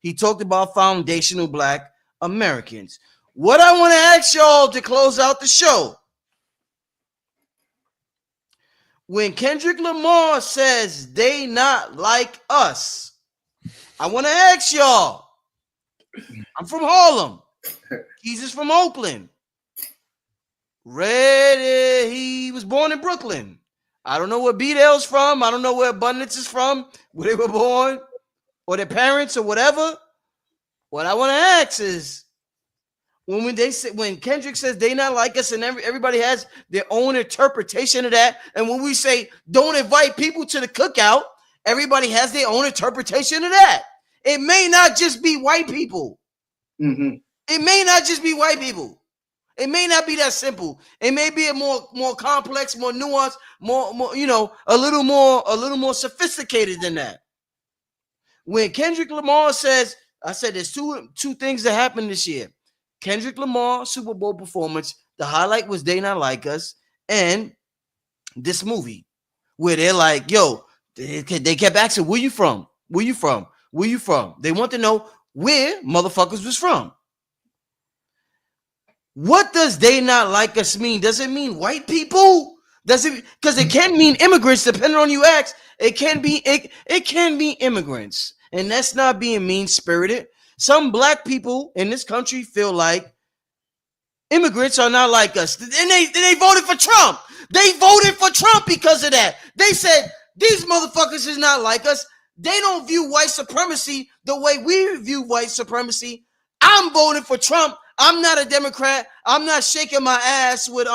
he talked about foundational Black Americans. What I want to ask y'all to close out the show, when Kendrick Lamar says they not like us, I want to ask y'all. I'm from Harlem. He's just from Oakland. Red, he was born in Brooklyn. I don't know where BDell's from. I don't know where Abundance is from, where they were born, or their parents, or whatever. What I want to ask is, when Kendrick says they not like us, and everybody has their own interpretation of that, and when we say don't invite people to the cookout, everybody has their own interpretation of that. It may not just be white people. Mm-hmm. It may not just be white people. It may not be that simple. It may be a more complex, more nuanced, more a little more sophisticated than that. When Kendrick Lamar says, I said there's two things that happened this year. Kendrick Lamar Super Bowl performance. The highlight was They Not Like Us, and this movie where they're like, yo, they kept asking, where you from? Where you from? Where you from? They want to know where motherfuckers was from. What does they not like us mean? Does it mean white people? Does it? Because it can mean immigrants, depending on you ask. It can be immigrants, and that's not being mean-spirited. Some Black people in this country feel like immigrants are not like us, and they voted for Trump. They voted for Trump because of that. They said these motherfuckers is not like us. They don't view white supremacy the way we view white supremacy. I'm voting for Trump. I'm not a Democrat. I'm not shaking my ass with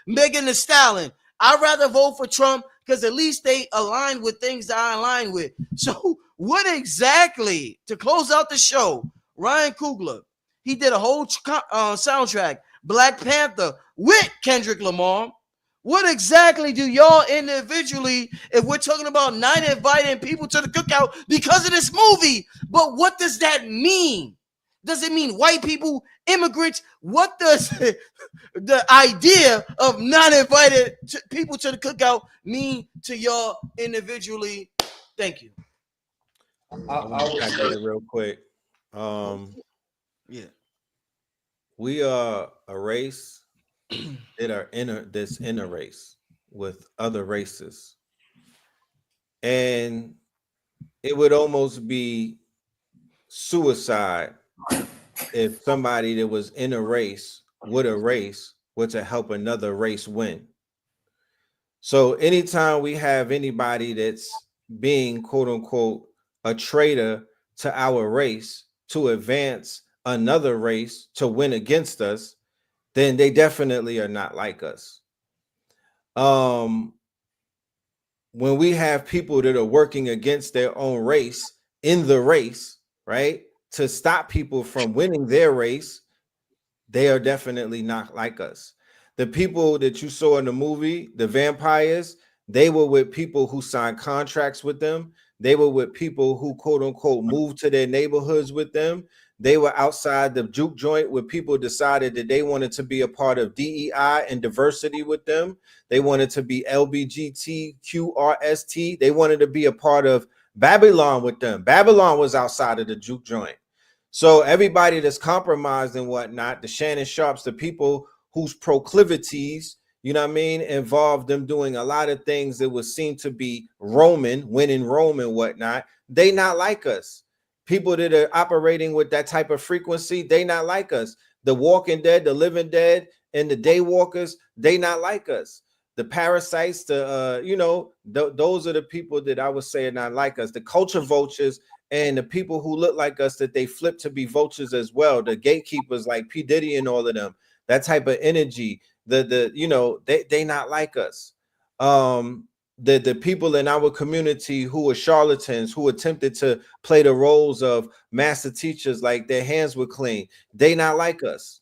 Megan Thee Stallion. I'd rather vote for Trump because at least they align with things that I align with. So what exactly, to close out the show, Ryan Coogler, he did a whole soundtrack, Black Panther, with Kendrick Lamar. What exactly do y'all individually, if we're talking about not inviting people to the cookout because of this movie, but what does that mean? Does it mean white people, immigrants? What does the idea of not invited people to the cookout mean to y'all individually? Thank you. I'll get it real quick. Yeah. We are a race that are in a race with other races. And it would almost be suicide if somebody that was in a race with a race were to help another race win. So anytime we have anybody that's being quote unquote a traitor to our race to advance another race to win against us, then they definitely are not like us. When we have people that are working against their own race in the race, right, to stop people from winning their race, they are definitely not like us. The people that you saw in the movie, the vampires, they were with people who signed contracts with them. They were with people who quote unquote moved to their neighborhoods with them. They were outside the juke joint where people decided that they wanted to be a part of DEI and diversity with them. They wanted to be LBGTQRST. They wanted to be a part of Babylon with them. Babylon was outside of the juke joint. So everybody that's compromised and whatnot, the Shannon Sharps, the people whose proclivities, you know what I mean, involved them doing a lot of things that would seem to be Roman, winning Rome and whatnot, they not like us. People that are operating with that type of frequency, they not like us. The Walking Dead, the Living Dead, and the Daywalkers, they not like us. The parasites, those are the people that I would say are not like us. The culture vultures and the people who look like us that they flip to be vultures as well. The gatekeepers like P. Diddy and all of them, that type of energy, they not like us. The people in our community who are charlatans, who attempted to play the roles of master teachers like their hands were clean, they not like us.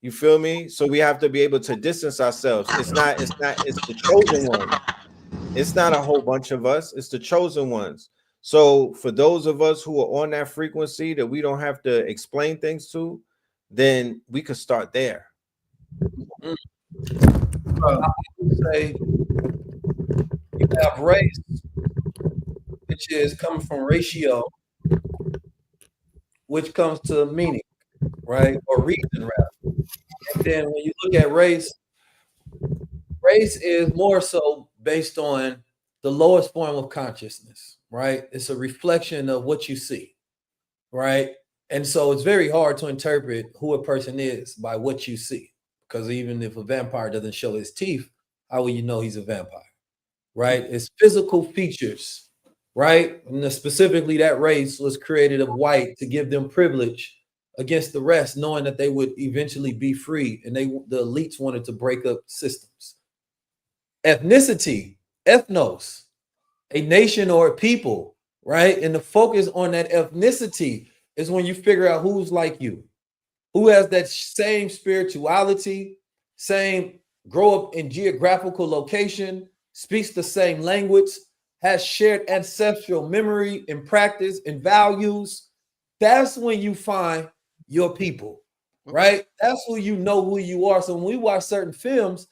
You feel me? So we have to be able to distance ourselves. It's the chosen ones. It's not a whole bunch of us. It's the chosen ones. So for those of us who are on that frequency that we don't have to explain things to, then we could start there. I would say you have race, which is coming from ratio, which comes to meaning, right? Or reason, rather. And then when you look at race is more so based on the lowest form of consciousness, right? It's a reflection of what you see, right? And so it's very hard to interpret who a person is by what you see, because even if a vampire doesn't show his teeth, how will you know he's a vampire, right? It's physical features, right? And specifically that race was created of white to give them privilege against the rest, knowing that they would eventually be free, and the elites wanted to break up systems. Ethnicity, ethnos, a nation or a people, right? And the focus on that ethnicity is when you figure out who's like you, who has that same spirituality, same grow up in geographical location, speaks the same language, has shared ancestral memory and practice and values. That's when you find your people, right? That's who you know who you are. So when we watch certain films,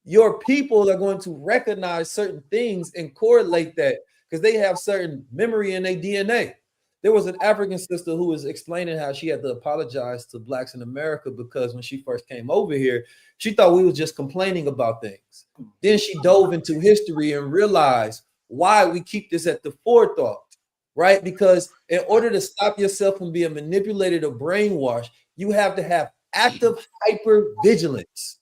your people are going to recognize certain things and correlate that because they have certain memory in their DNA. There was an African sister who was explaining how she had to apologize to Blacks in America because when she first came over here, she thought we were just complaining about things. Then she dove into history and realized why we keep this at the forethought, right? Because in order to stop yourself from being manipulated or brainwashed, you have to have active hypervigilance,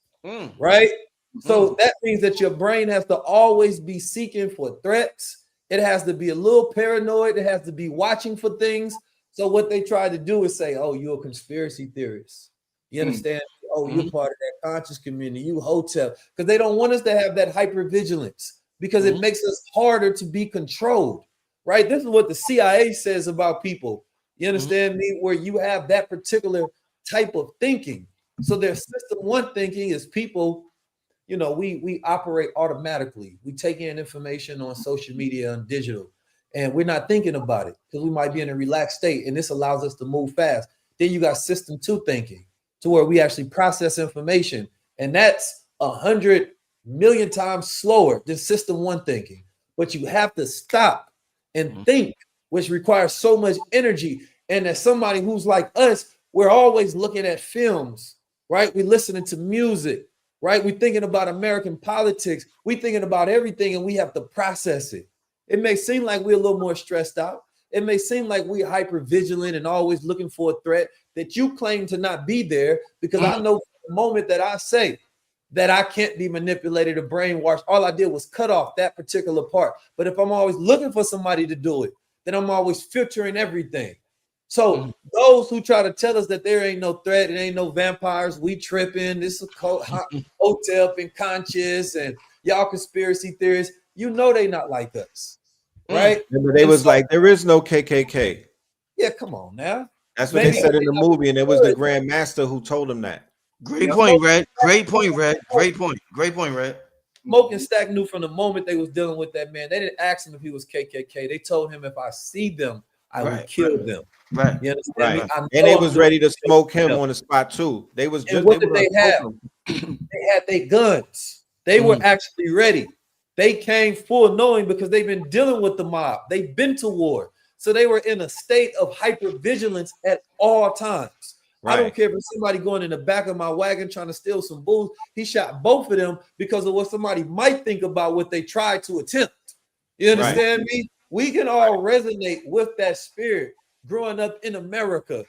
right? So that means that your brain has to always be seeking for threats. It has to be a little paranoid. It has to be watching for things. So what they try to do is say, oh, you're a conspiracy theorist. You understand? Oh, you're part of that conscious community. You hotel. Because they don't want us to have that hypervigilance because it makes us harder to be controlled, right? This is what the CIA says about people. You understand me? Where you have that particular type of thinking. So their system one thinking is people, you know, we operate automatically. We take in information on social media and digital, and we're not thinking about it because we might be in a relaxed state, and this allows us to move fast. Then you got system two thinking, to where we actually process information, and that's 100 million times slower than system one thinking. But you have to stop and think, which requires so much energy. And as somebody who's like us, we're always looking at films, right? We're listening to music, right? We're thinking about American politics. We're thinking about everything, and we have to process it. It may seem like we're a little more stressed out. It may seem like we're hyper vigilant and always looking for a threat that you claim to not be there, because I know the moment that I say that I can't be manipulated or brainwashed, all I did was cut off that particular part. But if I'm always looking for somebody to do it, then I'm always filtering everything. So those who try to tell us that there ain't no threat, it ain't no vampires, we tripping, this is a hotel and conscious, and y'all conspiracy theorists, you know they not like us, right? Remember, they was like, there is no KKK. Yeah, come on now. That's what they said in the movie, and it was the Grand Master who told them that. Great point, Red. Great point, Red. Great point. Great point, Red. Smoke and Stack knew from the moment they was dealing with that man. They didn't ask him if he was KKK. They told him if I see them, I will kill them. Right. You understand me? And they was ready to smoke him on the spot too. They was just. What did they have? They had their guns. They were actually ready. They came full knowing because they've been dealing with the mob. They've been to war. So they were in a state of hypervigilance at all times. Right. I don't care if it's somebody going in the back of my wagon trying to steal some booze. He shot both of them because of what somebody might think about what they tried to attempt. You understand me? We can all resonate with that spirit growing up in America.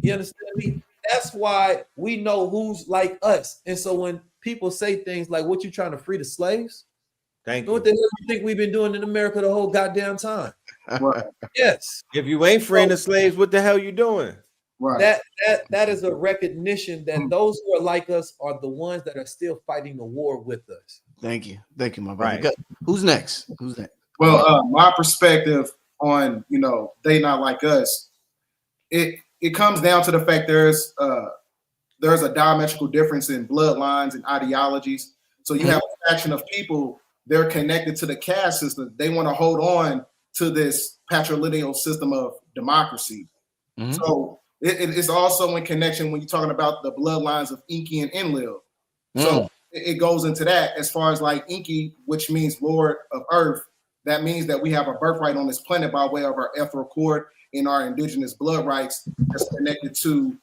You understand me? That's why we know who's like us. And so when people say things like, what you trying to free the slaves? Thank you. What the hell do you think we've been doing in America the whole goddamn time? Right. Yes. If you ain't freeing the slaves, what the hell you doing? Right. That is a recognition that those who are like us are the ones that are still fighting the war with us. Thank you, my brother. Right. Who's next? Well, my perspective on, you know, they not like us. It comes down to the fact there's a diametrical difference in bloodlines and ideologies. So you have a faction of people, they're connected to the caste system. They want to hold on to this patrilineal system of democracy. So it's also in connection when you're talking about the bloodlines of Enki and Enlil. So it goes into that as far as like Enki, which means Lord of Earth. That means that we have a birthright on this planet by way of our ethereal cord and our indigenous blood rights that's connected to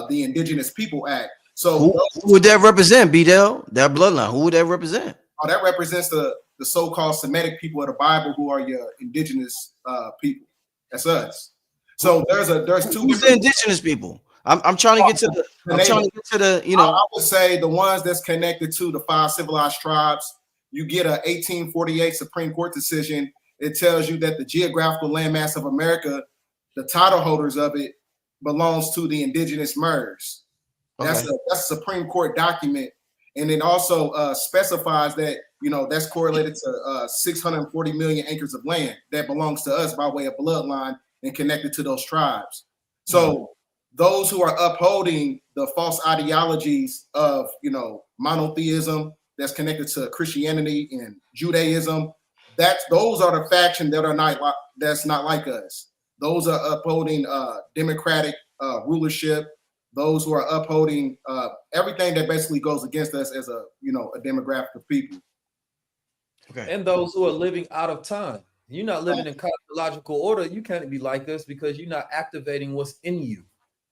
the Indigenous People Act. So who would that represent, BDell? That bloodline, who would that represent? Oh, that represents the so-called Semitic people of the Bible, who are your indigenous people. That's us. So there's two. Who's the indigenous people? I'm trying to get to the. I'm trying to get to the. You know, I would say the ones that's connected to the 5 civilized tribes. You get a 1848 Supreme Court decision. It tells you that the geographical landmass of America, the title holders of it, belongs to the indigenous MERS. That's a Supreme Court document, and it also specifies that that's correlated to 640 million acres of land that belongs to us by way of bloodline and connected to those tribes. So those who are upholding the false ideologies of monotheism that's connected to Christianity and Judaism, those are the faction that are that's not like us. Those are upholding democratic rulership. Those who are upholding everything that basically goes against us as a demographic of people. Okay. And those who are living out of time. You're not living in chronological order. You can't be like us because you're not activating what's in you.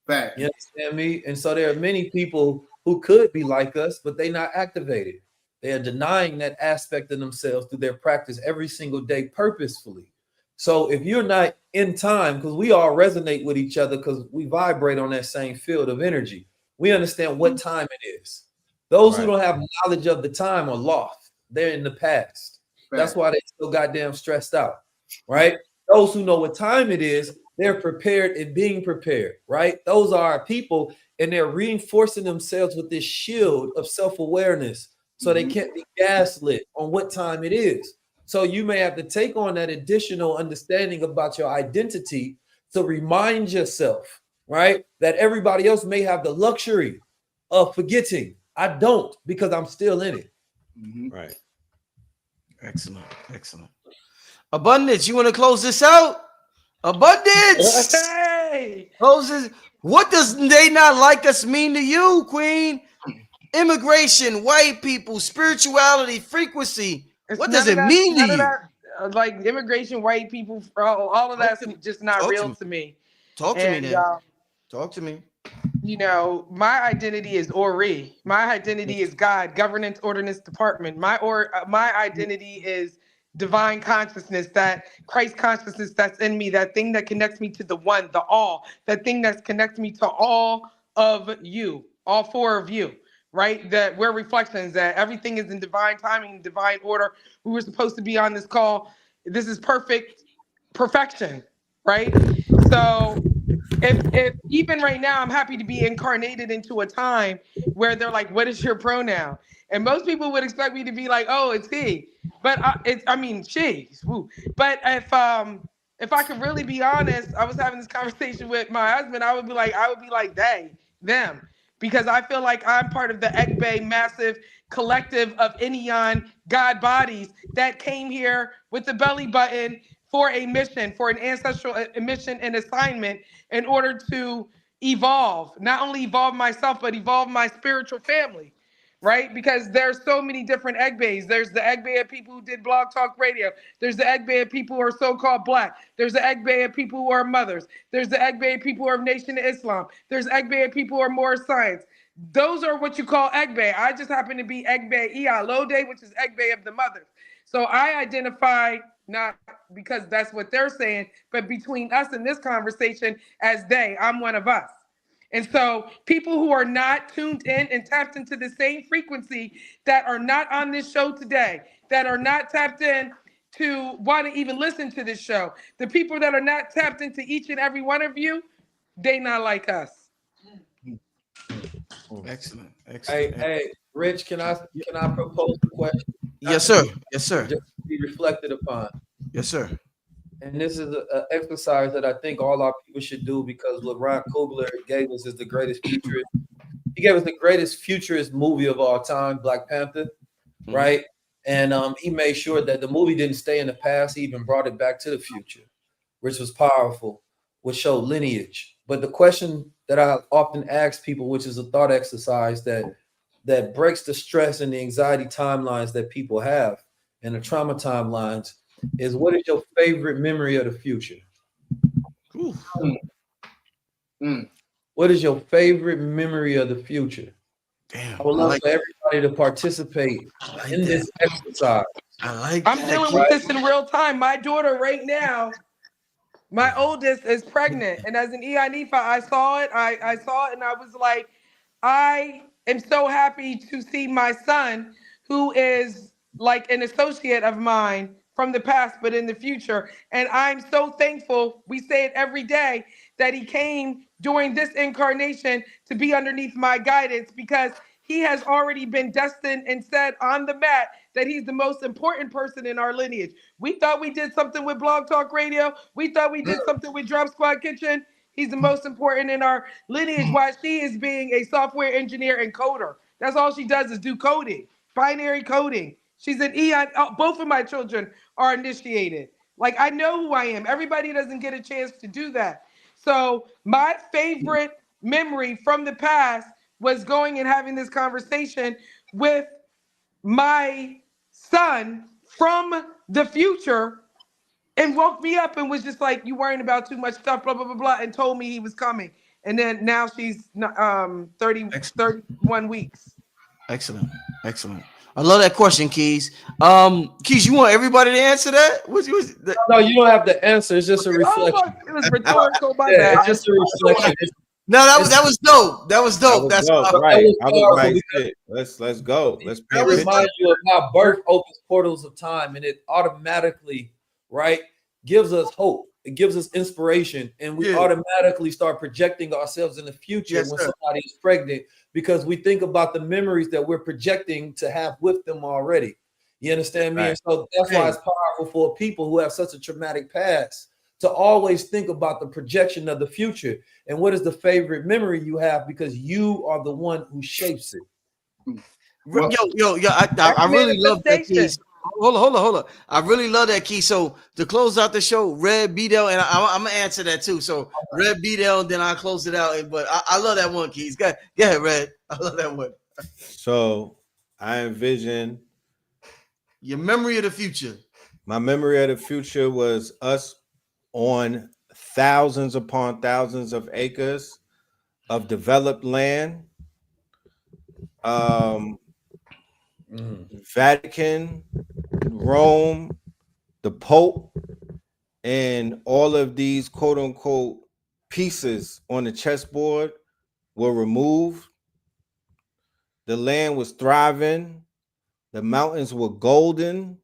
Fact. You understand me? And so there are many people who could be like us, but they're not activated. They are denying that aspect of themselves through their practice every single day purposefully. So if you're not in time, because we all resonate with each other because we vibrate on that same field of energy, we understand what time it is. Those who don't have knowledge of the time are lost. They're in the past. That's why they're so goddamn stressed out, right? Those who know what time it is, they're prepared and being prepared, right? Those are our people, and they're reinforcing themselves with this shield of self-awareness so they can't be gaslit on what time it is. So you may have to take on that additional understanding about your identity to remind yourself, right, that everybody else may have the luxury of forgetting. I don't, because I'm still in it. Right. Excellent. Abundance, you want to close this out? Abundance. Hey. Close this. What does they not like us mean to you, Queen? Immigration, white people, spirituality, frequency. What does it mean to you? Like immigration, white people, all of that's just not real to me. Talk to me then. Talk to me. My identity is Ori. My identity is God, Governance, Ordinance Department. My identity is divine consciousness, that Christ consciousness that's in me, that thing that connects me to the one, the all, that thing that connects me to all of you, all 4 of you, right? That we're reflections, that everything is in divine timing, divine order. We were supposed to be on this call. This is perfection, right? So if even right now, I'm happy to be incarnated into a time where they're like, what is your pronoun? And most people would expect me to be like, oh, it's he. But she. Woo. But if I could really be honest, I was having this conversation with my husband. I would be like they, them, because I feel like I'm part of the Ekbe massive collective of Inyan God bodies that came here with the belly button for a mission, for an ancestral mission and assignment in order to evolve, not only evolve myself, but evolve my spiritual family. Right? Because there's so many different Egbays. There's the Egbay of people who did blog talk radio. There's the Egbay of people who are so-called black. There's the Egbay of people who are mothers. There's the Egbay of people who are Nation of Islam. There's Egbay of people who are more science. Those are what you call Egbay. I just happen to be Egbay Iyalode, which is Egbay of the mothers. So I identify, not because that's what they're saying, but between us in this conversation as they. I'm one of us. And so people who are not tuned in and tapped into the same frequency, that are not on this show today, that are not tapped in to want to even listen to this show, the people that are not tapped into each and every one of you, they not like us. Excellent. Hey, Rich, can I propose a question? Yes, sir. Yes, sir. Just to be reflected upon. Yes, sir. And this is an exercise that I think all our people should do, because what Ron Coogler gave us is the greatest futurist. He gave us the greatest futurist movie of all time, Black Panther, right? And he made sure that the movie didn't stay in the past. He even brought it back to the future, which was powerful, which showed lineage. But the question that I often ask people, which is a thought exercise that breaks the stress and the anxiety timelines that people have and the trauma timelines, is what is your favorite memory of the future? What is your favorite memory of the future? Damn, I would love for everybody to participate in this exercise. I'm dealing with this in real time. My daughter right now, my oldest, is pregnant, and as an EINIFA, I saw it. I saw it, and I was like, I am so happy to see my son, who is like an associate of mine from the past, but in the future. And I'm so thankful. We say it every day, that he came during this incarnation to be underneath my guidance, because he has already been destined and said on the mat that he's the most important person in our lineage. We thought we did something with Blog Talk Radio. We thought we did something with Drop Squad Kitchen. He's the most important in our lineage, while she is being a software engineer and coder. That's all she does is do coding, binary coding. She's an EI. Both of my children are initiated. Like, I know who I am. Everybody doesn't get a chance to do that. So my favorite memory from the past was going and having this conversation with my son from the future, and woke me up and was just like, you worrying about too much stuff, blah, blah, blah, blah, and told me he was coming. And then now she's 31 weeks. Excellent. I love that question, Keys. Keys, you want everybody to answer that? No, you don't have to answer. It's just a reflection. It was rhetorical, my Yeah, bad. it's just a reflection. No, that was dope. That was dope. That's right. I was like, shit. Let's go. Let's It pay reminds you of how birth opens portals of time, and it automatically, right, gives us hope. It gives us inspiration, and we automatically start projecting ourselves in the future when somebody is pregnant, because we think about the memories that we're projecting to have with them already. You understand me? Right. And so that's why it's powerful for people who have such a traumatic past to always think about the projection of the future. And what is the favorite memory you have, because you are the one who shapes it. I really love that, Keys. Hold on. I really love that, Key. So to close out the show, Red BDell, and I'm gonna answer that too. So Red BDell, and then I'll close it out. But I love that one, Keys. Go ahead, Red. I love that one. So I envision your memory of the future. My memory of the future was us on thousands upon thousands of acres of developed land. Vatican, Rome, the Pope, and all of these quote unquote pieces on the chessboard were removed. The land was thriving. The mountains were golden.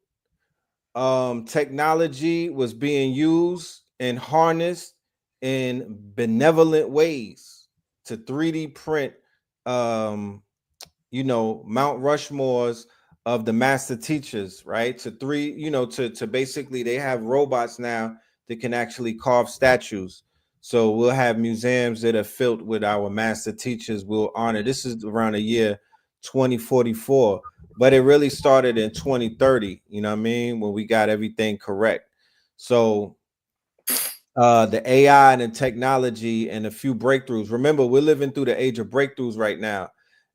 Technology was being used and harnessed in benevolent ways to 3D print, Mount Rushmores of the master teachers, right? To basically, they have robots now that can actually carve statues. So we'll have museums that are filled with our master teachers. We'll honor. This is around the year 2044, but it really started in 2030. You know what I mean? When we got everything correct. So the AI and the technology and a few breakthroughs. Remember, we're living through the age of breakthroughs right now.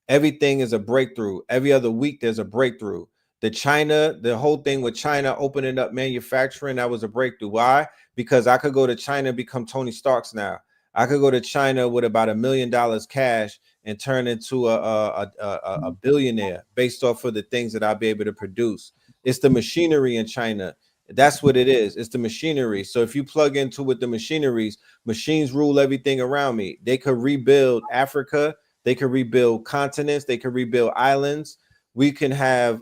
Everything is a breakthrough. Every other week, there's a breakthrough. The whole thing with China opening up manufacturing, that was a breakthrough. Why? Because I could go to China and become Tony Starks now. I could go to China with about $1 million cash and turn into a billionaire based off of the things that I'll be able to produce. It's the machinery in China. That's what it is. It's the machinery. So if you plug into with the machineries, machines rule everything around me. They could rebuild Africa. They can rebuild continents. They can rebuild islands. We can have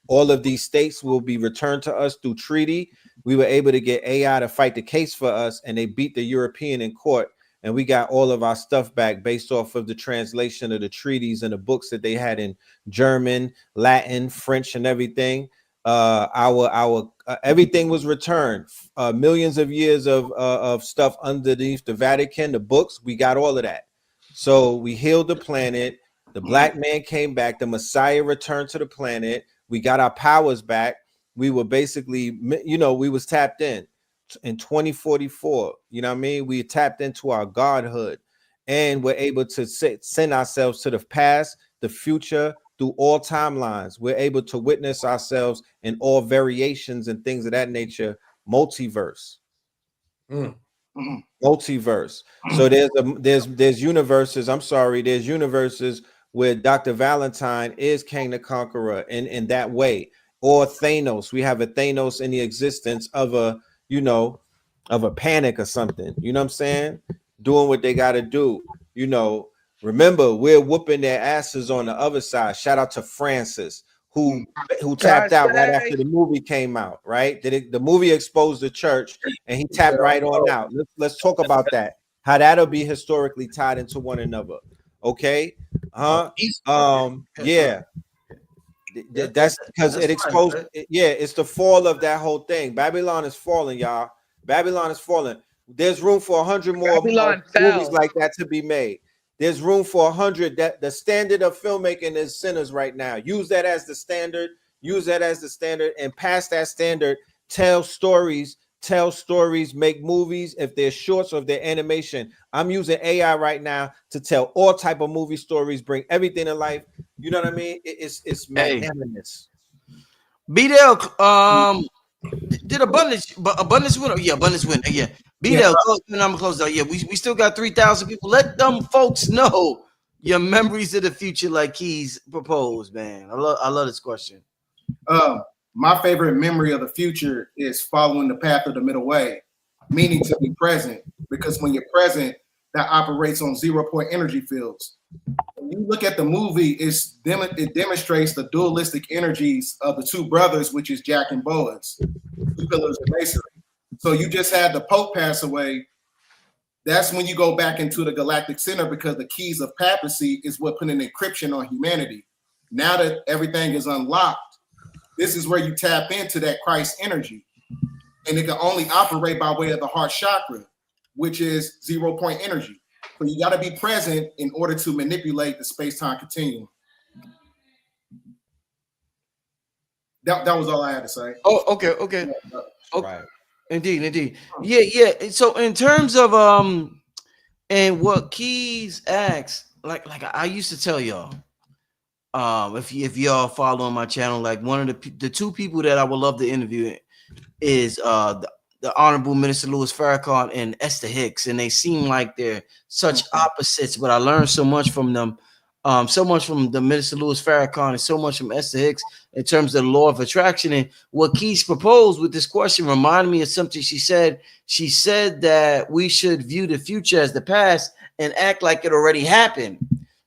all of these states will be returned to us through treaty. We were able to get AI to fight the case for us, and they beat the European in court. And we got all of our stuff back based off of the translation of the treaties and the books that they had in German, Latin, French, and everything. Our everything was returned. Millions of years of stuff underneath the Vatican, the books. We got all of that. So we healed the planet. The black man came back. The Messiah returned to the planet. We got our powers back. We were basically, you know, we was tapped in 2044. You know what I mean? We tapped into our godhood, and we're able to send ourselves to the past, the future, through all timelines. We're able to witness ourselves in all variations and things of that nature. Multiverse. Multiverse. So there's universes. I'm sorry, there's universes where Dr. Valentine is King the Conqueror in that way, or Thanos. We have a Thanos in the existence of a, you know, of a panic or something. You know what I'm saying? Doing what they got to do. You know, remember, we're whooping their asses on the other side. Shout out to Francis, who tapped out right after the movie came out, right? The movie exposed the church, and he tapped right on out. Let's talk about that. How that'll be historically tied into one another. Okay. Yeah. That's because it exposed. Yeah, it's the fall of that whole thing. Babylon is falling, y'all. Babylon is falling. There's room for 100 more movies like that to be made. There's room for 100. That the standard of filmmaking is Sinners right now. Use that as the standard. Use that as the standard, and past that standard, tell stories. Make movies. If they're shorts or if they're animation, I'm using AI right now to tell all type of movie stories. Bring everything to life. You know what I mean? It's magnanimous. BDell, did abundance winner? Yeah, abundance winner. Yeah, BDell. I'm gonna close out. Yeah, we still got 3,000 people. Let them folks know your memories of the future, like Keys proposed. Man, I love this question. My favorite memory of the future is following the path of the middle way, meaning to be present. Because when you're present, that operates on 0-point energy fields. When you look at the movie, it demonstrates the dualistic energies of the two brothers, which is Jack and Boaz, two pillars of masonry. So you just had the Pope pass away. That's when you go back into the galactic center, because the keys of papacy is what put an encryption on humanity. Now that everything is unlocked, this is where you tap into that Christ energy. And it can only operate by way of the heart chakra, which is 0-point energy. So you got to be present in order to manipulate the space-time continuum. That was all I had to say. Oh, okay. Okay. Right. Indeed. Yeah. So in terms of and what Keys asks, like I used to tell y'all, if y'all follow on my channel, like one of the two people that I would love to interview is the Honorable Minister Louis Farrakhan and Esther Hicks, and they seem like they're such opposites, but I learned so much from them, so much from the Minister Louis Farrakhan and so much from Esther Hicks in terms of the law of attraction. And what Keys proposed with this question reminded me of something she said. She said that we should view the future as the past and act like it already happened.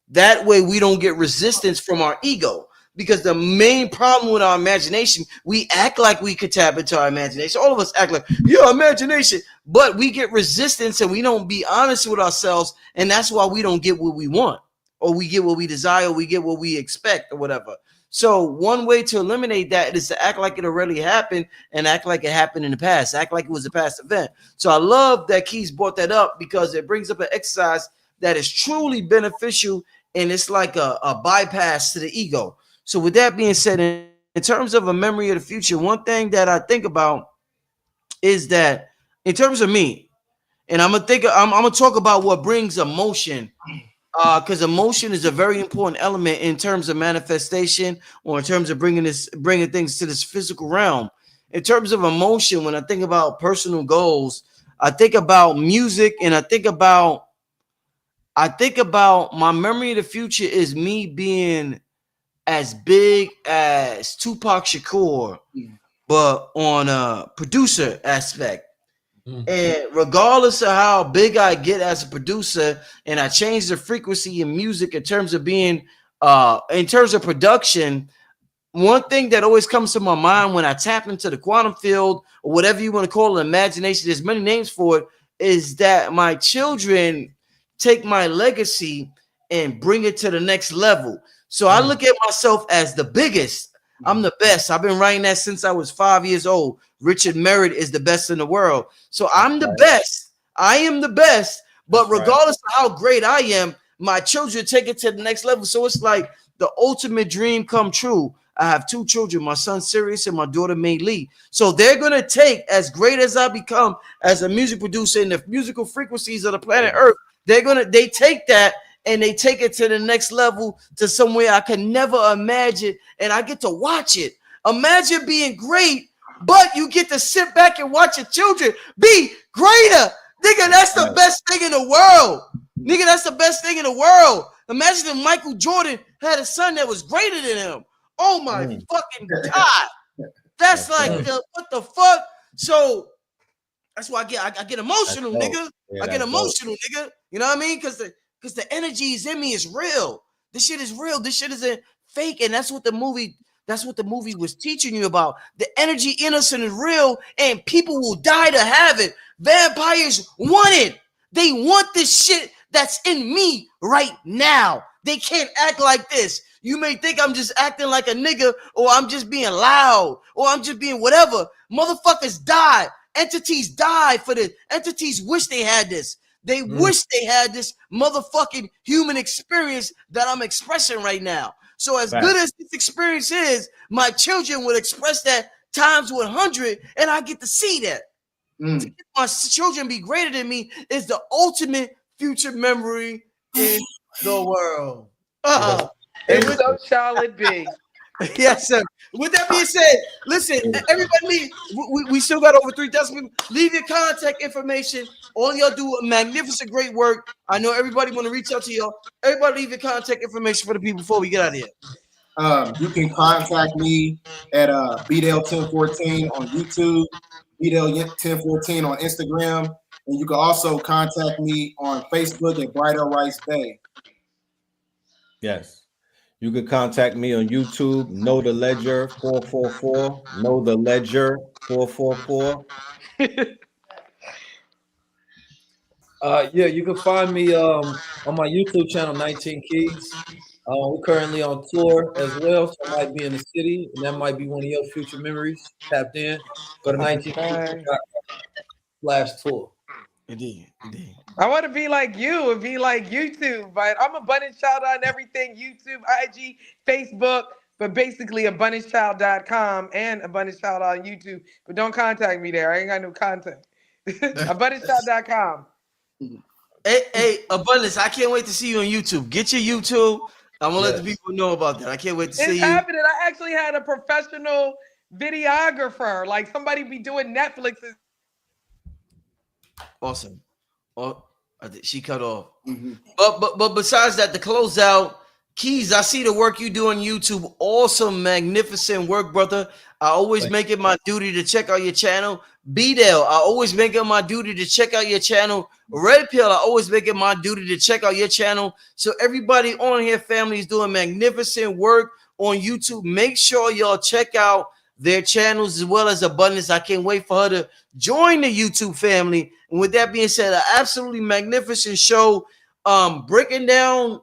That way we don't get resistance from our ego, because the main problem with our imagination, we act like we could tap into our imagination. All of us act like, yeah, imagination, but we get resistance and we don't be honest with ourselves. And that's why we don't get what we want, or we get what we desire, or we get what we expect, or whatever. So one way to eliminate that is to act like it already happened and act like it happened in the past, act like it was a past event. So I love that Keys brought that up, because it brings up an exercise that is truly beneficial, and it's like a bypass to the ego. So with that being said, in terms of a memory of the future, one thing that I think about is that in terms of me, and I'm gonna talk about what brings emotion, because emotion is a very important element in terms of manifestation, or in terms of bringing things to this physical realm. In terms of emotion, when I think about personal goals, I think about music, and I think about my memory of the future is me being as big as Tupac Shakur, but on a producer aspect. And regardless of how big I get as a producer, and I change the frequency in music in terms of being, in terms of production, one thing that always comes to my mind when I tap into the quantum field, or whatever you want to call it, imagination, there's many names for it, is that my children take my legacy and bring it to the next level. So I look at myself as the biggest. I'm the best. I've been writing that since I was 5 years old. Richard Merritt is the best in the world. So I'm the best. I am the best. But regardless of how great I am, my children take it to the next level. So it's like the ultimate dream come true. I have 2 children, my son Sirius and my daughter May Lee. So they're gonna take, as great as I become as a music producer in the musical frequencies of the planet Earth, they take that and they take it to the next level, to somewhere I can never imagine, and I get to watch it. Imagine being great, but you get to sit back and watch your children be greater. Nigga, that's the best thing in the world. Nigga, that's the best thing in the world. Imagine if Michael Jordan had a son that was greater than him. Oh my fucking God. That's like, what the fuck? So that's why I get emotional, nigga. Yeah, I get emotional, nigga. You know what I mean? Because the energy is in me is real. This shit is real. This shit isn't fake. And that's what the movie was teaching you about. The energy in us is real, and people will die to have it. Vampires want it. They want this shit that's in me right now. They can't act like this. You may think I'm just acting like a nigga, or I'm just being loud, or I'm just being whatever. Motherfuckers die. Entities die for this. Entities wish they had this. They wish they had this motherfucking human experience that I'm expressing right now. So as good as this experience is, my children would express that times 100, and I get to see that. To get my children be greater than me is the ultimate future memory in the world. And so shall it be. Yes, sir. With that being said, listen, everybody, we still got over 3,000 people. Leave your contact information. All y'all do magnificent, great work. I know everybody want to reach out to y'all. Everybody leave your contact information for the people before we get out of here. You can contact me at BDell1014 on YouTube, BDell1014 on Instagram, and you can also contact me on Facebook at Bright Rice Bay. Yes. You can contact me on YouTube, Know the Ledger 444, Know the Ledger 444. Yeah, you can find me on my YouTube channel, 19 Keys. We're currently on tour as well, so I might be in the city, and that might be one of your future memories. Tapped in. Go to 19 Keys/tour. Indeed. I want to be like you and be like YouTube, but I'm Abundance Child on everything, YouTube, IG, Facebook, but basically AbundanceChild.com and Abundance Child on YouTube. But don't contact me there. I ain't got no contact. AbundanceChild.com. Hey, Abundance, I can't wait to see you on YouTube. Get your YouTube. I'm gonna let the people know about that. I can't wait to see It's happening. I actually had a professional videographer, like somebody be doing Netflix's. Awesome. Oh, she cut off. But besides that, to close out, Keys, I see the work you do on YouTube. Awesome, magnificent work, brother. I always make it my duty to check out your channel. BDell, I always make it my duty to check out your channel. Red Pill, I always make it my duty to check out your channel. So everybody on here, family, is doing magnificent work on YouTube. Make sure y'all check out their channels as well as Abundance. I can't wait for her to join the YouTube family. And with that being said, an absolutely magnificent show, breaking down,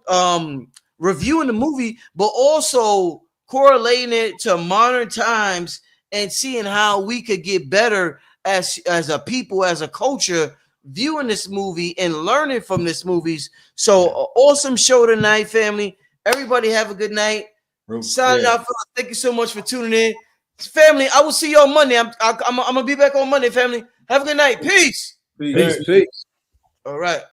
reviewing the movie, but also correlating it to modern times and seeing how we could get better as a people, as a culture, viewing this movie and learning from this movies. So awesome show tonight, family. Everybody have a good night. Signing out. Thank you so much for tuning in. Family, I will see you on Monday. I'm gonna be back on Monday, family. Have a good night. Peace. Peace. All right.